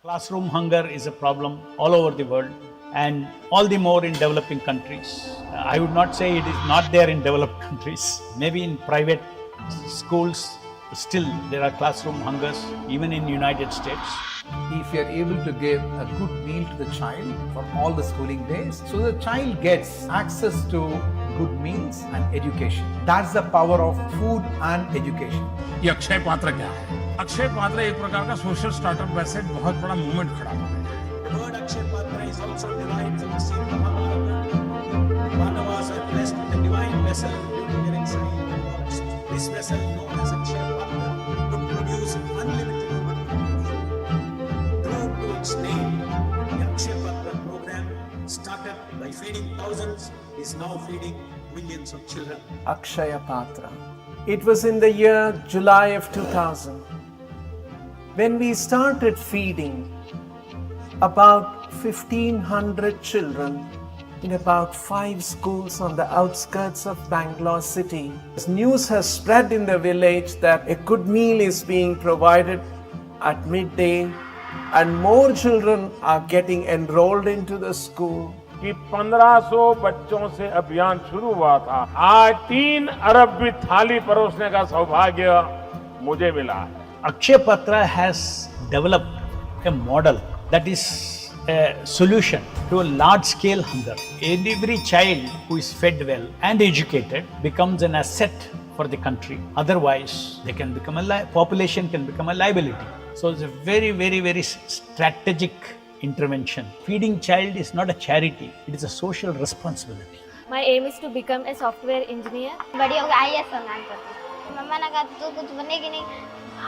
Classroom hunger is a problem all over the world, and all the more in developing countries. I would not say it is not there in developed countries. Maybe in private schools, still there are classroom hungers, even in United States. If you are able to give a good meal to the child for all the schooling days, so the child gets access to good meals and education. That's the power of food and education. ये अक्षय पात्र क्या है? अक्षय पात्र एक प्रकार का social startup वैसे बहुत बड़ा मूवमेंट खड़ा हुआ है. The word Akshay Patra is also derived from the same Mahabharata. Pandavas are blessed with a divine vessel during their exile in the forest. This vessel, known as Akshay Patra, could produce unlimited food. True to its name, the Akshay Patra program, started by feeding thousands, is now feeding millions of children. Akshaya Patra. It was in the year July of 2000 when we started feeding about 1,500 children in about 5 schools on the outskirts of Bangalore city. News has spread in the village that a good meal is being provided at midday and more children are getting enrolled into the school. कि 1500 बच्चों से अभियान शुरू हुआ था. आज 3 अरब भी थाली परोसने का सौभाग्य मुझे मिला है. Akshay Patra has developed a model that is a solution to a large-scale hunger. Every child who is fed well and educated becomes an asset for the country. Otherwise, they can become population can become a liability. So it's a very, very, very strategic intervention. Feeding child is not a charity; it is a social responsibility. My aim is to become a software engineer. बड़ी होगी IAS बनना चाहती हूँ. मम्मा ने कहा तू कुछ बनेगी नहीं.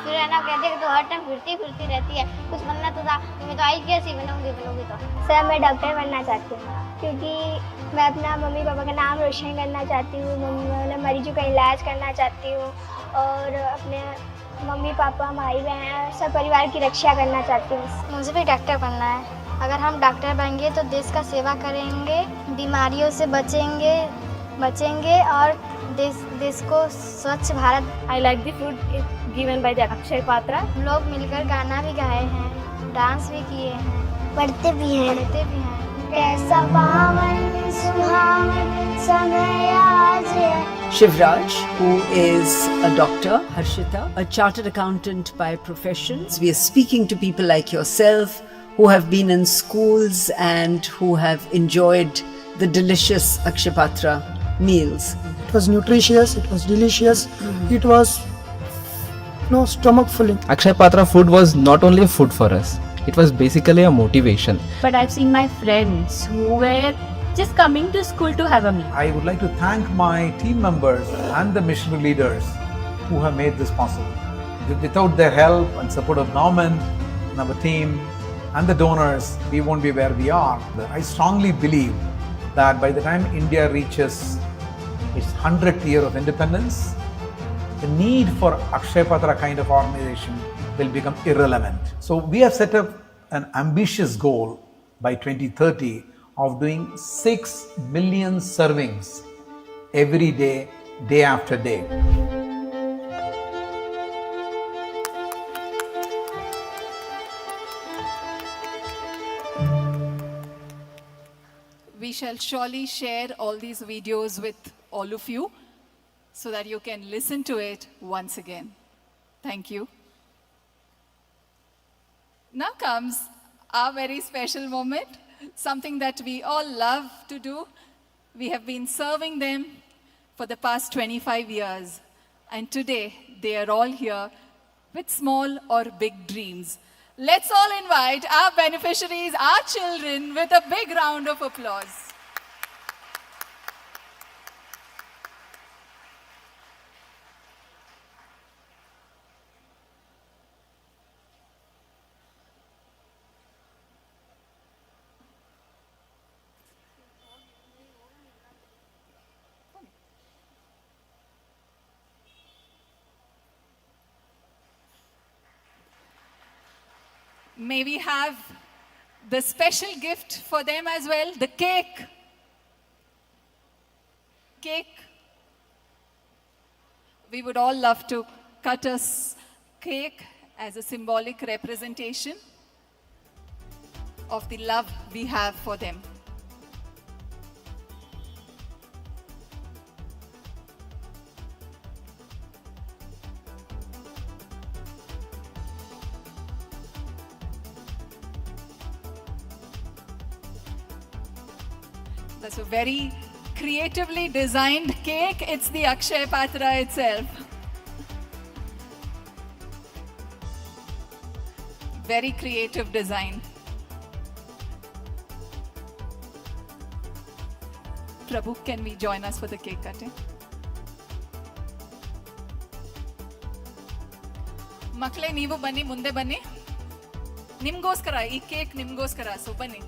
फिर है ना कहते हैं कि तो हर टाइम फिरती रहती है, कुछ बनना तो था, मैं तो IAS ही बनूंगी तो। सर मैं डॉक्टर बनना चाहती हूँ क्योंकि मैं अपना मम्मी पापा का नाम रोशन करना चाहती हूँ, मरीजों का इलाज करना चाहती हूँ और अपने मम्मी पापा भाई बहन सब परिवार की रक्षा करना चाहती हूँ। मुझे भी डॉक्टर बनना है। अगर हम डॉक्टर बनेंगे तो देश का सेवा करेंगे, बीमारियों से बचेंगे और देश को स्वच्छ Bharat. I like the food given by the Akshay Patra. हम लोग मिलकर गाना भी गाए हैं, डांस भी किए हैं, पढ़ते भी हैं। कैसा पावन सुहावन समय आज है। Shivraj, who is a doctor, Harshita, a chartered accountant by professions. We are speaking to people like yourself who have been in schools and who have enjoyed the delicious Akshapatra meals. It was nutritious, it was delicious, it was stomach filling. Akshay Patra food was not only a food for us, it was basically a motivation. But I've seen my friends who were just coming to school to have a meal. I would like to thank my team members and the missionary leaders who have made this possible. Without their help and support of Norman and our team and the donors, we won't be where we are. I strongly believe that by the time India reaches its 100th year of independence, the need for Akshay Patra kind of organization will become irrelevant. So we have set up an ambitious goal by 2030 of doing 6 million servings every day, day after day. We shall surely share all these videos with all of you so that you can listen to it once again. Thank you. Now comes our very special moment, something that we all love to do. We have been serving them for the past 25 years, and today they are all here with small or big dreams. Let's all invite our beneficiaries, our children, with a big round of applause. May we have the special gift for them as well, the cake. Cake. We would all love to cut a cake as a symbolic representation of the love we have for them. That's a very creatively designed cake. It's the Akshay Patra itself. Very creative design. Prabhu, can we join us for the cake cutting? Makle neevu bani munde bani. Nimgoskara, ee cake nimgoskara, so bani.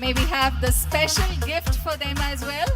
May we have the special gift for them as well?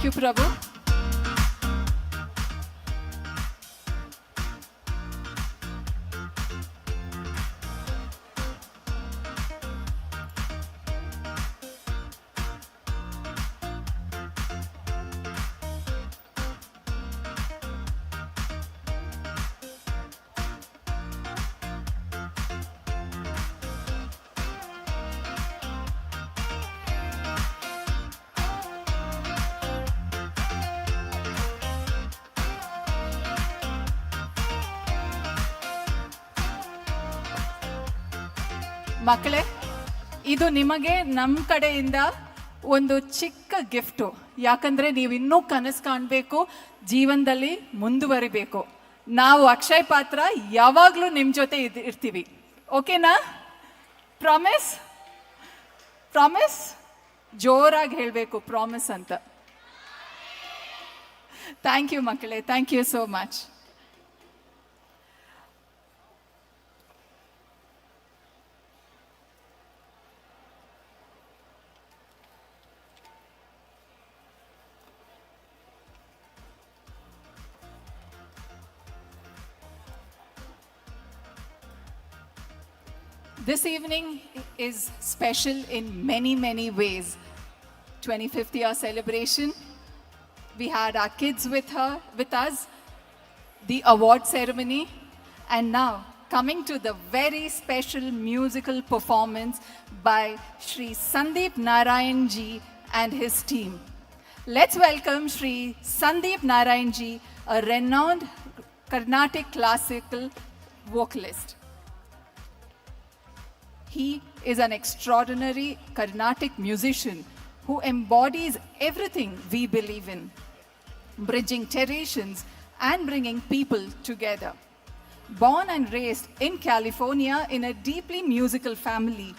Thank you, Prabhu. ಮಕ್ಕಳೇ, ಇದು ನಿಮಗೆ ನಮ್ಮ ಕಡೆಯಿಂದ ಒಂದು ಚಿಕ್ಕ gift. ಯಾಕಂದರೆ ನೀವು ಇನ್ನೂ ಕನಸು ಕಾಣಬೇಕು, ಜೀವನದಲ್ಲಿ ಮುಂದುವರಿಬೇಕು. ನಾವು ಅಕ್ಷಯ್ ಪಾತ್ರ ಯಾವಾಗಲೂ ನಿಮ್ಮ ಜೊತೆ ಇರ್ತೀವಿ. ಓಕೆನಾ? ಪ್ರಾಮಿಸ್? ಪ್ರಾಮಿಸ್? ಜೋರಾಗಿ ಹೇಳಬೇಕು ಪ್ರಾಮಿಸ್ ಅಂತ. ಥ್ಯಾಂಕ್ ಯು ಮಕ್ಕಳೇ, thank you so much. This evening is special in many, many ways. 25th year celebration. We had our kids with us, the award ceremony, and now coming to the very special musical performance by Shri Sandeep Narayan ji and his team. Let's welcome Shri Sandeep Narayan ji, a renowned Carnatic classical vocalist. He is an extraordinary Carnatic musician who embodies everything we believe in, bridging traditions and bringing people together. Born and raised in California in a deeply musical family,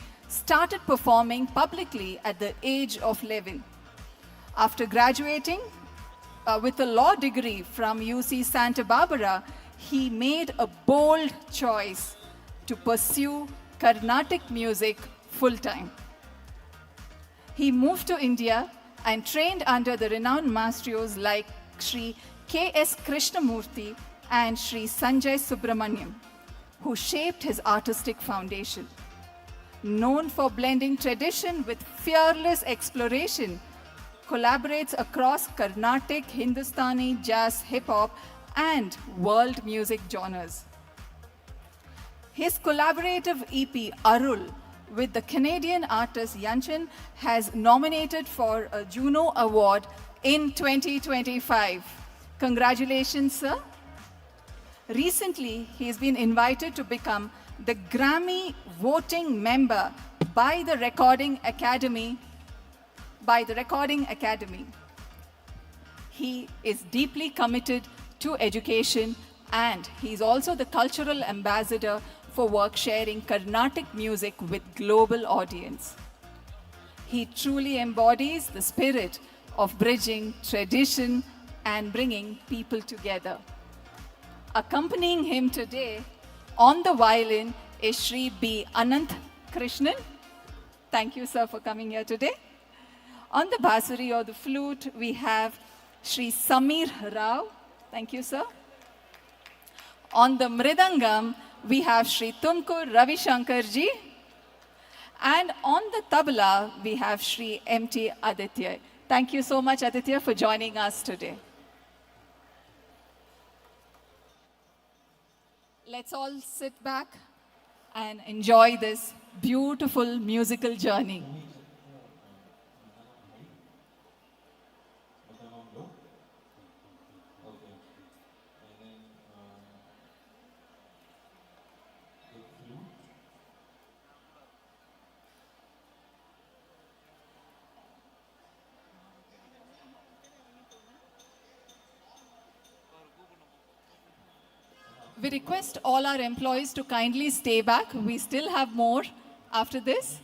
started performing publicly at the age of 11. After graduating with a law degree from UC Santa Barbara, he made a bold choice to pursue Carnatic music full-time. He moved to India and trained under the renowned maestros like Shri K.S. Krishnamurti and Shri Sanjay Subramaniam, who shaped his artistic foundation. Known for blending tradition with fearless exploration, collaborates across Carnatic, Hindustani, jazz, hip-hop, and world music genres. His collaborative EP Arul with the Canadian artist Yanchin has nominated for a Juno Award in 2025. Congratulations, sir. Recently, he has been invited to become the Grammy voting member by the Recording Academy. He is deeply committed to education, and he is also the cultural ambassador for work sharing Carnatic music with global audience. He truly embodies the spirit of bridging tradition and bringing people together. Accompanying him today on the violin is Shri B. Anant Krishnan. Thank you, sir, for coming here today. On the bansuri or the flute, we have Shri Samir Rao. Thank you, sir. On the mridangam, we have Shri Tumkur Ravi Shankar ji. And on the tabla, we have Shri M.T. Aditya. Thank you so much, Aditya, for joining us today. Let's all sit back and enjoy this beautiful musical journey. We request all our employees to kindly stay back. We still have more after this.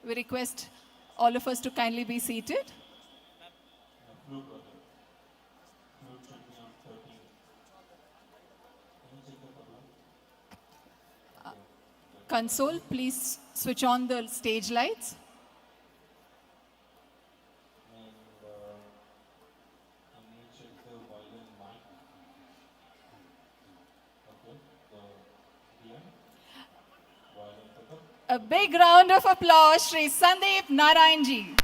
We request all of us to kindly be seated. Console, please switch on the stage lights. A big round of applause, Shri Sandeep Narayanji.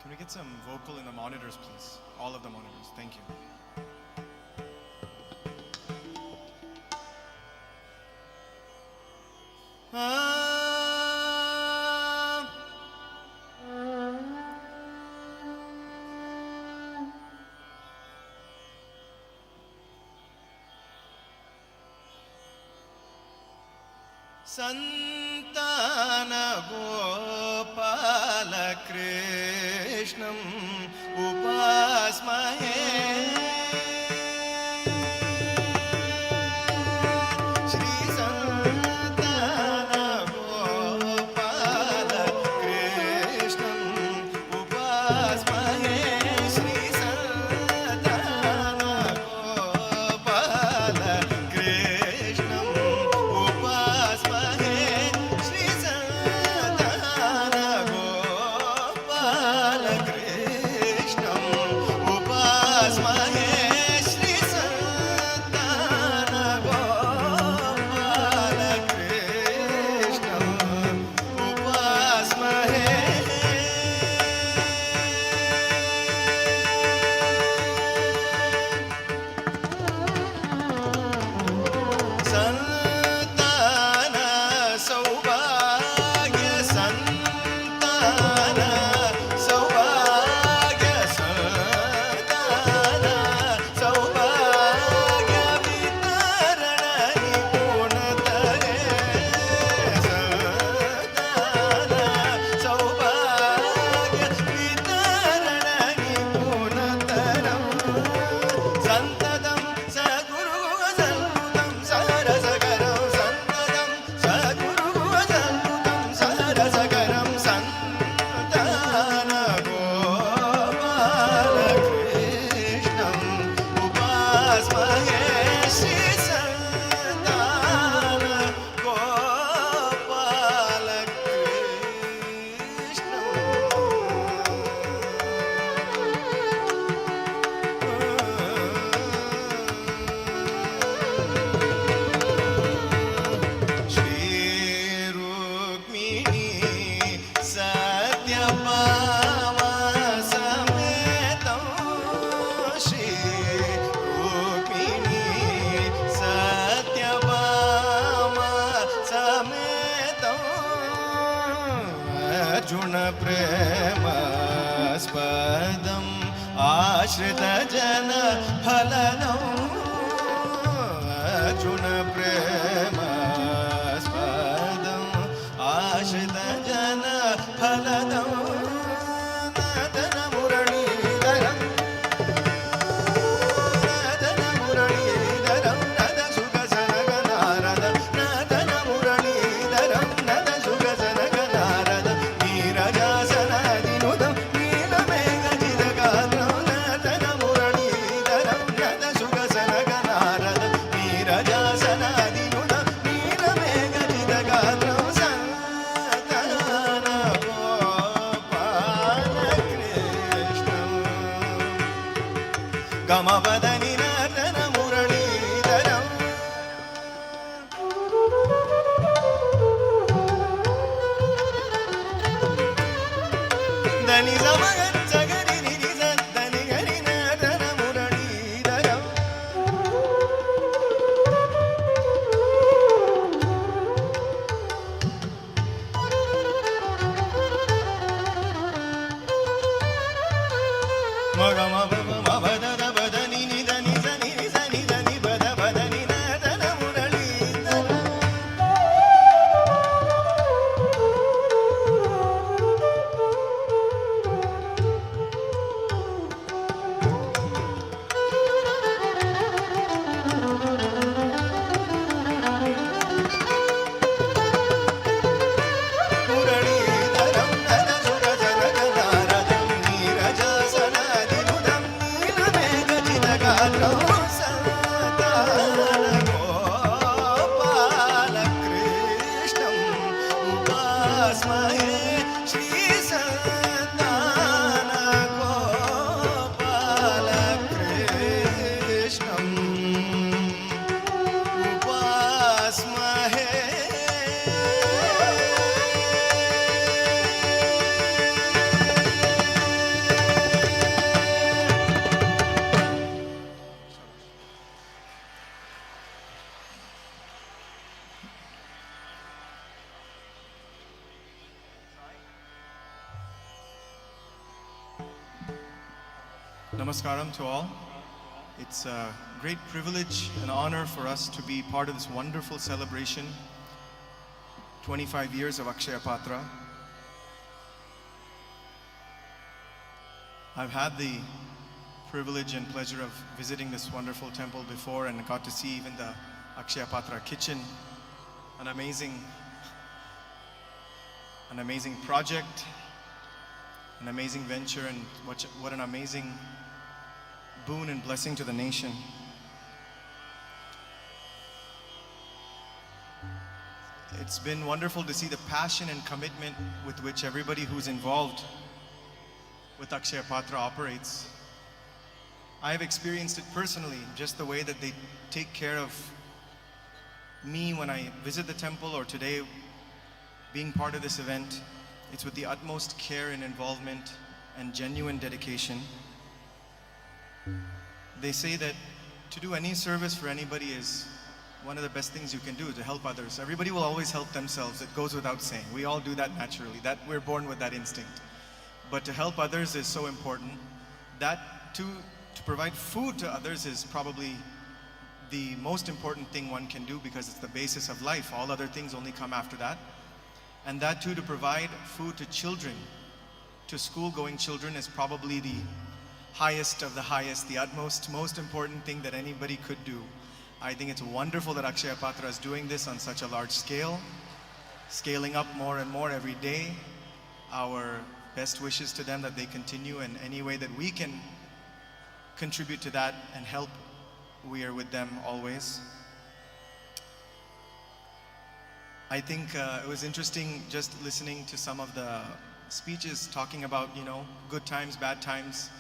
Can we get some vocal in the monitors, please? All of the monitors. Thank you. संतान गोपाल कृष्णं उपास्महे श्री संतान गोपाल कृष्णं उपास्महे श्री संतान गोपाल कृष्णं उपास्महे श्री संतान गोपाल कृष्णं उपास्महे श्री संतान गोपाल कृष्णं उपास्महे संतान सौभाग्य संतान सौभाग्य संतान सौभाग्य वितरण निपुणतरे संतान सौभाग्य वितरण निपुणतरम् संततं सगुरुवसन्नुतं सरसकरं संततं सगुरुवसन्नुतं सरसकरं संतान गोपालकृष्णं उपास्महे श्री संतान श्रीरुक्मिणी सत्यभामा समेतं श्रीरुक्मिणी सत्यभामा समेतं अर्जुन प्रेमास्पदम् आश्रितजन फलनम् अर्जुन प्रेमास्पदम् आश्रितजन फलदम् नदन मुरलीधरम् नदन मुरलीधरम् नद सुखसनगनारद नदन मुरलीधरम् नद सुखसनगनारद नीरजासनादिनुदम् नीलमेघजितगात्रम् नदन मुरलीधरम् नद सुखसनगनारद नीरजासनादिनुदम् नीलमेघजितगात्रम् संतान गोपालकृष्णम् गमवदनि नदन मुरलीधरम् దని సమగన్ సగరి నిరి సద్దని గరి నదన మురళీధరం మగమ మవదద బదని నిదని సని సని దని బద బదని నదన మురళీధరం मुरलीधरं नद सुखसनगनारदं नीरजासनादिनुदं नीलमेघजितगात्रं संतान गोपालकृष्णं उपास्महे श्री संतान गोपालकृष्णं उपास्महे Namaskaram to all. It's a great privilege and honor for us to be part of this wonderful celebration, 25 years of Akshaya Patra. I've had the privilege and pleasure of visiting this wonderful temple before and got to see even the Akshaya Patra kitchen, an amazing project, an amazing venture, and what an amazing boon and blessing to the nation. It's been wonderful to see the passion and commitment with which everybody who's involved with Akshaya Patra operates. I have experienced it personally, just the way that they take care of me when I visit the temple, or today being part of this event. It's with the utmost care and involvement and genuine dedication. They say that to do any service for anybody is one of the best things you can do, to help others. Everybody will always help themselves. It goes without saying. We all do that naturally. That we're born with that instinct. But to help others is so important. That too, to provide food to others is probably the most important thing one can do, because it's the basis of life. All other things only come after that. And that too, to provide food to children, to school-going children, is probably the highest of the highest, the utmost, most important thing that anybody could do. I think it's wonderful that Akshaya Patra is doing this on such a large scale, scaling up more and more every day. Our best wishes to them that they continue, and any way that we can contribute to that and help, we are with them always. I think it was interesting just listening to some of the speeches talking about, good times, bad times.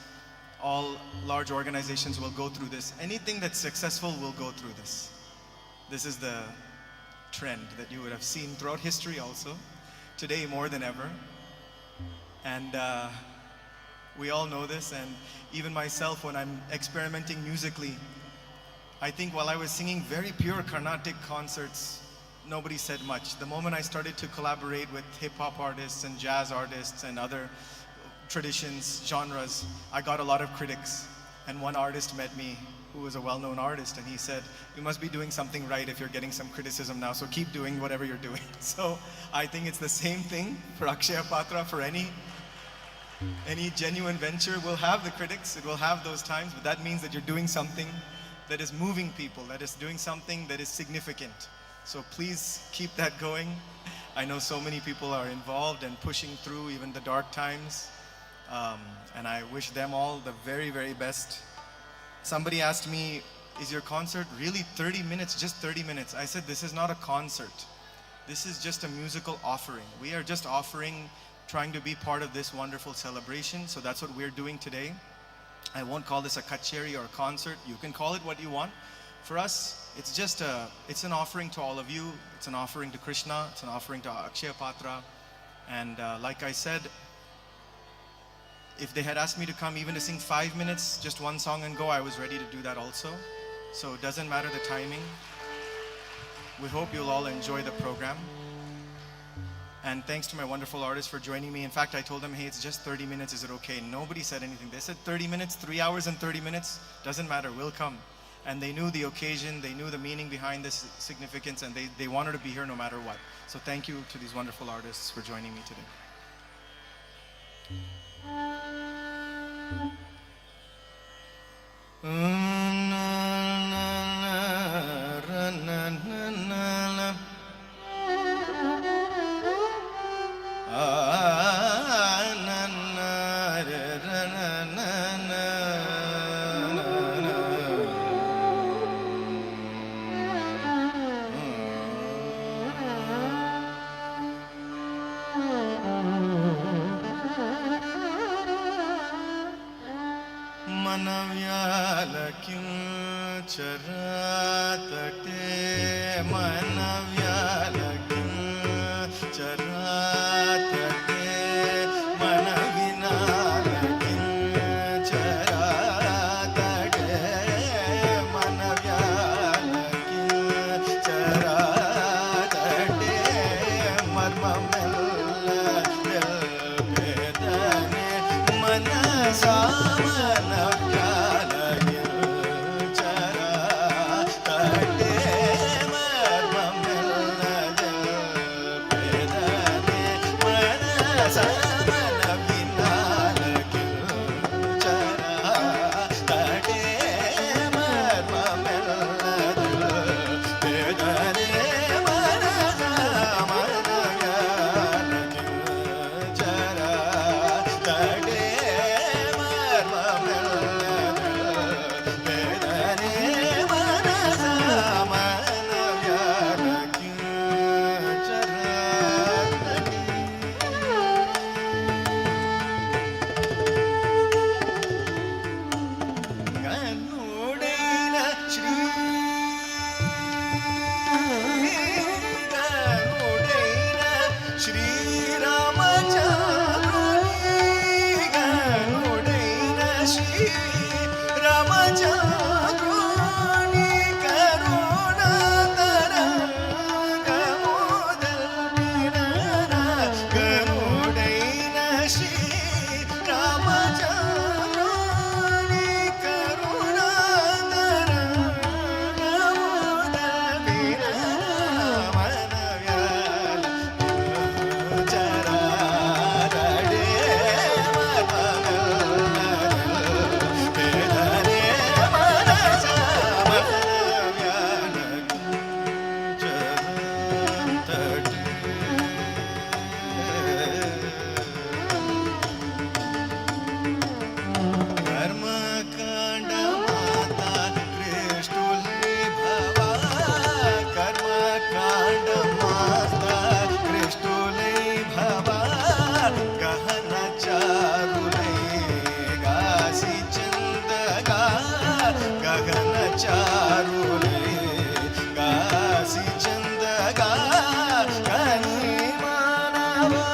All large organizations will go through this. Anything that's successful will go through this. This is the trend that you would have seen throughout history also, today more than ever. And we all know this, and even myself, when I'm experimenting musically, I think while I was singing very pure Carnatic concerts, nobody said much. The moment I started to collaborate with hip-hop artists and jazz artists and other traditions, genres, I got a lot of critics. And one artist met me who was a well-known artist, and he said, "You must be doing something right if you're getting some criticism now, so keep doing whatever you're doing." So I think it's the same thing for Akshaya Patra. For any genuine venture will have the critics, it will have those times, but that means that you're doing something that is moving people, that is doing something that is significant. So please keep that going. I know so many people are involved and pushing through even the dark times. And I wish them all the very, very best. Somebody asked me, is your concert really 30 minutes, just 30 minutes? I said, this is not a concert. This is just a musical offering. We are just offering, trying to be part of this wonderful celebration. So that's what we're doing today. I won't call this a kacheri or a concert. You can call it what you want. For us, it's an offering to all of you. It's an offering to Krishna. It's an offering to Akshaya Patra. And like I said, if they had asked me to come even to sing 5 minutes, just one song and go, I was ready to do that also. So it doesn't matter the timing. We hope you'll all enjoy the program. And thanks to my wonderful artists for joining me. In fact, I told them, hey, it's just 30 minutes, is it okay? Nobody said anything. They said 30 minutes, 3 hours and 30 minutes, doesn't matter, we'll come. And they knew the occasion, they knew the meaning behind this significance, and they wanted to be here no matter what. So thank you to these wonderful artists for joining me today. Saman రామచంద్రుని కరుణాతరంగముదల్పిన గరుడైన శ్రీ రామచంద్రుని కరుణాతరంగముదల్పిన మనవ్యాల చరారడే వేదనే మనస మనవ్యాల చరాతడే कर्मकाण्ड माता कृष्णुले भवा कर्मकाण्ड माता कृष्णुले भवा गहन चारुले गासी चंदगा गगन चारुले गासी चंदगा कनी मानवा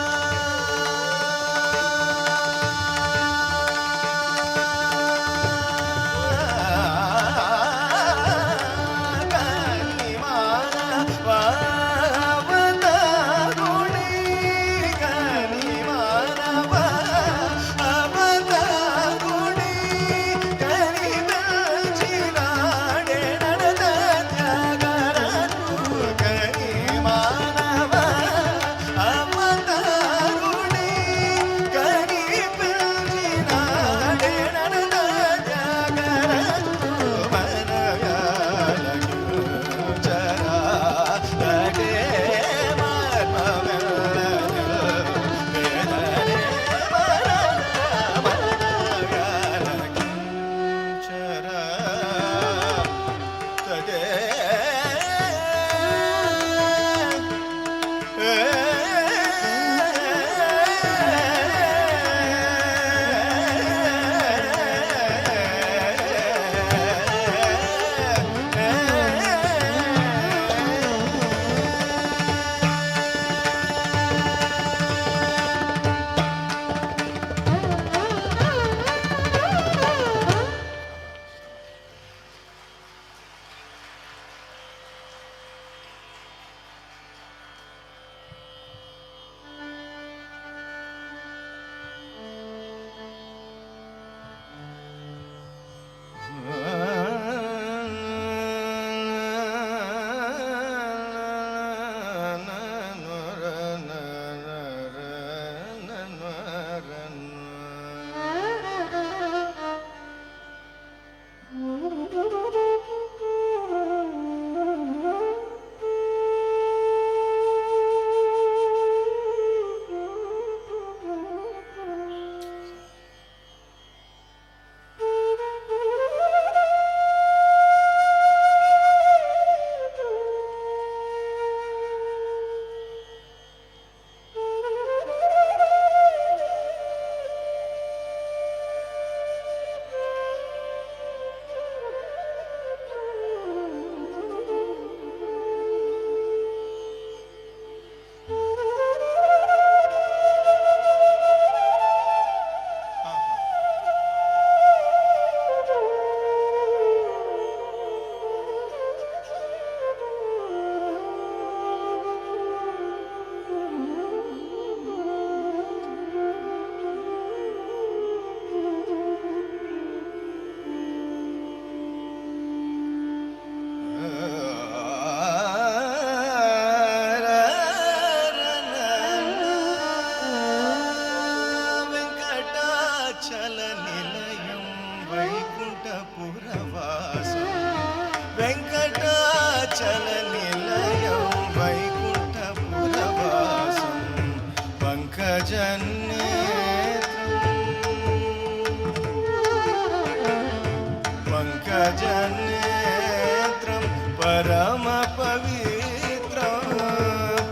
पंकजनेत्रं परमपवित्रं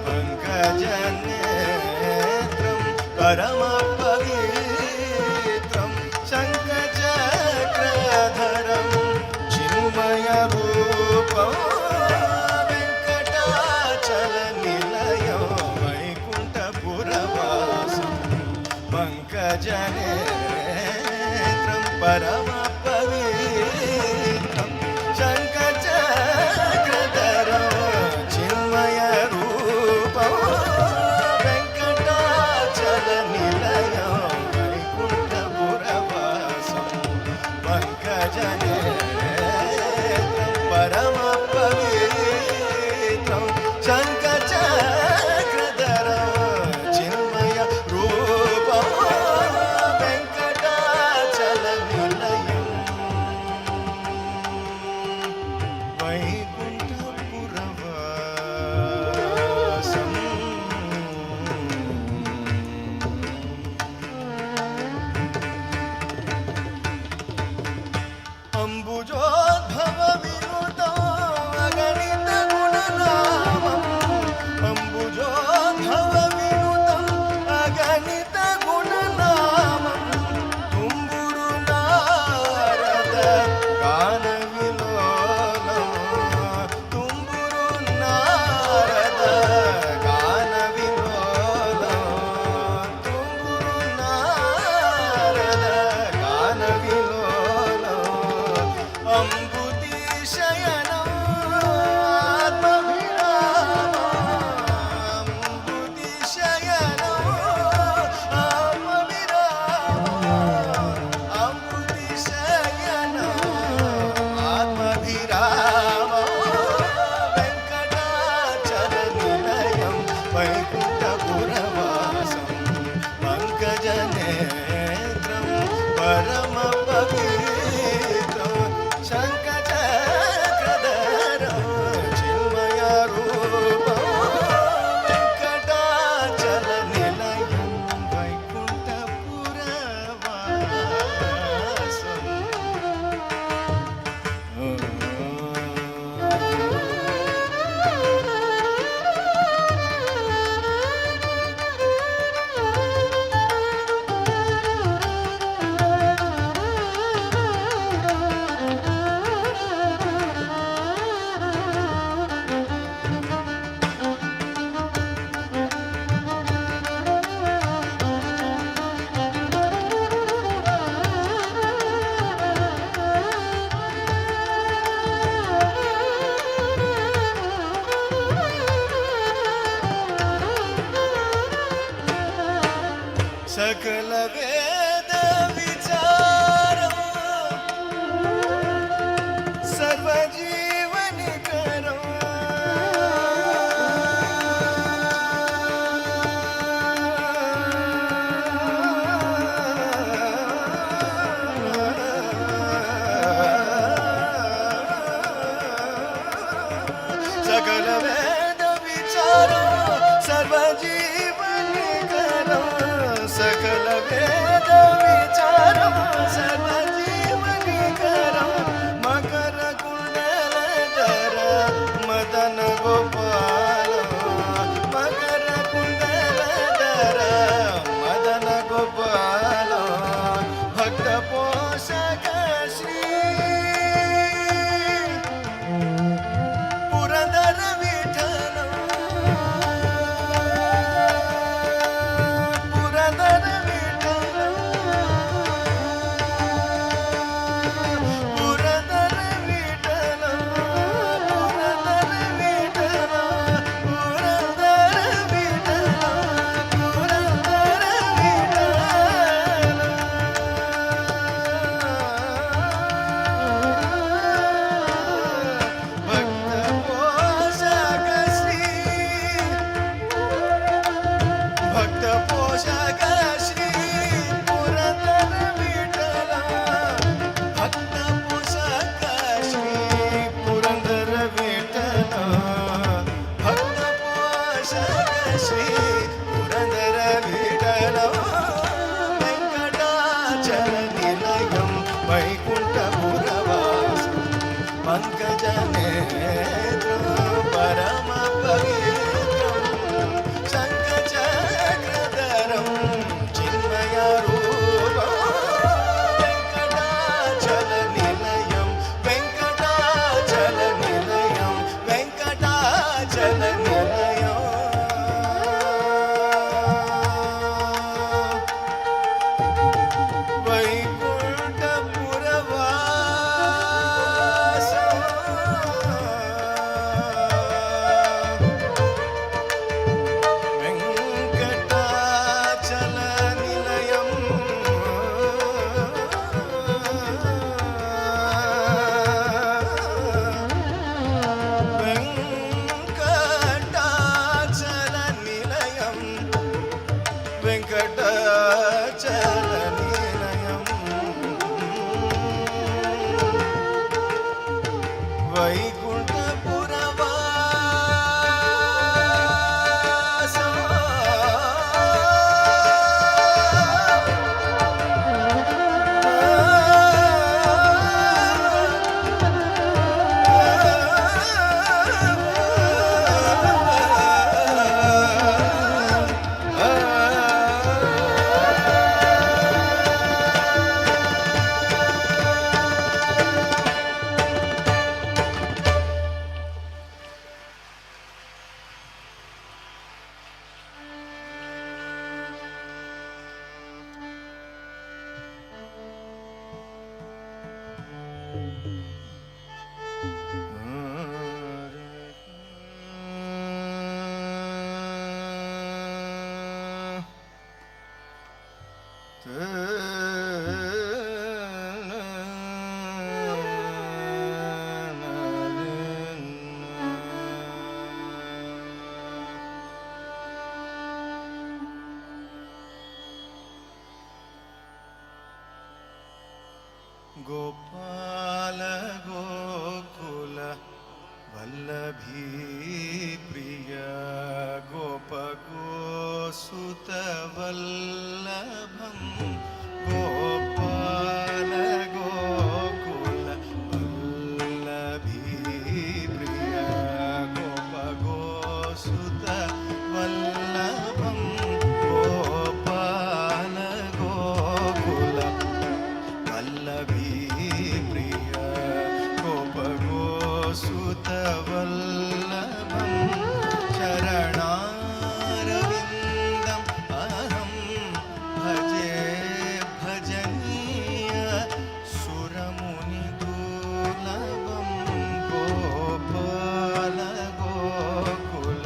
पंकजनेत्रं परमपवित्रं शङ्खचक्रधरं चिन्मयरूपं पङ्कजनेत्रं परमपवित्रं शङ्खचक्रधरं चिन्मय रूपं वेङ्कटाचलनिलयं वैकुण्ठपुरवासम् अम्बुजोद्भव विनुतं अगणित गुणनामम् अम्बुजोद्भव विनुतं अगणित गुणनामम् तुम्बुरु नारद गानविलोलम् तुम्बुरु नारद गानविलोलम् तुम्बुरु नारद गानविलोलम् अम्बुतिशयनम् आत्मविरामम् अम्बुतिशयनम् आत्मविरामम् अम्बुतिशयनम् आत्मविरामम् वेङ्कटाचलनिलयं वैकुण्ठपुरवासं पङ्कजनेत्रं परमपवित्रं शङ्खचक्रधरं चिन्मयरूपं वेङ्कटाचलनिलयं सकल वेद विचारं सर्वजीवनिकरं सकल वेद विचारं सर्वजीवनिकरं सकल वेद विचारं सर्वजीवनिकरं मकर कुण्डलधर मदन गोपाल मकर कुण्डलधर मदन गोपाल भक्त पोषक श्री पुरंदर विठ्ठल पुरंदर विठ्ठल पुरंदर विठ्ठल पुरंदर विठ्ठल पुरंदर विठ्ठल पुरंदर विठ्ठल भक्त पोषक श्री भक्त पोषक श्री पुरंदर विठ्ठल भक्त पोषक श्री पुरंदर विठ्ठल भक्त पोषक श्री पुरंदर विठ्ठल वेङ्कटाचलनिलयं वैकुण्ठपुरवासं पङ्कजनेत्रं परमपवित्रं शङ्खचक्रधरं चिन्मयरूपं वेङ्कटाचलनिलयं वेङ्कटाचलनिलयं वेङ्कटाचलनिलयम् वैकुण्ठपुरवासं गोपाल गोकुल वल्लभी प्रिय गोप गोसुत वल्लभम गोपाल गोकुल वल्लभी प्रिय गोप गोसुत वल्लभम गोपाल गोकुल वल्लभी प्रिय गोप गोसुत वल्लभम चरणारविन्दम् अहं भजे भजनीय सुरमुनिदुर्लभं गोपाल गोकुल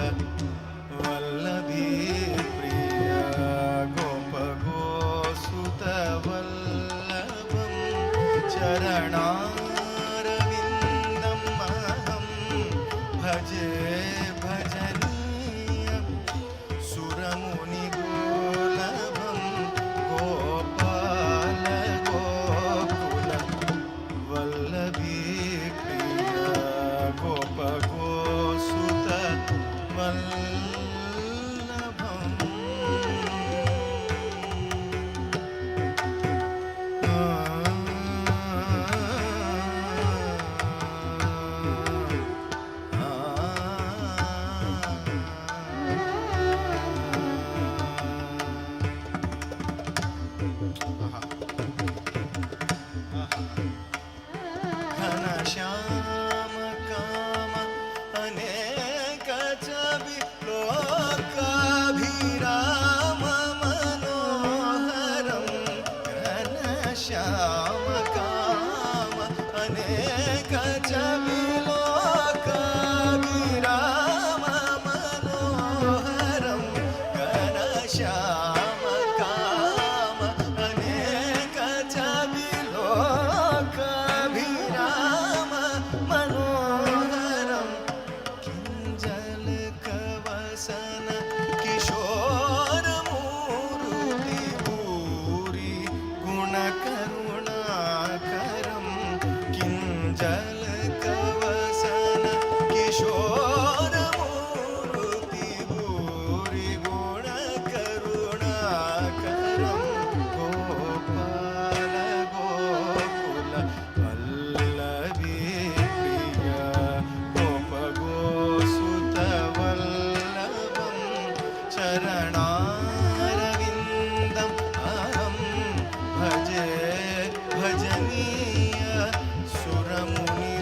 वल्लभी प्रिय गोप गोसुत वल्लभं चरणारविन्दम् अहं भजे भजनीय सुरमुनिदुर्लभं गोपाल गोकुल वल्लभी प्रिय गोप गोसुत घनश्याम काम अनेक छवि लोकाभिराम मनोहरं घनश्याम काम अनेक छवि लोकाभिराम मनोहरं घनश्याम काम अनेक छवि लोकाभिराम मनोहरं किञ्जल कवसन किशोर मूर्ति भूरि गुणकरुणाकरं किञ्जल कवसन किशोर मूर्ति भूरि गुणकरुणाकरं गोपाल गोकुल वल्लभी प्रिय गोप गोसुत वल्लभं चरणारविन्दम् अहं भजे भजनीय सुरमुनि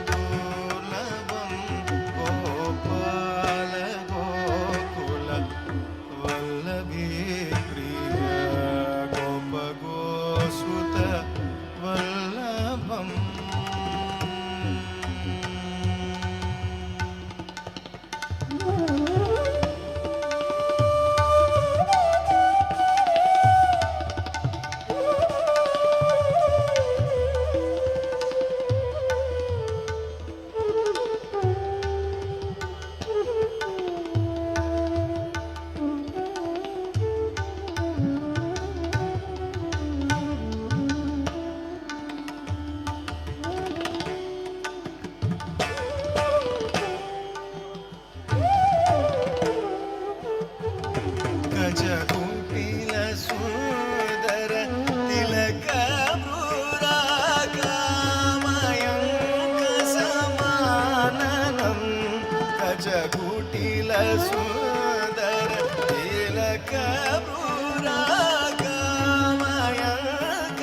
मयङ्क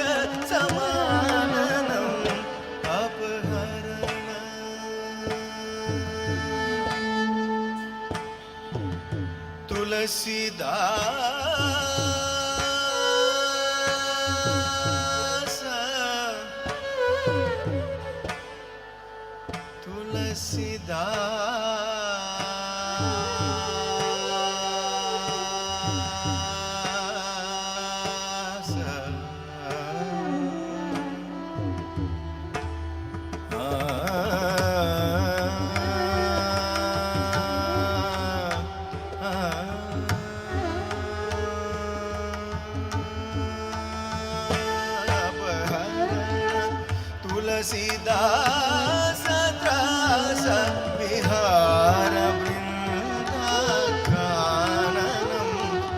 समाननम् अपहरण तुलसीदास तुलसीदास तुलसीदास त्रास विहार वृन्दाकाननं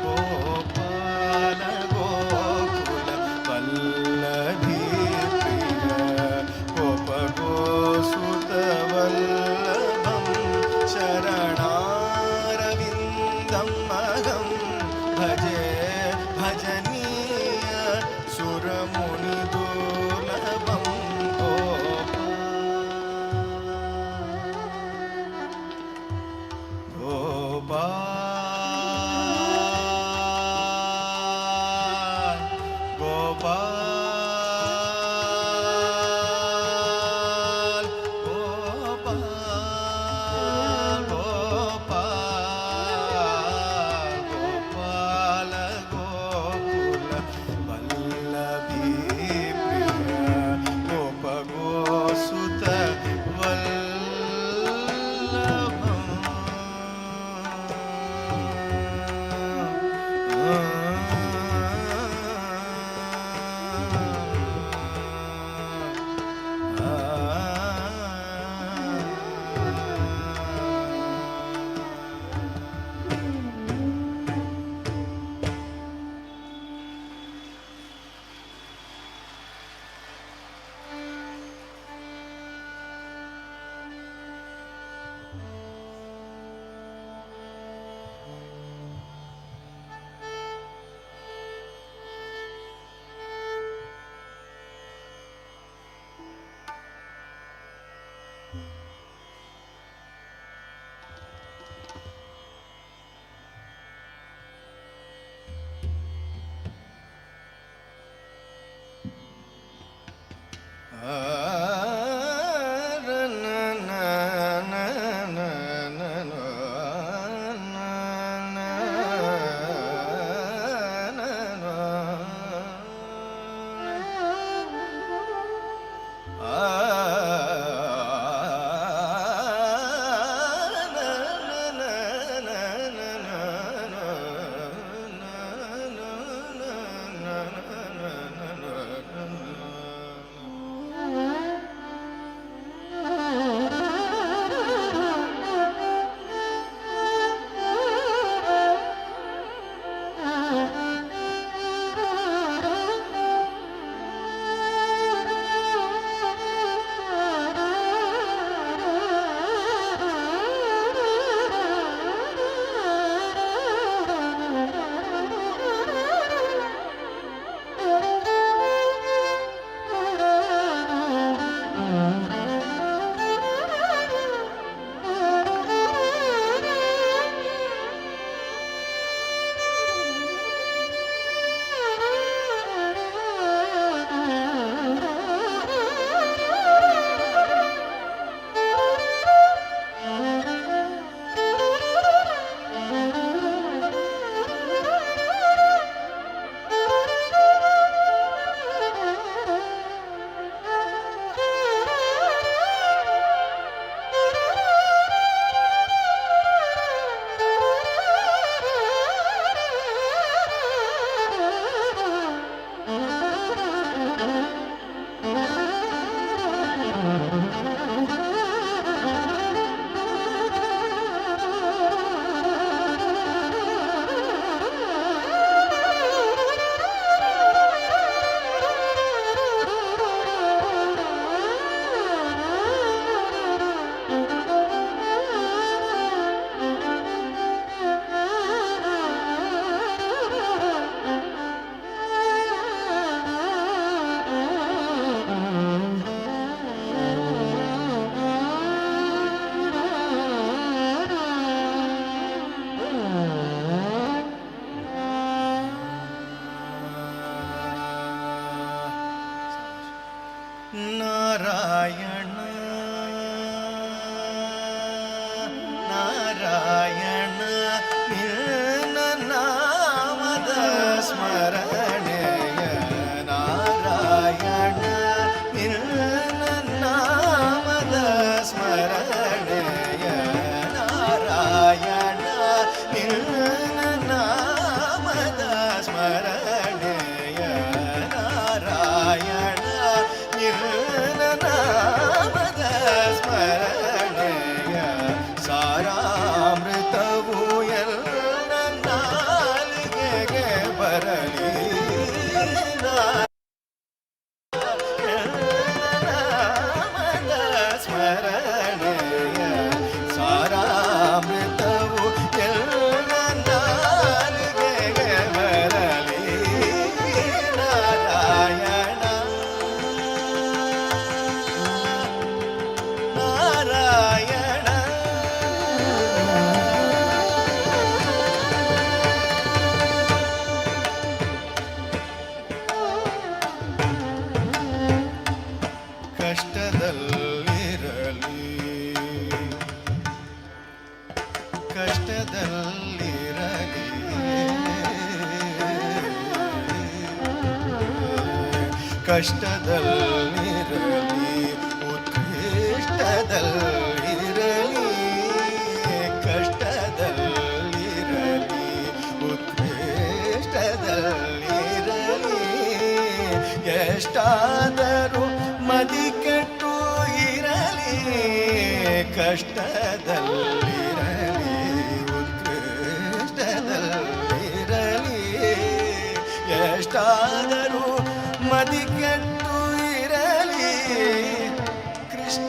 गोपाल गोकुल वल्लभी प्रिय गोप गोसुत वल्लभं शरणारविन्दम् अहं भजे भजनीय सुरमुनिदुर्लभम् ನಾರಾಯಣ ನಿನ್ನ ನಾಮದ ಸ್ಮರಣೆಯ ನಾರಾಯಣ ನಿನ್ನ ನಾಮದ ಸ್ಮರಣೆಯ ನಾರಾಯಣ ನಿನ್ನ ನಾಮದ ಸ್ಮರಣೆಯ ನಾರಾಯಣ ನಿನ್ನ ನಾಮದ ಸ್ಮರಣೆಯ ಸಾರಾಮೃತವು ಎಲ್ಲ ನಾಲಿಗೆಗೆ ಬರಲಿ ನಾಮದ ಸ್ಮರಣೆಯ ಸಾರಾಮೃತವು ಎಲ್ಲ ನಾಲಿಗೆಗೆ ಬರಲಿ ನಾರಾಯಣ ನಾರಾಯಣ ಕಷ್ಟದಲ್ಲಿರಲಿ ಕಷ್ಟದಲ್ಲಿರಲಿ ಕಷ್ಟದಲ್ಲಿರಲಿ ಉತ್ಕೃಷ್ಟದಲ್ಲಿರಲಿ ಕಷ್ಟದಲ್ಲಿರಲಿ ಉತ್ಕೃಷ್ಟದಲ್ಲಿರಲಿ ಎಷ್ಟಾದರೂ ಮದಿ ಕೆಟ್ಟು ಇರಲಿ ಕಷ್ಟದಲ್ಲಿರಲಿ ಉತ್ಕೃಷ್ಟದಲ್ಲಿರಲಿ ಎಷ್ಟಾದರೂ ಮದಿ ಕೆಟ್ಟು ಇರಲಿ ಕೃಷ್ಣ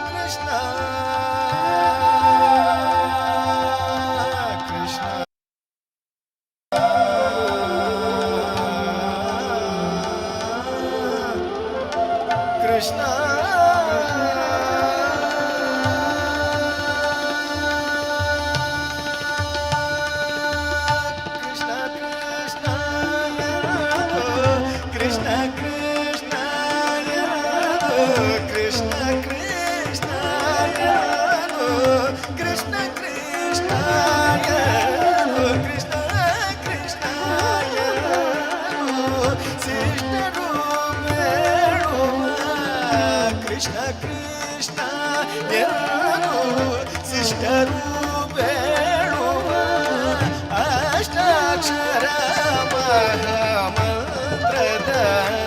ಕೃಷ್ಣ ಕೃಷ್ಣ ಕೃಷ್ಣ ಕೃಷ್ಣ ಕೃಷ್ಣ ಕೃಷ್ಣ ಕೃಷ್ಣ ಕೃಷ್ಣ ಕೃಷ್ಣ ಕೃಷ್ಣ ಕೃಷ್ಣ ಸಿಸ್ಟರು ಬೇಡುವ ಕೃಷ್ಣ ಕೃಷ್ಣ ಸಿಸ್ಟರು ಬೇಡುವ ಅಷ್ಟಾಕ್ಷರ ಮಹಾಮಂತ್ರದ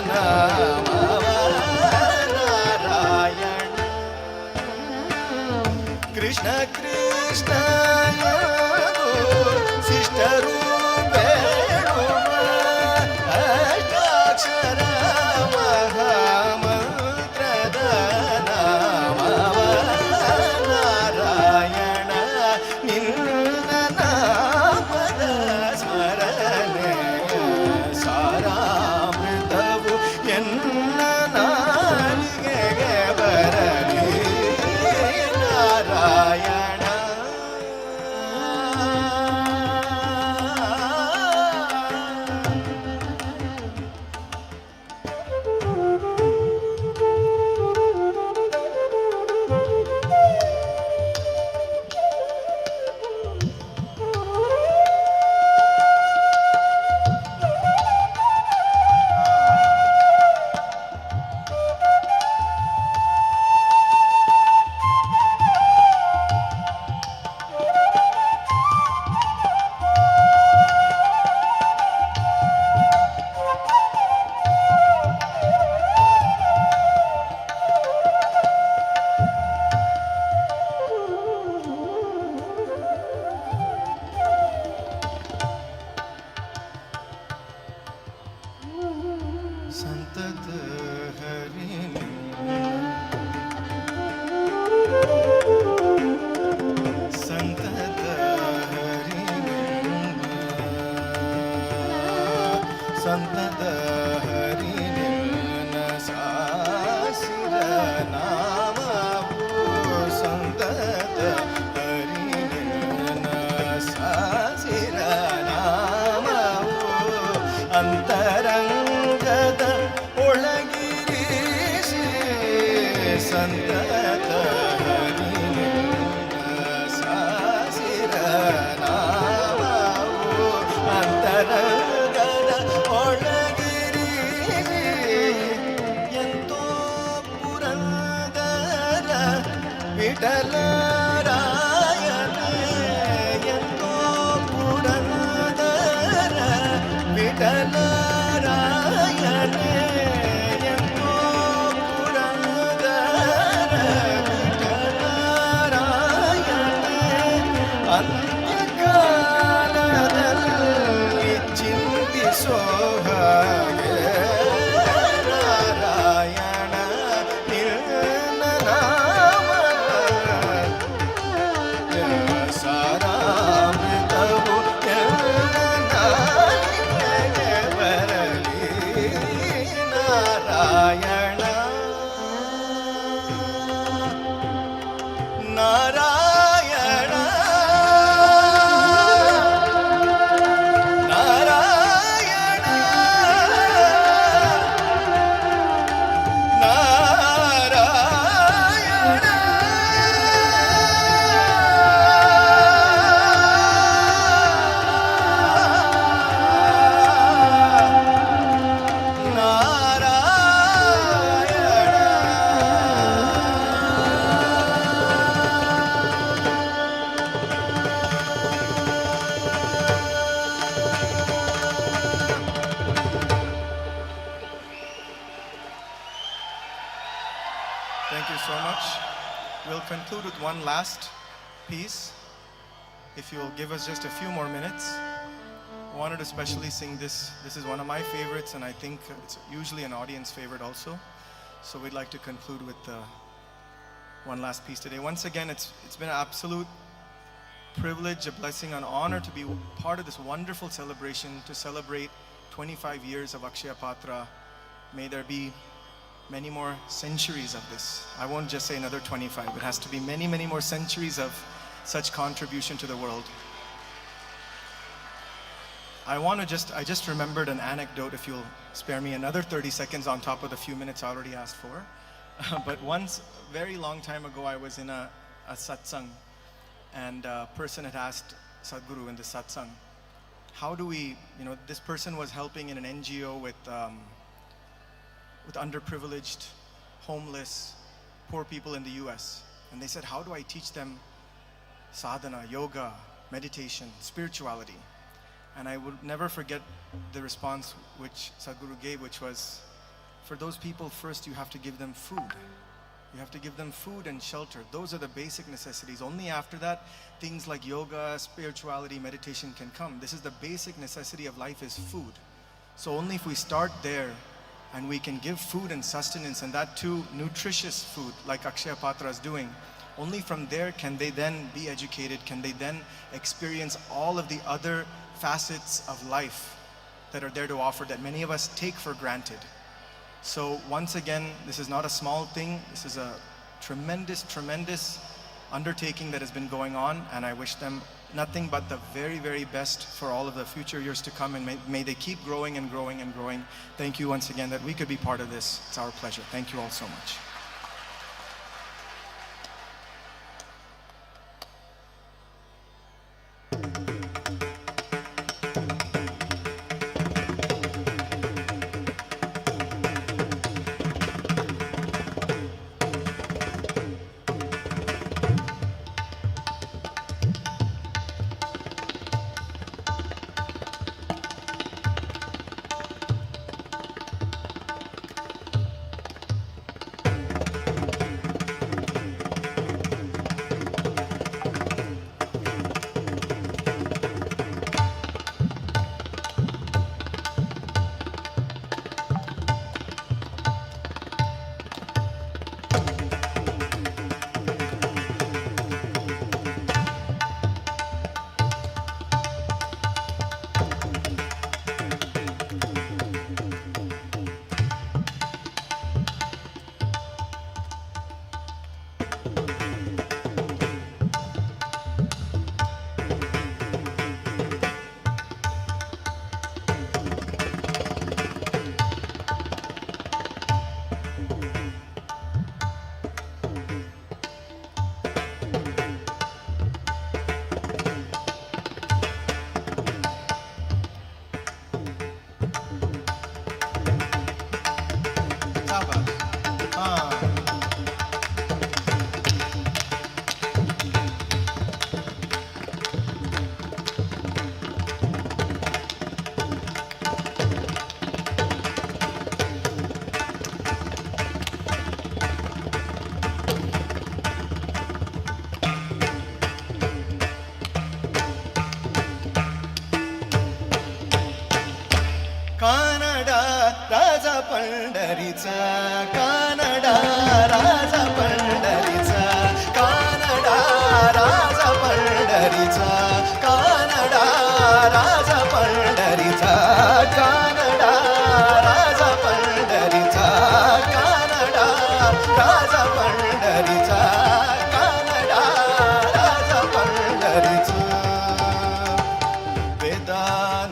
ನಾಮವ ನಾರಾಯಣ ಕೃಷ್ಣ ಕೃಷ್ಣ ಸಿಸ್ಟರು ಬೇಡುವ ಅಷ್ಟಾಕ್ಷರ ಮಹಾಮಂತ್ರದ ನಾಮವ ನಾರಾಯಣ ನಿನ್ನ ನಾಮದ ಸ್ಮರಣೆ ಸಾರಾಮೃತವು ಎನ್ನ ನಾಲಿಗೆಗೆ ಬರಲಿ ನಾರಾಯಣ संतत हरि संतत हरि संतत हरि सासिर नाम संतत हरि सासिर नाम अंतरंग ಸಂತತ ಹರಿನಿನ್ನ ಸಾಸಿರ ನಾಮವು ಅಂತರಂಗದ ಒಳಗಿರಿಸಿ ಎಂತೋ ಪುರಂದರ ವಿಠಲರಾಯನೇ ಎಂತೋ ಪುರಂದರ ವಿಠಲರಾಯನೇ ಎಂತೋ ಪುರಂದರ ವಿಠಲರಾಯನೇ ಅಂತ್ಯಕಾಲದಲ್ಲಿ ಚಿಂತಿಸೋ ಹಾಗೆ ನಾರಾಯಣ ನಿನ್ನ ನಾಮ ಸಾರಾಮೃತವು ಎಲ್ಲ ನಾಲಿಗೆಗೆ ಬರಲಿ Narayana Narayana Narayana Narayana Thank you so much. We'll conclude with one last piece. If you'll give us just a few more minutes. I wanted to especially sing this. This is one of my favorites, and I think it's usually an audience favorite also. So we'd like to conclude with one last piece today. Once again, it's been an absolute privilege, a blessing, an honor to be part of this wonderful celebration, to celebrate 25 years of Akshaya Patra. May there be many more centuries of this. I won't just say another 25. It has to be many, many more centuries of such contribution to the world. I just remembered an anecdote, if you'll spare me another 30 seconds on top of the few minutes I already asked for. But once, very long time ago, I was in a satsang, and a person had asked Sadhguru in the satsang, how do we, this person was helping in an NGO with underprivileged, homeless, poor people in the US. And they said, how do I teach them sadhana, yoga, meditation, spirituality? And I will never forget the response which Sadhguru gave, which was, for those people, first you have to give them food. You have to give them food and shelter. Those are the basic necessities. Only after that, things like yoga, spirituality, meditation can come. This is the basic necessity of life, is food. So only if we start there, and we can give food and sustenance, and that too nutritious food like Akshaya Patra is doing, only from there can they then be educated, can they then experience all of the other facets of life that are there to offer that many of us take for granted. So once again, this is not a small thing. This is a tremendous, tremendous undertaking that has been going on, and I wish them nothing but the very, very best for all of the future years to come, and may they keep growing and growing and growing. Thank you once again that we could be part of this. It's our pleasure. Thank you all so much. क्या बात है. हाँ. कानडा राजा पंढरीचा, कानडा राजा पंढरीचा, कानडा राजा पंढरीचा, कानडा राजा पंढरीचा, कानडा राजा पंढरीचा, कानडा राजा पंढरीचा, कानडा राजा पंढरीचा. वेदा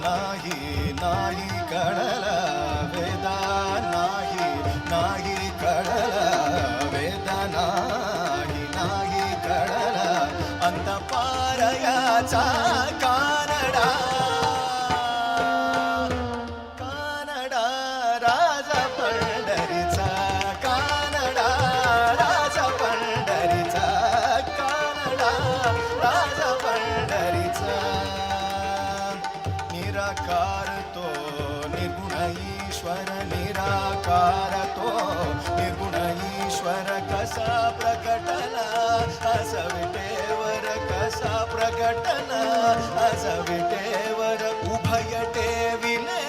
नाही नाही कळला, वेदा नाही नाही कळला, वेदा नाही नाही कळला, अंत पारयाचा कानडा, कानडा राजा पंढरीचा, कानडा राजा पंढरीचा, कानडा राजा पंढरीचा. निराकार तो निर्गुण ईश्वर, निराकार तो निर्गुण ईश्वर कसा प्रकटला, असा विटेवर कसा प्रकटला, असा विटेवर उभय टेविले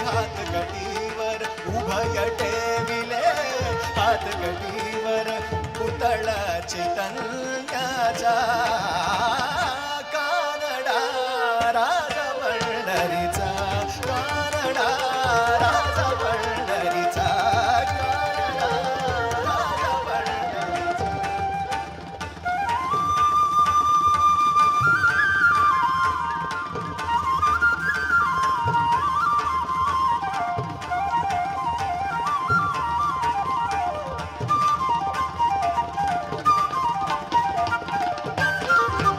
हात गटीवर, उभय टेविले हात गटीवर, पुतळ चैतन्याचा कानडा राजा पंढरीचा, कानडा राजा पंढरीचा, कानडा राजा पंढरीचा.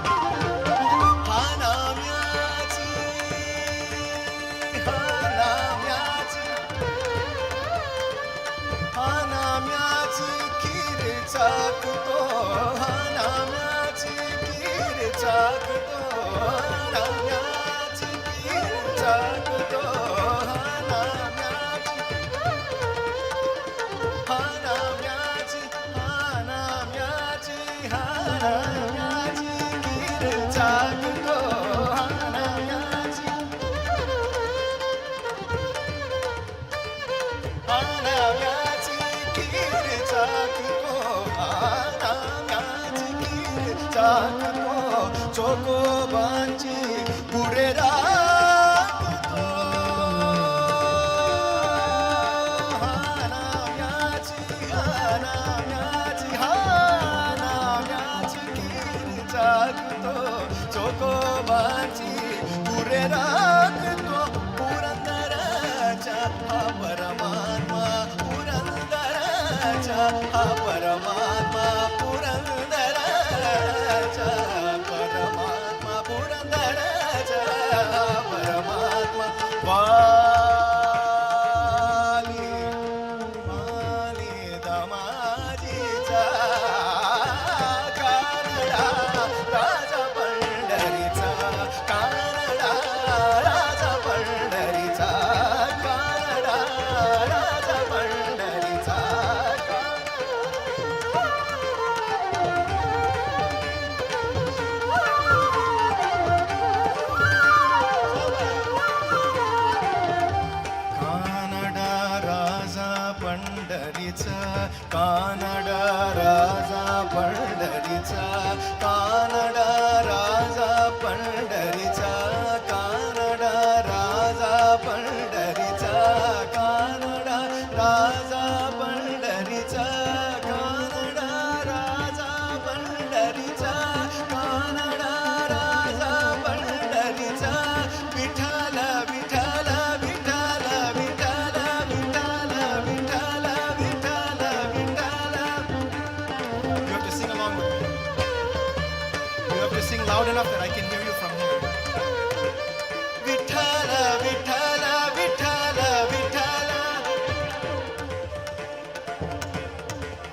हा नाम्याची, हा नाम्याची, हा नाम्याची खीर चाकतो, हा नाम्याची खीर चाकतो, नाम्याची खीर चाकतो, हा नाम्याची, हा नाम्याची, हा नाम्याची, हा नाम्याची खीर चाकतो, हा नाम्याची, हा नाम्याची खीर चाकतो, हा नाम्याची खीर चाकतो, चोकोबांची पुढे राखतो, हा नाम्याची, हा नाम्याची, हा नाम्याची खीर चाकतो, चोकोबांची पुढे राखतो, पुरंदराच्या हा परमात्मा, पुरंदराच्या हा परमात्मा, पुरंदराच्या परमात्मा, पुरंदराच्या परमात्मा. वाली वाली दमाजीचा कानडा राजा पंढरीचा, कानडा राजा पंढरीचा, कानडा राजा पंढरीचा. कानडा राजा पंढरीचा, कानडा राजा पंढरीचा, कानडा राजा पंढरीचा, कानडा राजा पंढरीचा, कानडा राजा पंढरीचा, कानडा राजा पंढरीचा, कानडा राजा पंढरीचा. Vitthal Vitthal Vitthal Vitthal Vitthal Vitthal Vitthal Vitthal. You have to sing along with me. You have to sing loud enough that I can hear you from here. Vitthal Vitthal Vitthal Vitthal.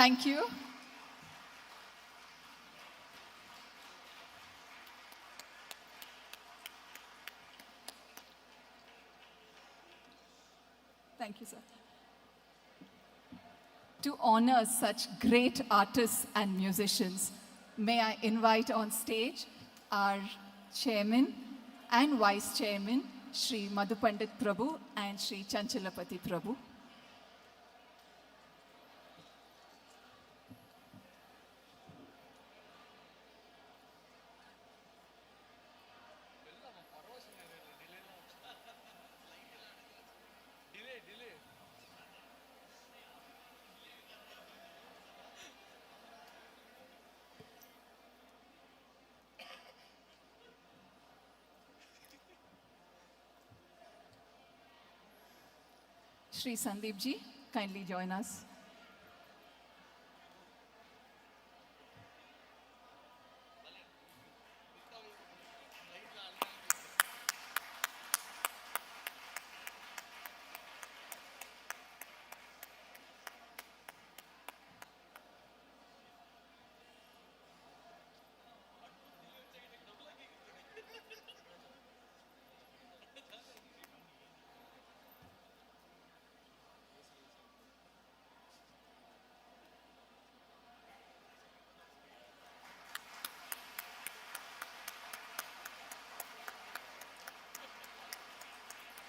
Thank you. Thank you, sir. To honor such great artists and musicians, may I invite on stage our chairman and vice chairman, Shri Madhupandit Prabhu and Shri Chanchalapati Prabhu. Shri Sandeep ji, kindly join us.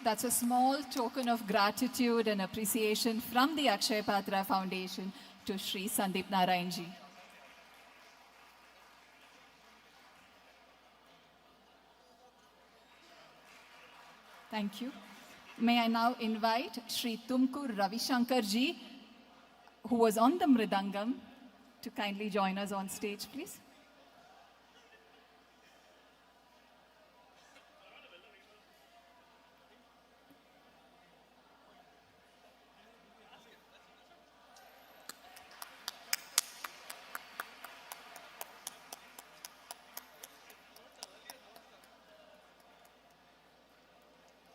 That's a small token of gratitude and appreciation from the Akshay Patra Foundation to Shri Sandeep Narayan ji. Thank you. May I now invite Shri Tumkur Ravishankar ji, who was on the Mridangam, to kindly join us on stage, please.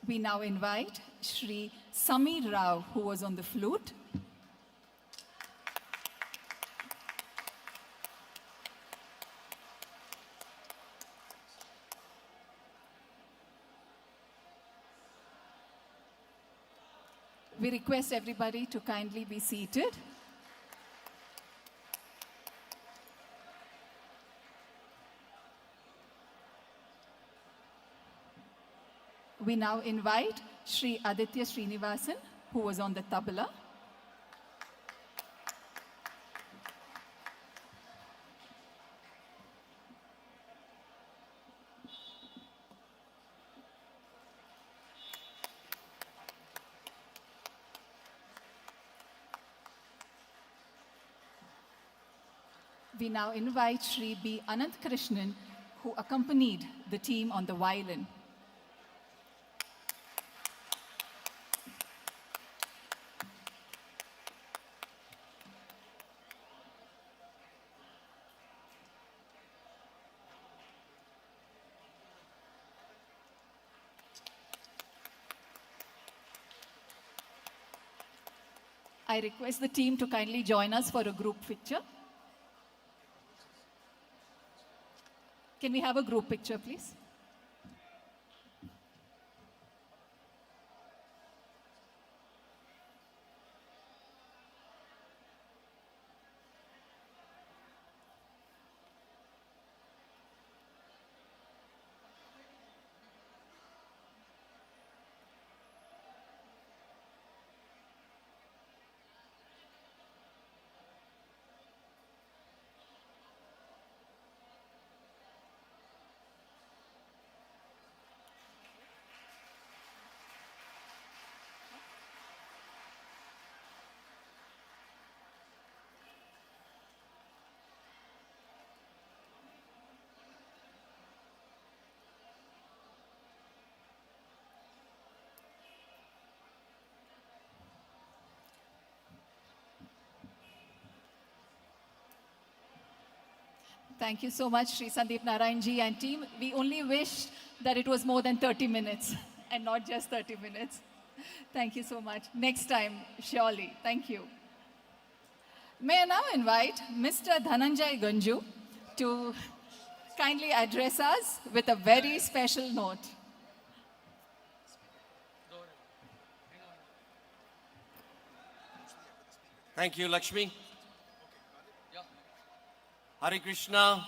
We now invite Shri Samir Rao, who was on the flute. We request everybody to kindly be seated. We now invite Shri Aditya Srinivasan, who was on the tabla. We now invite Shri B. Anant Krishnan, who accompanied the team on the violin. I request the team to kindly join us for a group picture. Can we have a group picture, please? Thank you so much, Shri Sandeep Narayan ji and team. We only wish that it was more than 30 minutes and not just 30 minutes. Thank you so much. Next time, surely. Thank you. May I now invite Mr. Dhananjay Ganju to kindly address us with a very special note. Thank you, Lakshmi. Hare Krishna.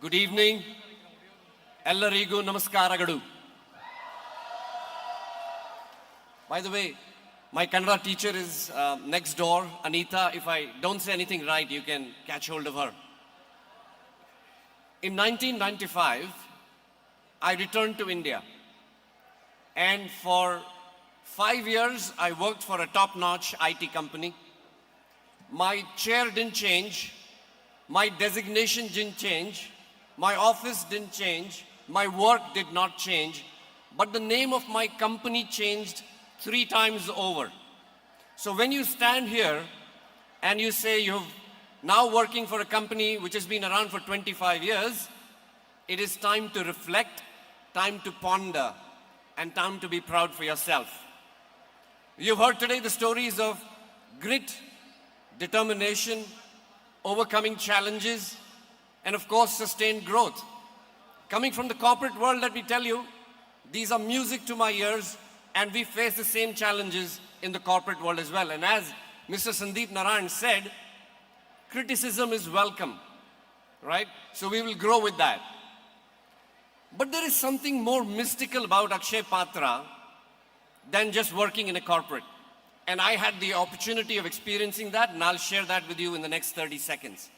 Good evening. Ellarigu Namaskaragaddu. By the way, my Kannada teacher is next door, Anita. If I don't say anything right, you can catch hold of her. In 1995, I returned to India. And for 5 years, I worked for a top-notch IT company. My chair didn't change. My designation didn't change. My office didn't change. My work did not change. But the name of my company changed 3 times over. So when you stand here and you say you're now working for a company which has been around for 25 years, it is time to reflect, time to ponder, and time to be proud for yourself. You've heard today the stories of grit, determination, overcoming challenges, and of course, sustained growth. Coming from the corporate world, let me tell you, these are music to my ears, and we face the same challenges in the corporate world as well. And as Mr. Sandeep Narayan said, criticism is welcome, right? So we will grow with that. But there is something more mystical about Akshay Patra than just working in a corporate. And I had the opportunity of experiencing that, and I'll share that with you in the next 30 seconds.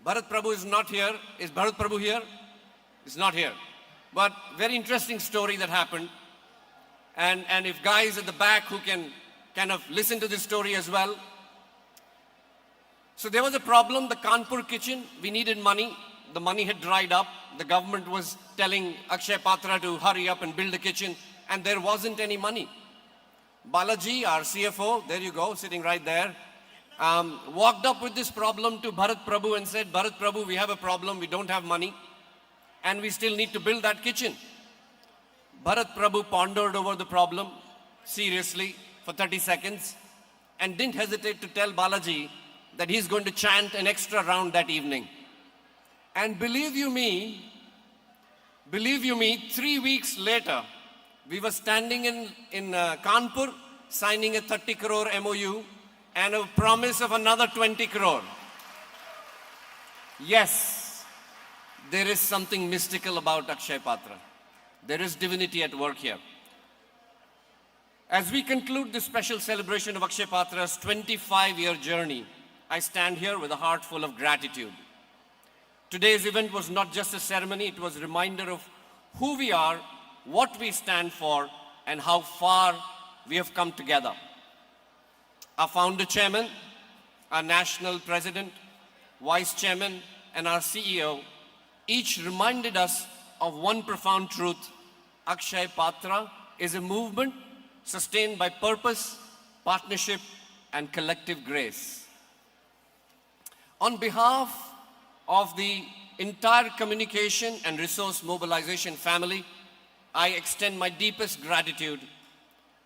Bharat Prabhu is not here. Is Bharat Prabhu here? He's not here. But very interesting story that happened. And if guys at the back who can kind of listen to this story as well. So there was a problem, the Kanpur kitchen, we needed money. The money had dried up. The government was telling Akshay Patra to hurry up and build a kitchen, and there wasn't any money. Balaji, our CFO, there you go, sitting right there, walked up with this problem to Bharat Prabhu and said, Bharat Prabhu, we have a problem, we don't have money, and we still need to build that kitchen. Bharat Prabhu pondered over the problem seriously for 30 seconds and didn't hesitate to tell Balaji that he's going to chant an extra round that evening. And believe you me, 3 weeks later, we were standing in Kanpur, signing a 30 crore MOU and a promise of another 20 crore. Yes, there is something mystical about Akshay Patra. There is divinity at work here. As we conclude this special celebration of Akshay Patra's 25-year journey, I stand here with a heart full of gratitude. Today's event was not just a ceremony, it was a reminder of who we are, what we stand for, and how far we have come together. Our founder chairman, our national president, vice chairman, and our CEO each reminded us of one profound truth. Akshay Patra is a movement sustained by purpose, partnership, and collective grace. On behalf of the entire communication and resource mobilization family, I extend my deepest gratitude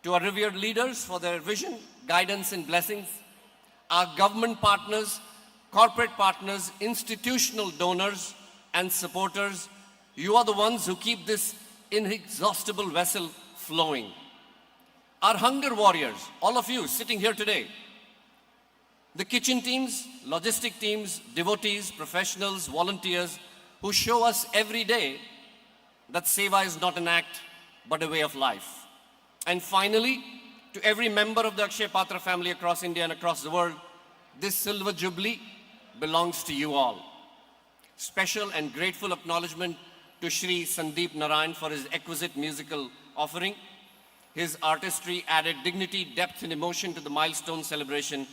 to our revered leaders for their vision, guidance, and blessings, our government partners, corporate partners, institutional donors, and supporters. You are the ones who keep this inexhaustible vessel flowing. Our hunger warriors, all of you sitting here today, the kitchen teams, logistic teams, devotees, professionals, volunteers who show us every day that Seva is not an act, but a way of life. And finally, to every member of the Akshay Patra family across India and across the world, this silver jubilee belongs to you all. Special and grateful acknowledgement to Shri Sandeep Narayan for his exquisite musical offering. His artistry added dignity, depth, and emotion to the milestone celebration,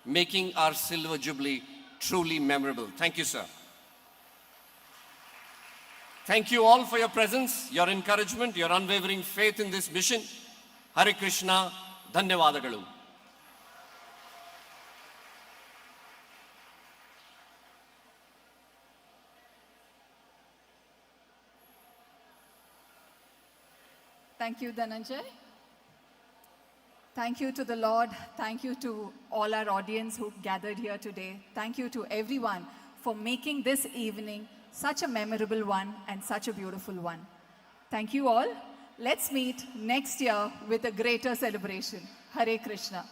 making our silver jubilee truly memorable. Thank you, sir. Thank you all for your presence, your encouragement, your unwavering faith in this mission. Hare Krishna, Dhanyavadagalu. Thank you, Dhananjay. Thank you to the Lord. Thank you to all our audience who gathered here today. Thank you to everyone for making this evening such a memorable one and such a beautiful one. Thank you all. Let's meet next year with a greater celebration. Hare Krishna.